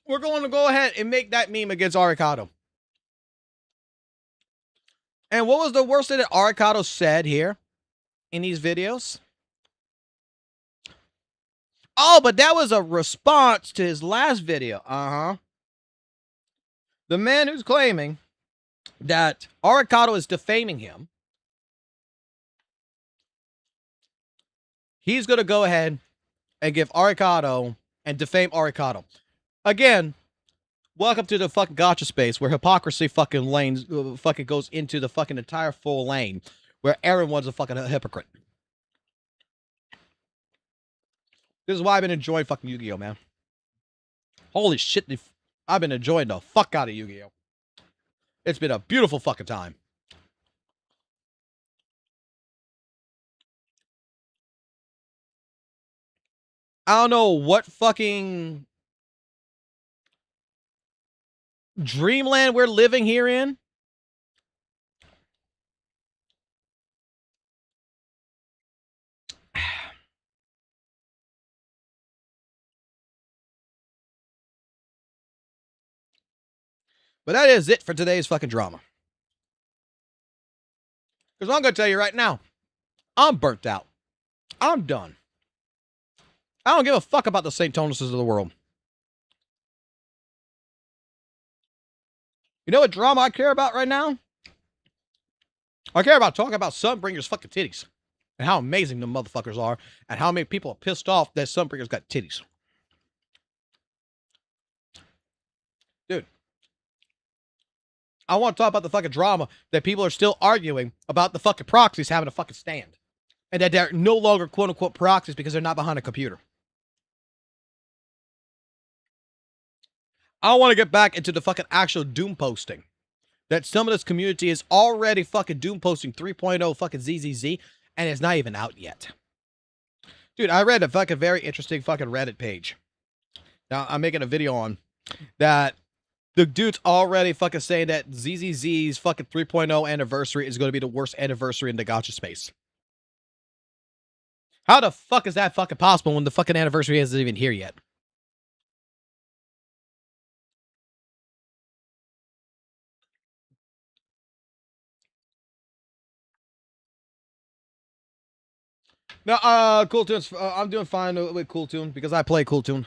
we're going to go ahead and make that meme against Arikado. And what was the worst thing that Arikado said here in these videos? Oh, but that was a response to his last video. The man who's claiming that Arikado is defaming him, he's going to go ahead and give Arikado and defame Arikado. Again, welcome to the fucking gotcha space where hypocrisy fucking lanes fucking goes into the fucking entire full lane where everyone's a fucking hypocrite. This is why I've been enjoying fucking Yu-Gi-Oh, man. Holy shit, I've been enjoying the fuck out of Yu-Gi-Oh. It's been a beautiful fucking time. I don't know what fucking dreamland we're living here in. But that is it for today's fucking drama. Because I'm going to tell you right now, I'm burnt out. I'm done. I don't give a fuck about the St. Tonuses of the world. You know what drama I care about right now? I care about talking about Sunbringer's fucking titties. And how amazing the motherfuckers are. And how many people are pissed off that Sunbringer's got titties. Dude. I want to talk about the fucking drama that people are still arguing about the fucking proxies having a fucking stand. And that they're no longer quote-unquote proxies because they're not behind a computer. I want to get back into the fucking actual doom posting. That some of this community is already fucking doom posting 3.0 fucking ZZZ and it's not even out yet. Dude, I read a fucking very interesting fucking Reddit page. Now, I'm making a video on that The dude's already fucking saying that ZZZ's fucking 3.0 anniversary is going to be the worst anniversary in the gacha space. How the fuck is that fucking possible when the fucking anniversary isn't even here yet? No, Cool Tunes. I'm doing fine with Cool Tune because I play Cool Tune.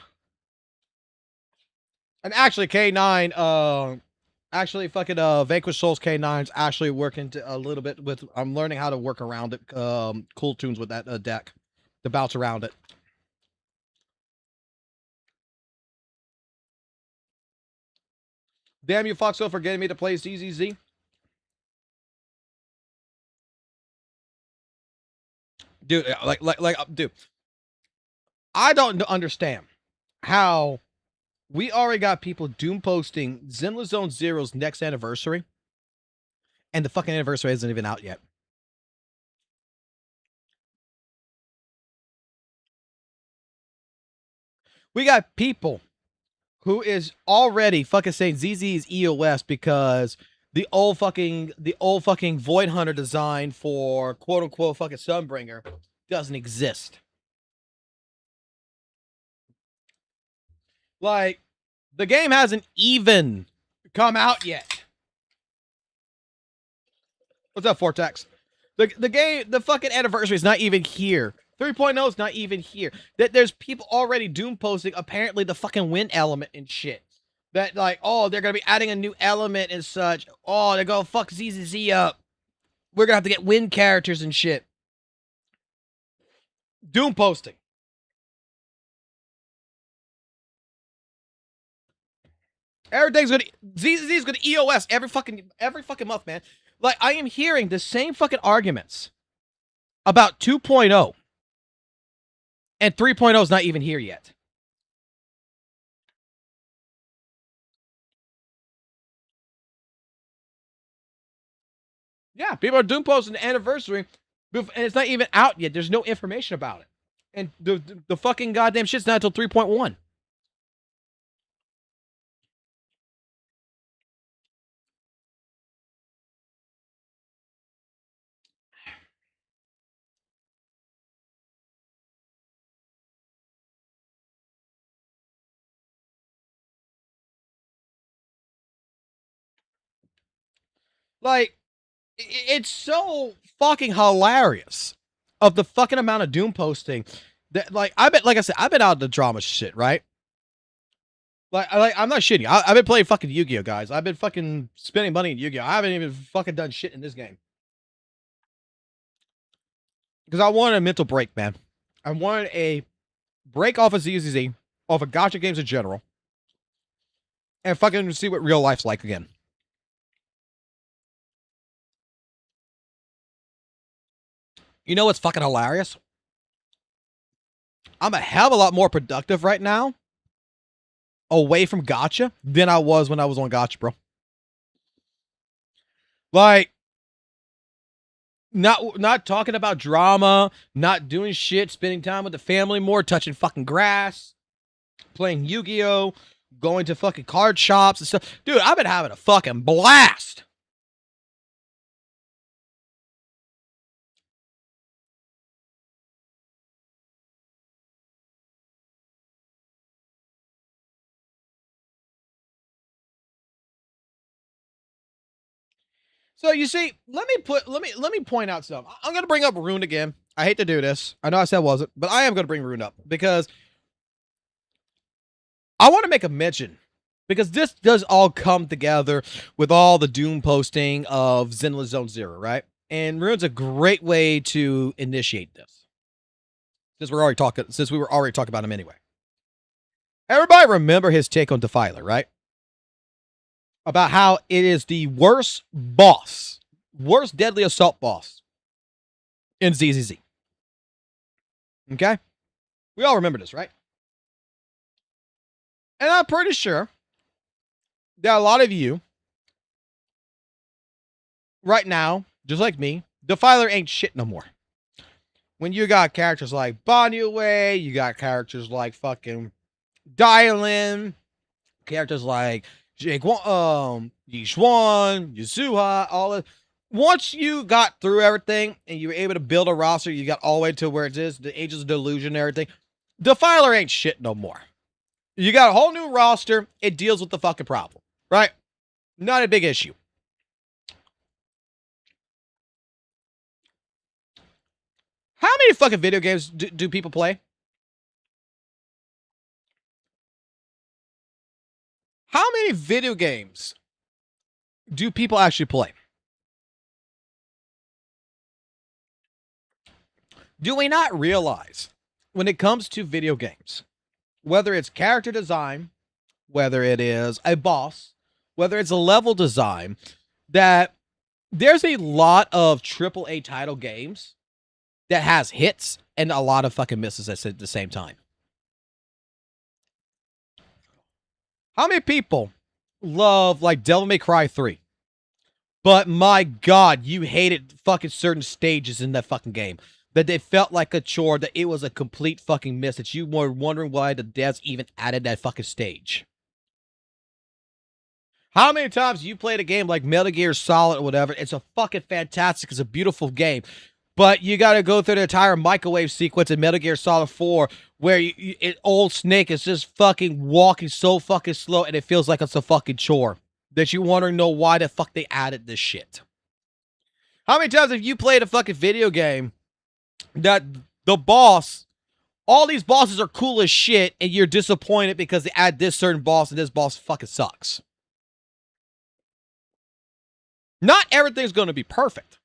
And actually, K9, actually fucking Vanquish Souls K9's actually working a little bit with. I'm learning how to work around it. Cool Tunes with that deck to bounce around it. Damn you, Foxo, for getting me to play ZZZ. Dude, dude. I don't understand how we already got people doom posting Zenless Zone Zero's next anniversary, and the fucking anniversary isn't even out yet. We got people who is already fucking saying ZZ is EOS because the old fucking Void Hunter design for quote unquote fucking Sunbringer doesn't exist. Like, the game hasn't even come out yet. What's up, Vortex? The fucking anniversary is not even here. 3.0 is not even here. There's people already doom posting apparently the fucking win element and shit. That like, oh, they're gonna be adding a new element and such. Oh, they're gonna fuck ZZZ up. We're gonna have to get win characters and shit. Doom posting. Everything's gonna ZZZ's gonna EOS every fucking month, man. Like, I am hearing the same fucking arguments about 2.0. And 3.0 is not even here yet. Yeah, people are doom posting the anniversary, and it's not even out yet. There's no information about it. And the fucking goddamn shit's not until 3.1. Like, it's so fucking hilarious of the fucking amount of doom posting that, like I said, I've been out of the drama shit, right? I'm not shitting. I've been playing fucking Yu-Gi-Oh, guys. I've been fucking spending money in Yu-Gi-Oh. I haven't even fucking done shit in this game. Because I wanted a mental break, man. I wanted a break off of ZZZ, off of gacha games in general, and fucking see what real life's like again. You know what's fucking hilarious? I'm a hell of a lot more productive right now away from gacha than I was when I was on gacha, bro. Like, not talking about drama, not doing shit, spending time with the family more, touching fucking grass, playing Yu-Gi-Oh, going to fucking card shops and stuff. Dude, I've been having a fucking blast. So you see, let me point out something. I'm gonna bring up Rune again. I hate to do this. I know I said I wasn't, but I am gonna bring Rune up because I want to make a mention, because this does all come together with all the doom posting of Zenless Zone Zero, right? And Rune's a great way to initiate this, since we were already talking about him anyway. Everybody remember his take on Defiler, right? About how it is the worst deadly assault boss in ZZZ. Okay? We all remember this, right? And I'm pretty sure that a lot of you right now, just like me, Defiler ain't shit no more. When you got characters like Banyue, you got characters like fucking Dialin, characters like Yixuan, Yasuha, all of. Once you got through everything and you were able to build a roster, you got all the way to where it is, the Ages of Delusion and everything. Defiler ain't shit no more. You got a whole new roster. It deals with the fucking problem, right? Not a big issue. How many fucking video games do people play? How many video games do people actually play? Do we not realize when it comes to video games, whether it's character design, whether it is a boss, whether it's a level design, that there's a lot of AAA title games that has hits and a lot of fucking misses at the same time? How many people love like Devil May Cry 3? But my God, you hated fucking certain stages in that fucking game. That they felt like a chore, that it was a complete fucking miss, that you were wondering why the devs even added that fucking stage. How many times you played a game like Metal Gear Solid or whatever? It's a fucking fantastic, it's a beautiful game. But you got to go through the entire microwave sequence in Metal Gear Solid 4 where old Snake is just fucking walking so fucking slow and it feels like it's a fucking chore. That you wondering know why the fuck they added this shit. How many times have you played a fucking video game that the boss, all these bosses are cool as shit and you're disappointed because they add this certain boss and this boss fucking sucks? Not everything's going to be perfect.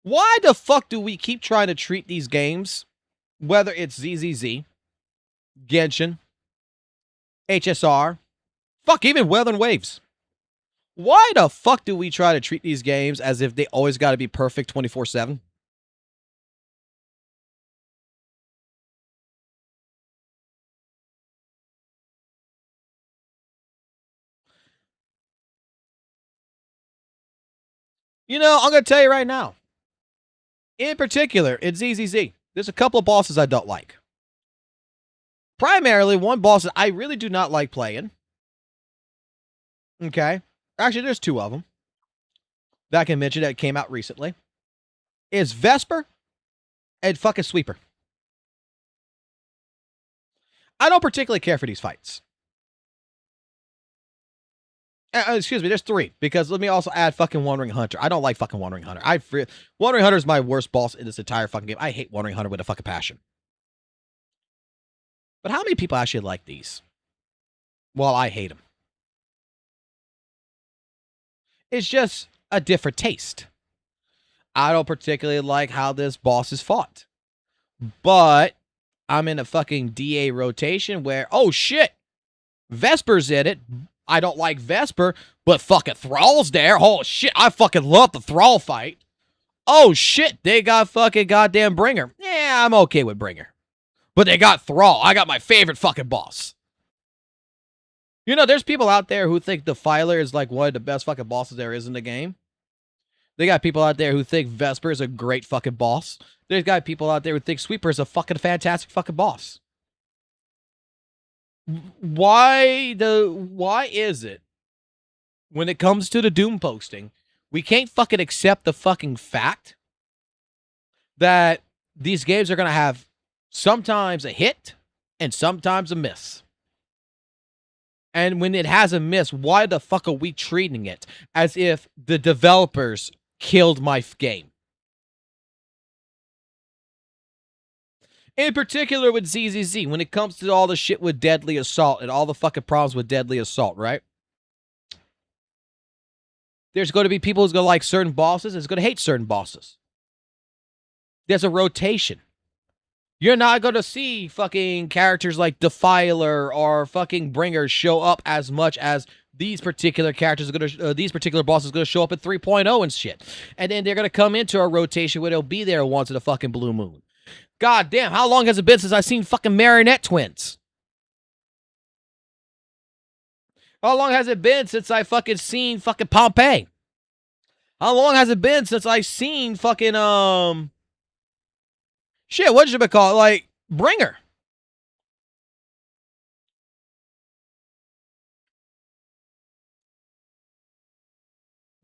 Why the fuck do we keep trying to treat these games, whether it's ZZZ, Genshin, HSR, fuck, even Weather and Waves? Why the fuck do we try to treat these games as if they always got to be perfect 24/7? You know, I'm going to tell you right now. In particular, in ZZZ, there's a couple of bosses I don't like. Primarily, one boss that I really do not like playing. Okay. Actually, there's two of them that I can mention that came out recently. Is Vesper and fucking Sweeper. I don't particularly care for these fights. Excuse me, there's three. Because let me also add fucking Wandering Hunter. I don't like fucking Wandering Hunter. Wandering Hunter is my worst boss in this entire fucking game. I hate Wandering Hunter with a fucking passion. But how many people actually like these? Well, I hate them. It's just a different taste. I don't particularly like how this boss is fought. But I'm in a fucking DA rotation where, oh shit, Vesper's in it. I don't like Vesper, but fucking Thrall's there. Oh shit, I fucking love the Thrall fight. Oh shit, they got fucking goddamn Bringer. Yeah, I'm okay with Bringer. But they got Thrall. I got my favorite fucking boss. You know, there's people out there who think Defiler is like one of the best fucking bosses there is in the game. They got people out there who think Vesper is a great fucking boss. There's got people out there who think Sweeper is a fucking fantastic fucking boss. Why is it when it comes to the Doom posting, we can't fucking accept the fucking fact that these games are going to have sometimes a hit and sometimes a miss? And when it has a miss, why the fuck are we treating it as if the developers killed my game? In particular with ZZZ, when it comes to all the shit with Deadly Assault and all the fucking problems with Deadly Assault, right? There's going to be people who's going to like certain bosses and is going to hate certain bosses. There's a rotation. You're not going to see fucking characters like Defiler or fucking Bringer show up as much as these particular characters are going to, these particular bosses are going to show up at 3.0 and shit. And then they're going to come into a rotation where they'll be there once in a fucking blue moon. God damn, how long has it been since I've seen fucking Marionette Twins? How long has it been since I fucking seen fucking Pompeii? How long has it been since I've seen fucking, shit, what should I call it? Like, Bringer.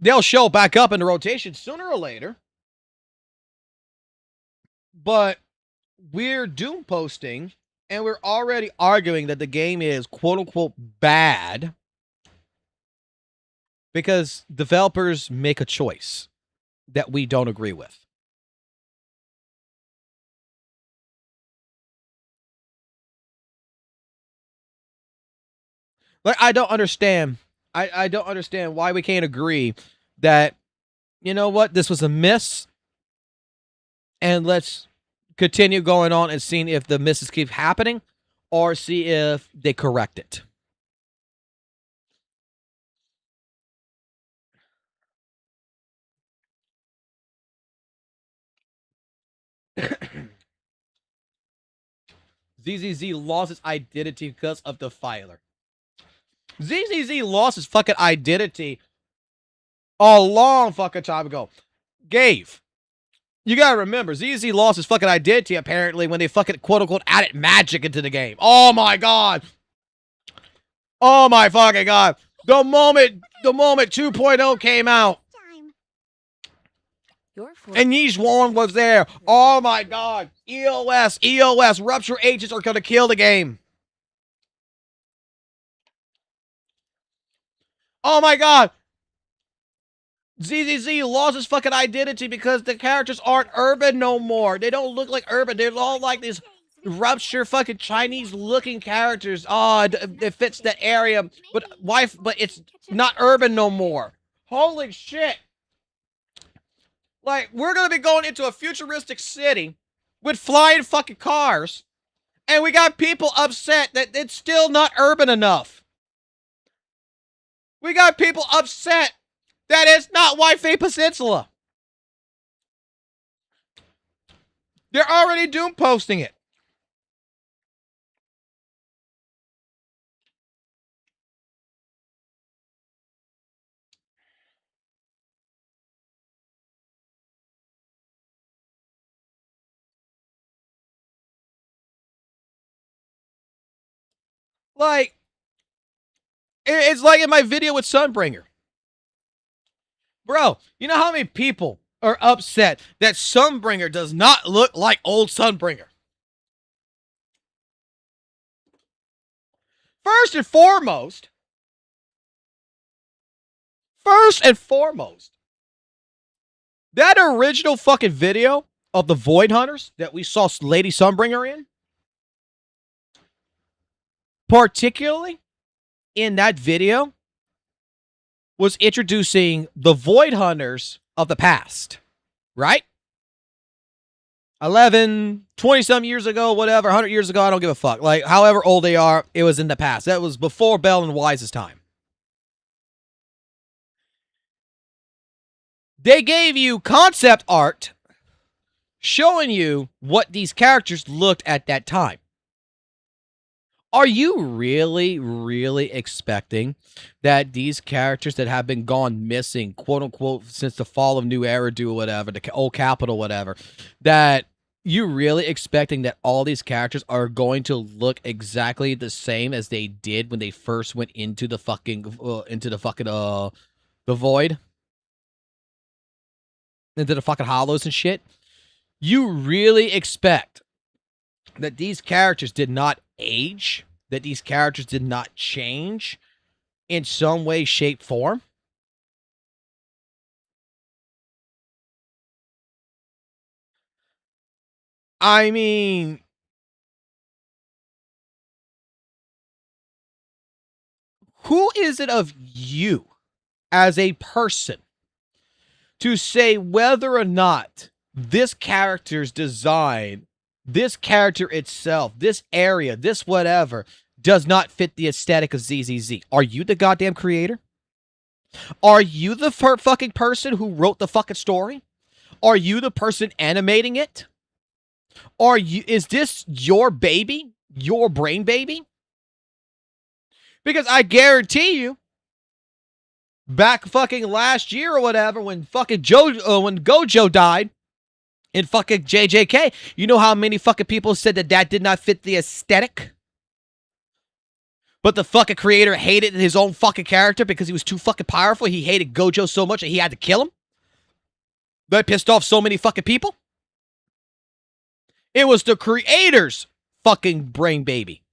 they'll show back up in the rotation sooner or later. But we're doom posting and we're already arguing that the game is quote unquote bad because developers make a choice that we don't agree with. Like, I don't understand. I don't understand why we can't agree that, you know what, this was a miss, and let's continue going on and seeing if the misses keep happening, or see if they correct it. ZZZ lost its identity because of the filer. ZZZ lost his fucking identity a long fucking time ago. Gave. You gotta remember, ZZ lost his fucking identity apparently when they fucking quote-unquote added magic into the game. Oh my god. Oh my fucking god. The moment 2.0 came out and Yeesh One was there. Oh my god. EOS, Rupture agents are gonna kill the game. Oh my god. ZZZ lost his fucking identity because the characters aren't urban no more. They don't look like urban. They're all like these Rupture fucking Chinese looking characters. Oh, it fits the area. But it's not urban no more. Holy shit. Like, we're gonna be going into a futuristic city with flying fucking cars. And we got people upset that it's still not urban enough. We got people upset that it's not WAIFU Peninsula. They're already doom posting it. Like, it's like in my video with Sunbringer. Bro, you know how many people are upset that Sunbringer does not look like old Sunbringer? First and foremost, that original fucking video of the Void Hunters that we saw Lady Sunbringer in, particularly in that video, was introducing the Void Hunters of the past, right? 11, 20-some years ago, whatever, 100 years ago, I don't give a fuck. Like, however old they are, it was in the past. That was before Bell and Wise's time. They gave you concept art showing you what these characters looked at that time. Are you really, really expecting that these characters that have been gone missing, quote unquote, since the fall of New Era, do whatever, the old capital, whatever, that you really expecting that all these characters are going to look exactly the same as they did when they first went into the fucking, the void? Into the fucking hollows and shit? You really expect that these characters did not age, that these characters did not change in some way, shape, form? I mean, who is it of you as a person to say whether or not this character's design, this character itself, this area, this whatever, does not fit the aesthetic of ZZZ? Are you the goddamn creator? Are you the fucking person who wrote the fucking story? Are you the person animating it? Is this your baby? Your brain baby? Because I guarantee you, back fucking last year or whatever, when fucking when Gojo died in fucking JJK, you know how many fucking people said that that did not fit the aesthetic? But the fucking creator hated his own fucking character because he was too fucking powerful. He hated Gojo so much that he had to kill him. That pissed off so many fucking people. It was the creator's fucking brain baby.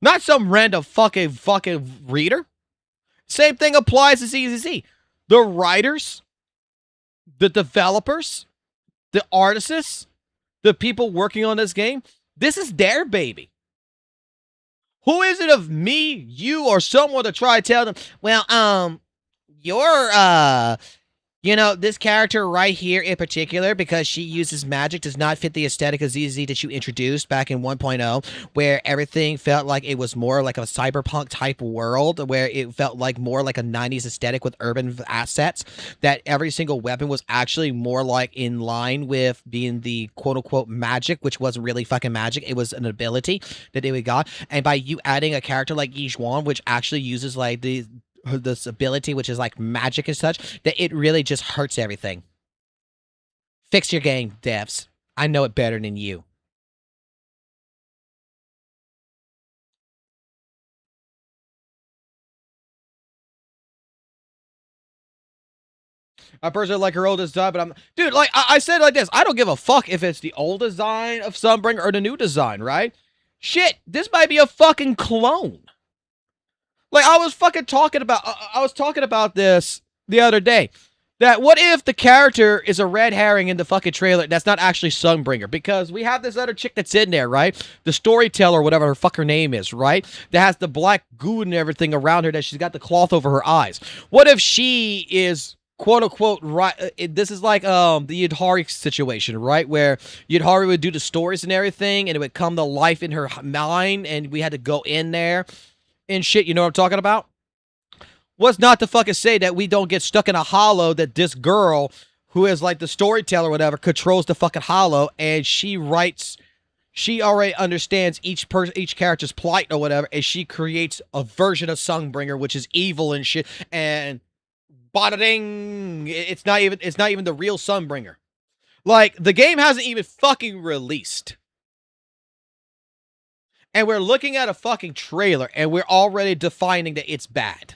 Not some random fucking reader. Same thing applies to ZZZ. The writers, the developers, the artists, the people working on this game, this is their baby. Who is it of me, you, or someone to try to tell them, well, you're, you know, this character right here in particular, because she uses magic, does not fit the aesthetic of ZZ that you introduced back in 1.0, where everything felt like it was more like a cyberpunk type world, where it felt like more like a 90s aesthetic with urban assets, that every single weapon was actually more like in line with being the quote-unquote magic, which wasn't really fucking magic. It was an ability that they got. And by you adding a character like Yizhuan, which actually uses like this ability, which is like magic and such, that it really just hurts everything. Fix your game, devs. I know it better than you. I personally like her old design, but dude, like I said like this, I don't give a fuck if it's the old design of Sunbringer or the new design, right? Shit, this might be a fucking clone. Like I was talking about this the other day. That what if the character is a red herring in the fucking trailer that's not actually Sunbringer? Because we have this other chick that's in there, right? The storyteller, whatever her fucker name is, right? That has the black goo and everything around her, that she's got the cloth over her eyes. What if she is quote unquote right? This is like the Yudhari situation, right? Where Yudhari would do the stories and everything, and it would come to life in her mind, and we had to go in there and shit. You know what I'm talking about? What's not to fucking say that we don't get stuck in a hollow, that this girl who is like the storyteller or whatever controls the fucking hollow, and she already understands each character's plight or whatever, and she creates a version of Sunbringer which is evil and shit, and bada ding, it's not even the real Sunbringer. Like, the game hasn't even fucking released. And we're looking at a fucking trailer, and we're already defining that it's bad.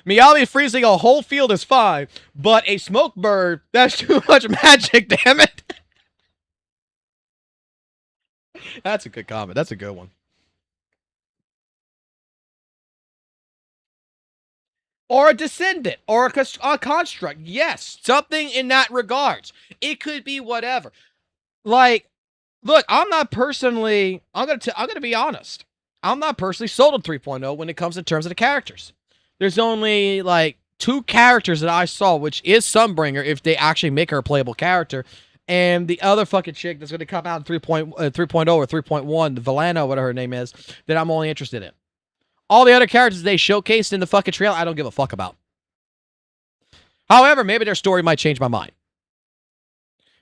Miyabi freezing a whole field is fine, but a smoke bird, that's too much magic, damn it. That's a good comment. That's a good one. Or a descendant, or a construct. Yes, something in that regards. It could be whatever. Like, look, I'm not personally, I'm gonna be honest. I'm not personally sold on 3.0 when it comes in terms of the characters. There's only like 2 characters that I saw, which is Sunbringer, if they actually make her a playable character, and the other fucking chick that's going to come out in 3.0 or 3.1, Valana, whatever her name is, that I'm only interested in. All the other characters they showcased in the fucking trailer, I don't give a fuck about. However, maybe their story might change my mind.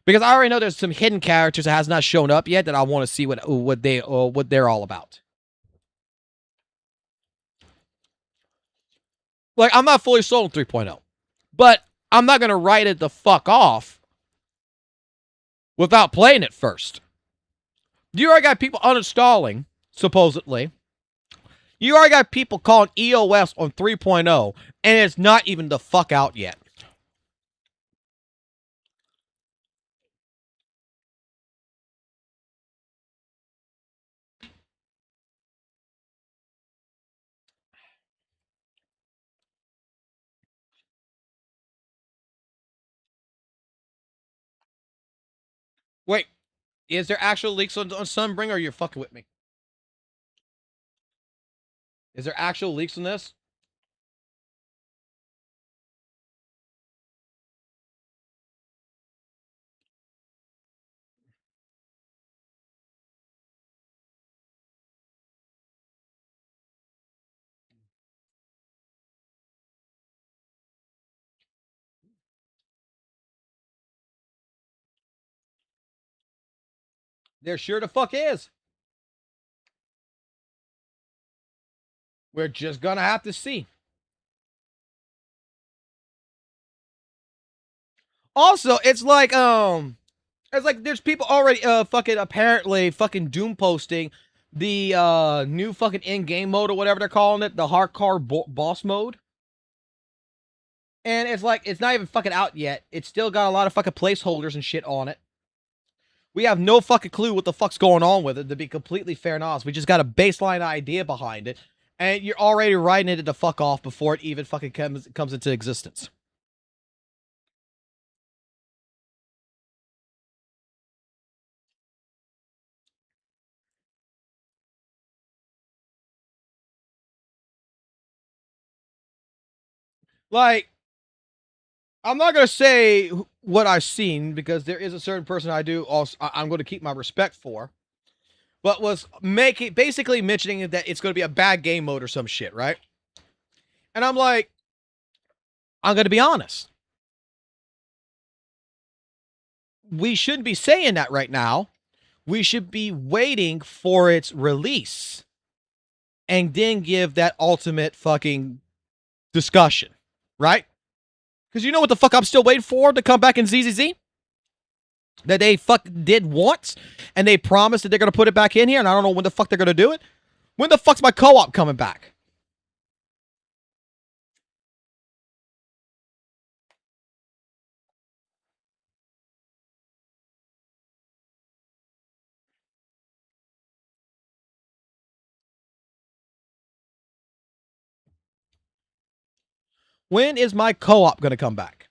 Because I already know there's some hidden characters that has not shown up yet that I want to see what they're all about. Like, I'm not fully sold on 3.0. But I'm not going to write it the fuck off without playing it first. You already got people uninstalling, supposedly. You already got people calling EOS on 3.0, and it's not even the fuck out yet. Wait, is there actual leaks on Sunbringer, or you're fucking with me? Is there actual leaks on this? There sure the fuck is. We're just gonna have to see. Also, it's like there's people already fucking apparently fucking doom posting the new fucking in-game mode or whatever they're calling it, the hardcore boss mode. And it's like, it's not even fucking out yet. It's still got a lot of fucking placeholders and shit on it. We have no fucking clue what the fuck's going on with it, to be completely fair and honest. We just got a baseline idea behind it, and you're already writing it to fuck off before it even fucking comes into existence. Like, I'm not going to say what I've seen, because there is a certain person I'm going to keep my respect for, but was basically mentioning that it's going to be a bad game mode or some shit, right? And I'm like, I'm going to be honest. We shouldn't be saying that right now. We should be waiting for its release and then give that ultimate fucking discussion, right? Because you know what the fuck I'm still waiting for to come back in ZZZ? That they did once, and they promised that they're going to put it back in here, and I don't know when the fuck they're going to do it. When the fuck's my co-op coming back? When is my co-op going to come back?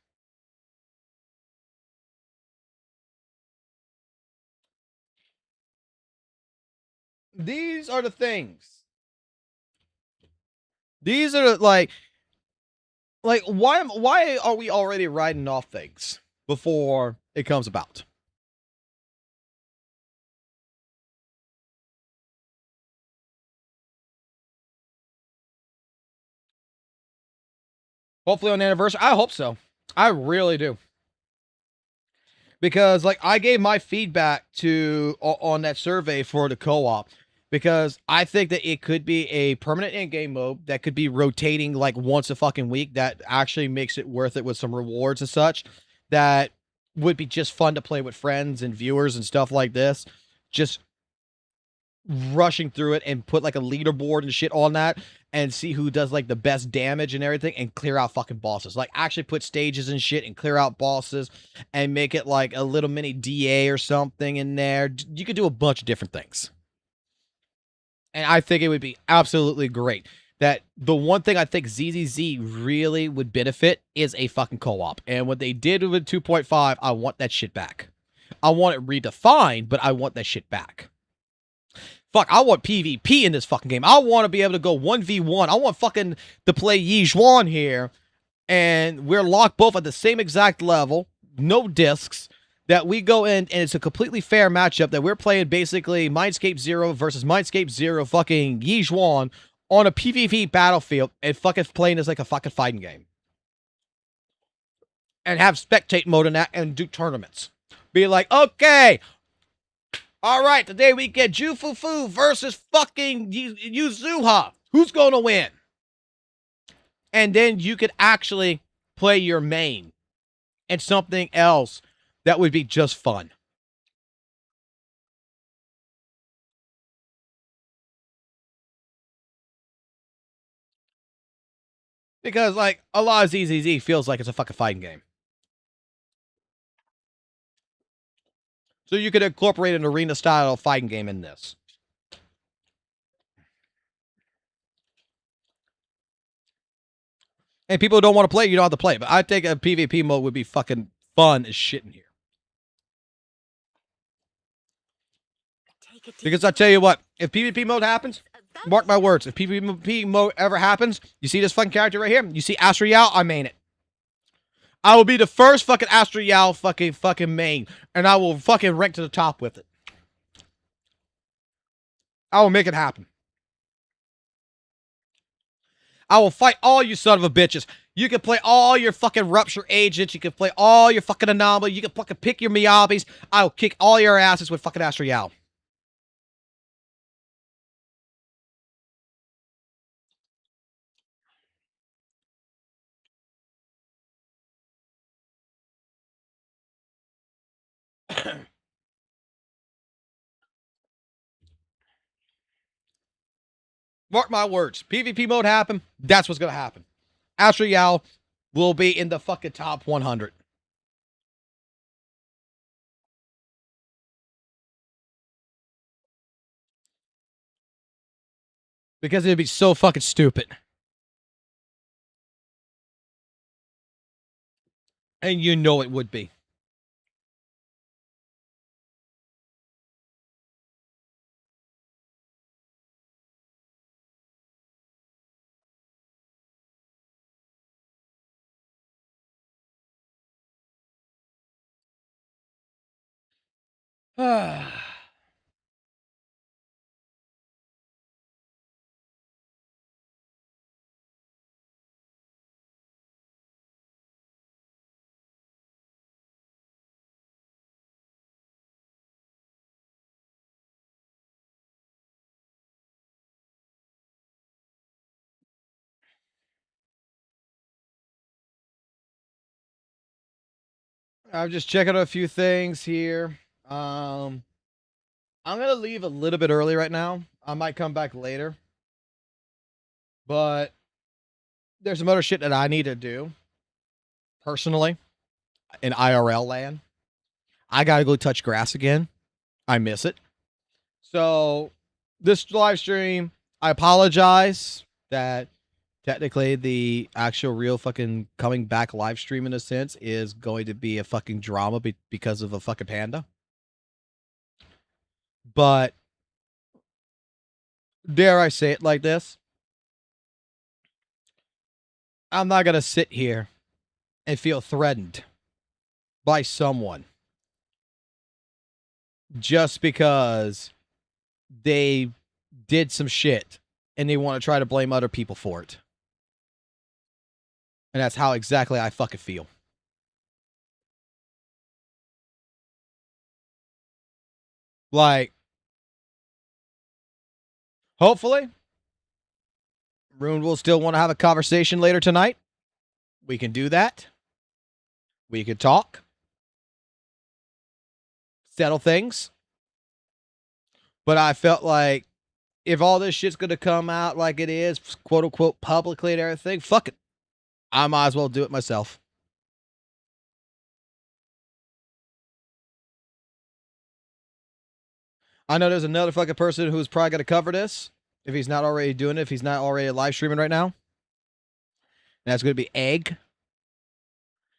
These are the things. These are like why are we already writing off things before it comes about? Hopefully on the anniversary. I hope so. I really do. Because like I gave my feedback on that survey for the co-op, because I think that it could be a permanent in-game mode that could be rotating like once a fucking week, that actually makes it worth it with some rewards and such, that would be just fun to play with friends and viewers and stuff like this. Just rushing through it and put like a leaderboard and shit on that and see who does like the best damage and everything, and clear out fucking bosses. Like actually put stages and shit and clear out bosses and make it like a little mini DA or something in there. You could do a bunch of different things. And I think it would be absolutely great. That the one thing I think ZZZ really would benefit is a fucking co-op. And what they did with 2.5, I want that shit back. I want it redefined, but I want that shit back. Fuck, I want PvP in this fucking game. I want to be able to go 1v1. I want fucking to play Yi Zhuan here, and we're locked both at the same exact level, no discs, that we go in, and it's a completely fair matchup, that we're playing basically Mindscape Zero versus Mindscape Zero fucking Yi Zhuan on a PvP battlefield, and fucking playing as like a fucking fighting game. And have spectate mode in that, and do tournaments. Be like, okay, all right, today we get Jufufu versus fucking Yuzuha. Who's going to win? And then you could actually play your main and something else that would be just fun. Because, like, a lot of ZZZ feels like it's a fucking fighting game. So you could incorporate an arena-style fighting game in this. And people who don't want to play, you don't have to play. But I think a PvP mode would be fucking fun as shit in here. Because I tell you what, if PvP mode happens, mark my words, if PvP mode ever happens, you see this fucking character right here? You see Astra Yao? I main it. I will be the first fucking Astra Yao fucking main, and I will fucking rank to the top with it. I will make it happen. I will fight all you son of a bitches. You can play all your fucking Rupture agents. You can play all your fucking Anomaly. You can fucking pick your Miyabis. I will kick all your asses with fucking Astra Yao. Mark my words. PvP mode happen. That's what's going to happen. Astro Yao will be in the fucking top 100. Because it'd be so fucking stupid. And you know it would be. I'm just checking out a few things here. I'm going to leave a little bit early right now. I might come back later. But there's some other shit that I need to do. Personally. In IRL land. I got to go touch grass again. I miss it. So, this live stream, I apologize that technically the actual real fucking coming back live stream in a sense is going to be a fucking drama because of a fucking panda. But, dare I say it like this? I'm not going to sit here and feel threatened by someone just because they did some shit and they want to try to blame other people for it. And that's how exactly I fucking feel. Like, hopefully, Rune will still want to have a conversation later tonight. We can do that. We can talk. Settle things. But I felt like if all this shit's going to come out like it is, quote unquote, publicly and everything, fuck it. I might as well do it myself. I know there's another fucking person who's probably going to cover this. If he's not already doing it, if he's not already live streaming right now. And that's going to be Egg.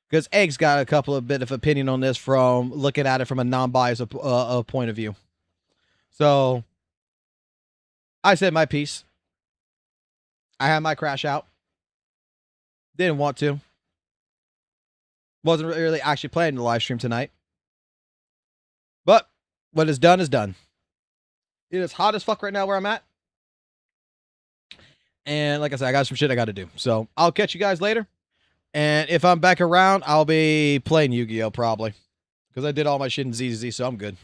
Because Egg's got a couple of bit of opinion on this from looking at it from a non-biased point of view. So, I said my piece. I had my crash out. Didn't want to. Wasn't really actually planning to live stream tonight. But, what is done is done. It is hot as fuck right now where I'm at. And like I said, I got some shit I got to do. So, I'll catch you guys later. And if I'm back around, I'll be playing Yu-Gi-Oh! Probably. Because I did all my shit in ZZ, so I'm good.